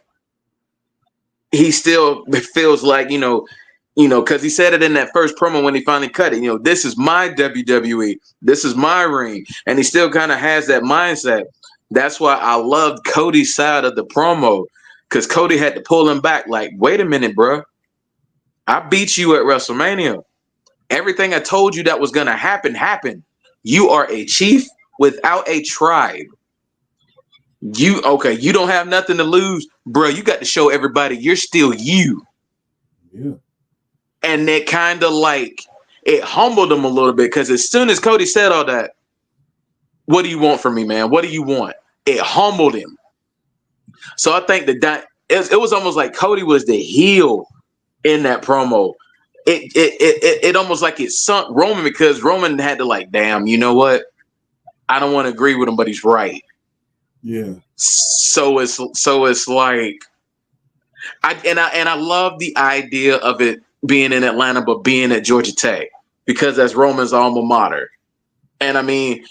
he still feels like, because he said it in that first promo when he finally cut it, this is my WWE. This is my ring. And he still kind of has that mindset. That's why I loved Cody's side of the promo. Because Cody had to pull him back like, wait a minute, bro. I beat you at WrestleMania. Everything I told you that was going to happen, happened. You are a chief without a tribe. You don't have nothing to lose. Bro, you got to show everybody you're still you. Yeah. And that kind of it humbled him a little bit because as soon as Cody said all that, what do you want from me, man? What do you want? It humbled him. So I think that it was almost like Cody was the heel in that promo. It almost like it sunk Roman because Roman had to damn, you know what? I don't want to agree with him, but he's right. Yeah. So it's like I love the idea of it being in Atlanta but being at Georgia Tech because that's Roman's alma mater. And I mean,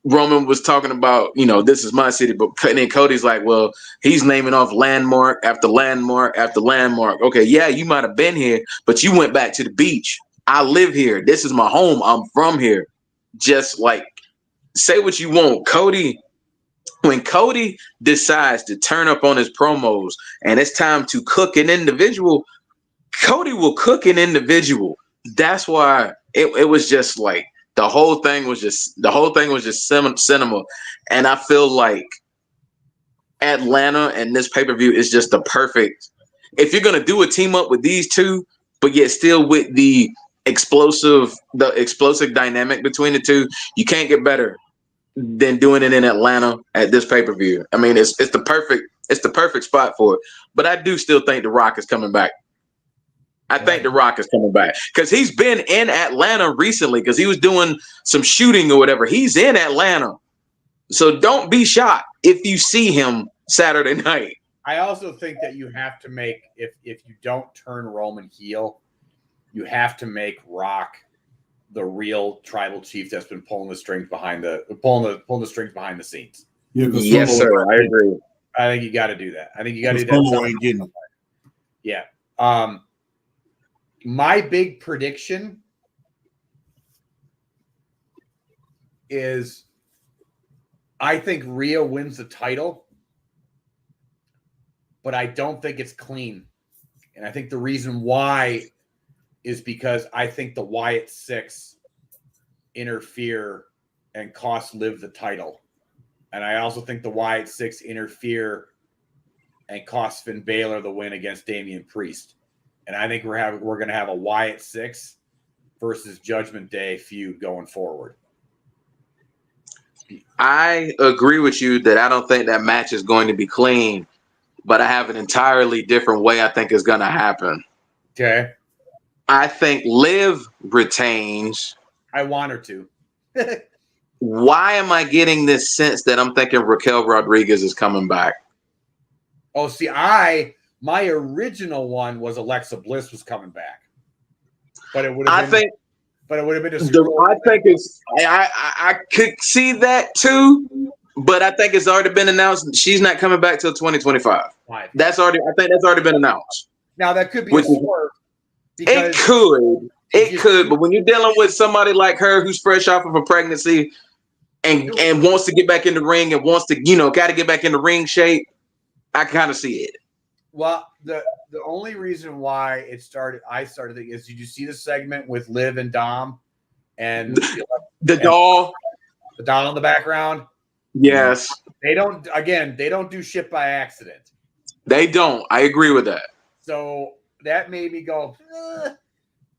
Roman was talking about, this is my city, but then Cody's like, well, he's naming off landmark after landmark after landmark. Okay, yeah, you might have been here, but you went back to the beach. I live here. This is my home. I'm from here. Just say what you want. When Cody decides to turn up on his promos and it's time to cook an individual, Cody will cook an individual. That's why it was just the whole thing was just cinema. And I feel like Atlanta and this pay-per-view is just the perfect. If you're going to do a team up with these two, but yet still with the explosive dynamic between the two, you can't get better than doing it in Atlanta at this pay-per-view. I mean, it's the perfect spot for it. But I do still think The Rock is coming back. I think The Rock is coming back because he's been in Atlanta recently because he was doing some shooting or whatever. He's in Atlanta. So don't be shocked if you see him Saturday night. I also think that you have to make, if you don't turn Roman heel, you have to make Rock the real tribal chief that's been pulling the strings behind the scenes. Yeah, yes, sir. I agree. I think you got to do that. I think you got to do that. Ain't getting it. Yeah. My big prediction is I think Rhea wins the title, but I don't think it's clean. And I think the reason why is because I think the Wyatt Six interfere and cost Liv the title. And I also think the Wyatt Six interfere and cost Finn Balor the win against Damian Priest. And I think we're going to have a Wyatt 6 versus Judgment Day feud going forward. I agree with you that I don't think that match is going to be clean, but I have an entirely different way I think is going to happen. Okay. I think Liv retains. I want her to. Why am I getting this sense that I'm thinking Raquel Rodriguez is coming back? Oh, see, my original one was Alexa Bliss was coming back, but it would have been. But it would have been I think it's. I could see that too, but I think it's already been announced. She's not coming back till 2025. Right. I think that's already been announced. Now that could be a swerve. It could, but when you're dealing with somebody like her who's fresh off of a pregnancy and wants to get back in the ring and wants to, got to get back in the ring shape, I kind of see it. Well, the only reason why I started it is, did you see the segment with Liv and Dom and the doll in the background? Yes. They don't do shit by accident. They don't. I agree with that. So that made me go,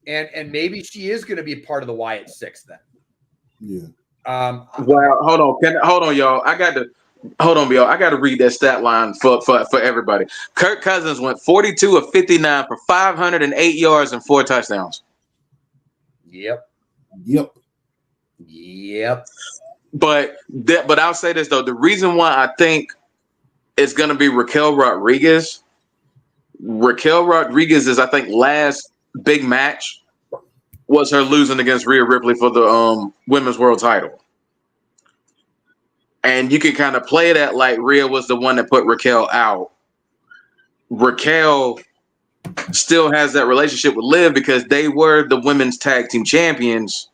and maybe she is going to be part of the Wyatt 6 then. Yeah. Well, hold on, y'all. I got to read that stat line for everybody. Kirk Cousins went 42 of 59 for 508 yards and 4 touchdowns. Yep. But I'll say this though: the reason why I think it's going to be Raquel Rodriguez is, I think, last big match was her losing against Rhea Ripley for the women's world title. And you can kind of play that like Rhea was the one that put Raquel out. Raquel still has that relationship with Liv because they were the women's tag team champions.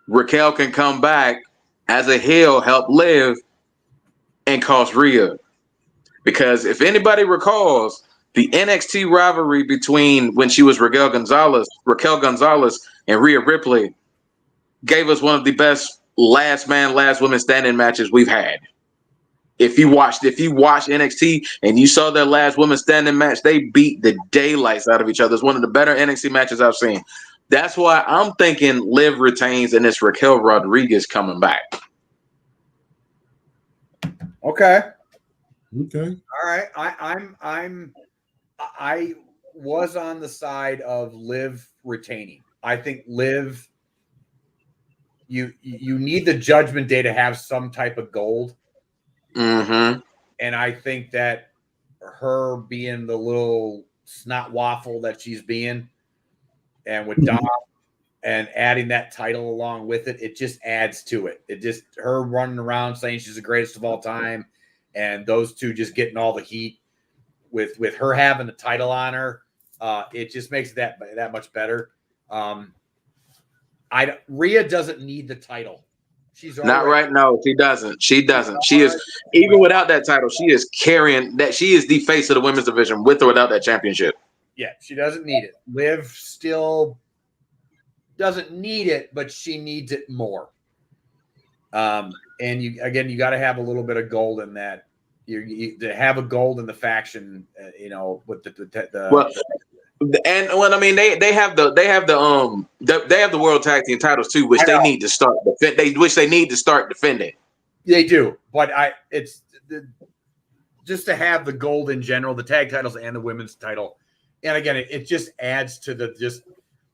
Raquel can come back as a heel, help Liv, and cost Rhea. Because if anybody recalls, the NXT rivalry between when she was Raquel Gonzalez and Rhea Ripley gave us one of the best last man, last woman standing matches we've had. If you watched NXT and you saw their last woman standing match, they beat the daylights out of each other. It's one of the better NXT matches I've seen. That's why I'm thinking Liv retains and it's Raquel Rodriguez coming back. Okay. All right. I was on the side of Liv retaining. I think Liv, you need the Judgment Day to have some type of gold. Mm-hmm. And I think that her being the little snot waffle that she's being, and with Dom and adding that title along with it, it just adds to it. It just, her running around saying she's the greatest of all time, and those two just getting all the heat with her having the title on her, it just makes that much better. Rhea doesn't need the title. She's not right. No, she doesn't. She is, even without that title, she is carrying that. She is the face of the women's division with or without that championship. Yeah, she doesn't need it. Liv still doesn't need it, but she needs it more. And you got to have a little bit of gold in that. You to have a gold in the faction, with the well, and when I mean they have the world tag team titles too, which they need to start defending. They do, but just to have the gold in general, the tag titles and the women's title, and again, it just adds to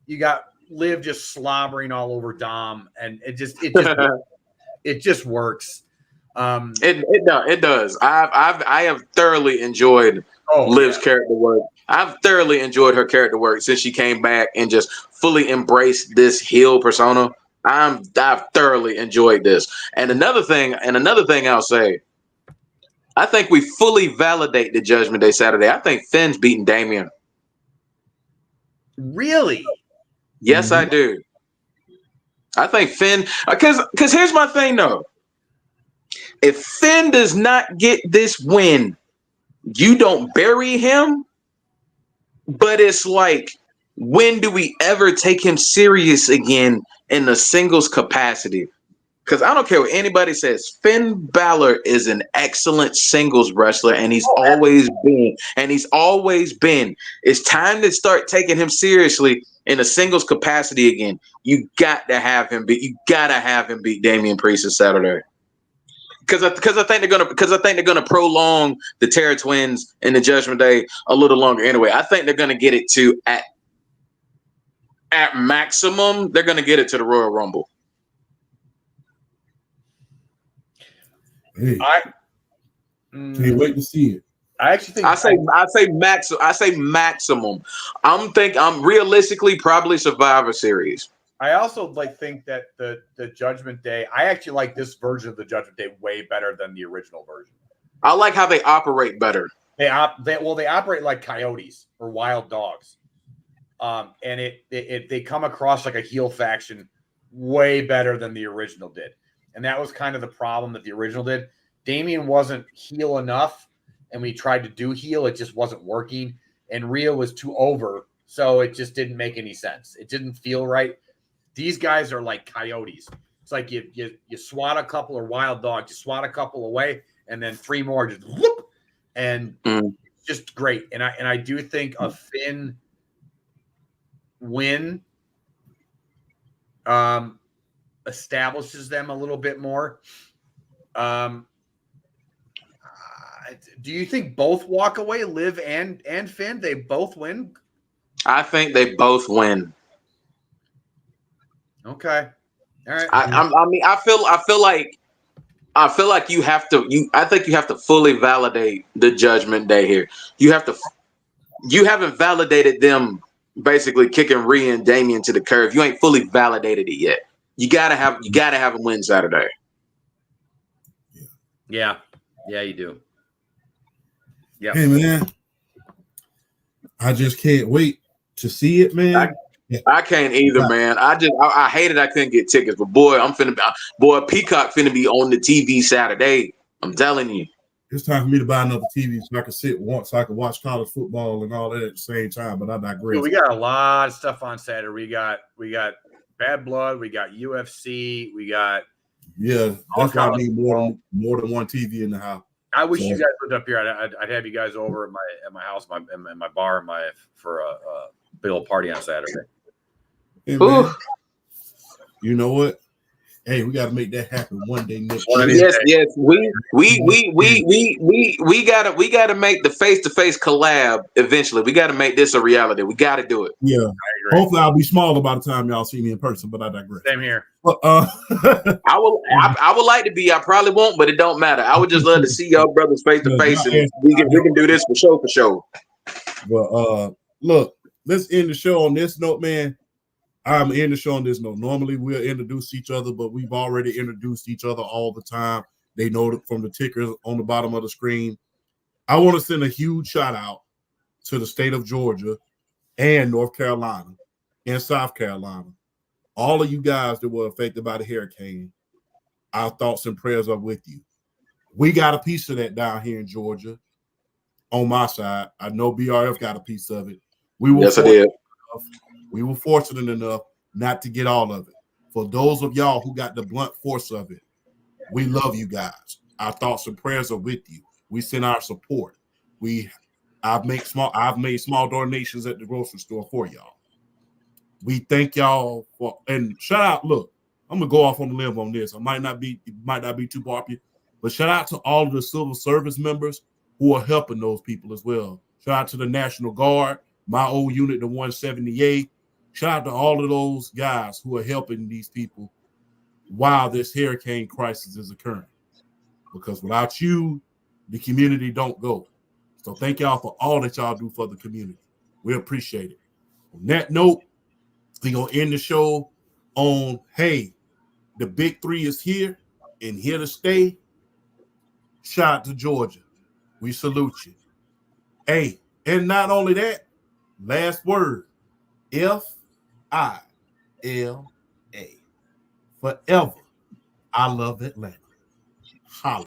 you got Liv just slobbering all over Dom, and it just works. It does. I have thoroughly enjoyed Liv's character work. I've thoroughly enjoyed her character work since she came back and just fully embraced this heel persona. I've thoroughly enjoyed this. And another thing I'll say, I think we fully validate the Judgment Day Saturday. I think Finn's beating Damian. Really? Yes, mm-hmm. I do. I think Finn, because here's my thing though. If Finn does not get this win, you don't bury him. But it's like, when do we ever take him serious again in the singles capacity? because I don't care what anybody says. Finn Balor is an excellent singles wrestler, and he's always been. It's time to start taking him seriously in a singles capacity again. You got to have him beat. You gotta have him beat Damian Priest this Saturday. Because I think they're gonna prolong the Terror Twins and the Judgment Day a little longer. Anyway, I think they're gonna get it to at maximum. They're gonna get it to the Royal Rumble. Hey, can't wait to see it. I actually think I say maximum. I'm realistically probably Survivor Series. I also think that the Judgment Day. I actually like this version of the Judgment Day way better than the original version. I like how they operate better. They operate like coyotes or wild dogs, and they come across like a heel faction way better than the original did, and that was kind of the problem that the original did. Damian wasn't heel enough, and we tried to do heel, it just wasn't working, and Rhea was too over, so it just didn't make any sense. It didn't feel right. These guys are like coyotes. It's like you swat a couple or wild dogs, you swat a couple away, and then three more just whoop, and just great. And I do think a Finn win establishes them a little bit more. Do you think both walk away, Liv and Finn? They both win? I think they both win. Okay. All right. I feel like you have to. I think you have to fully validate the Judgment Day here. You haven't validated them basically kicking Rhea and Damian to the curb. You ain't fully validated it yet. You gotta have them win Saturday. Yeah, you do. Yeah. Hey man, I just can't wait to see it, man. I can't either, man. I hated I couldn't get tickets, but boy, Peacock finna be on the TV Saturday. I'm telling you. It's time for me to buy another TV so I can so I can watch college football and all that at the same time. But I digress. Dude, we got a lot of stuff on Saturday. We got Bad Blood. We got UFC. We got that's why I need more than one TV in the house. I wish you guys lived up here. I'd have you guys over at my house, my bar, for a big old party on Saturday. Hey, man, you know what? Hey, we got to make that happen one day next year. Yes. We gotta make the face-to-face collab eventually. We gotta make this a reality. We gotta do it. Yeah. Hopefully I'll be smaller by the time y'all see me in person, but I digress. Same here. I would like to be. I probably won't, but it don't matter. I would just love to see y'all brothers face to face, and we can do this for sure. Well, look, let's end the show on this note, man. I'm ending the show on this note. Normally we'll introduce each other, but we've already introduced each other all the time. They know it from the tickers on the bottom of the screen. I want to send a huge shout out to the state of Georgia and North Carolina and South Carolina. All of you guys that were affected by the hurricane, our thoughts and prayers are with you. We got a piece of that down here in Georgia on my side. I know BRF got a piece of it. Yes, I did. We were fortunate enough not to get all of it. For those of y'all who got the blunt force of it, we love you guys. Our thoughts and prayers are with you. We send our support. I've made small donations at the grocery store for y'all. We thank y'all and shout out. Look, I'm gonna go off on a limb on this. It might not be too popular, but shout out to all of the civil service members who are helping those people as well. Shout out to the National Guard, my old unit, the 178. Shout out to all of those guys who are helping these people while this hurricane crisis is occurring. Because without you, the community don't go. So thank y'all for all that y'all do for the community. We appreciate it. On that note, we're going to end the show on, hey, the big three is here and here to stay. Shout out to Georgia. We salute you. Hey, and not only that, last word, FILA. Forever. I love Atlanta. Holla.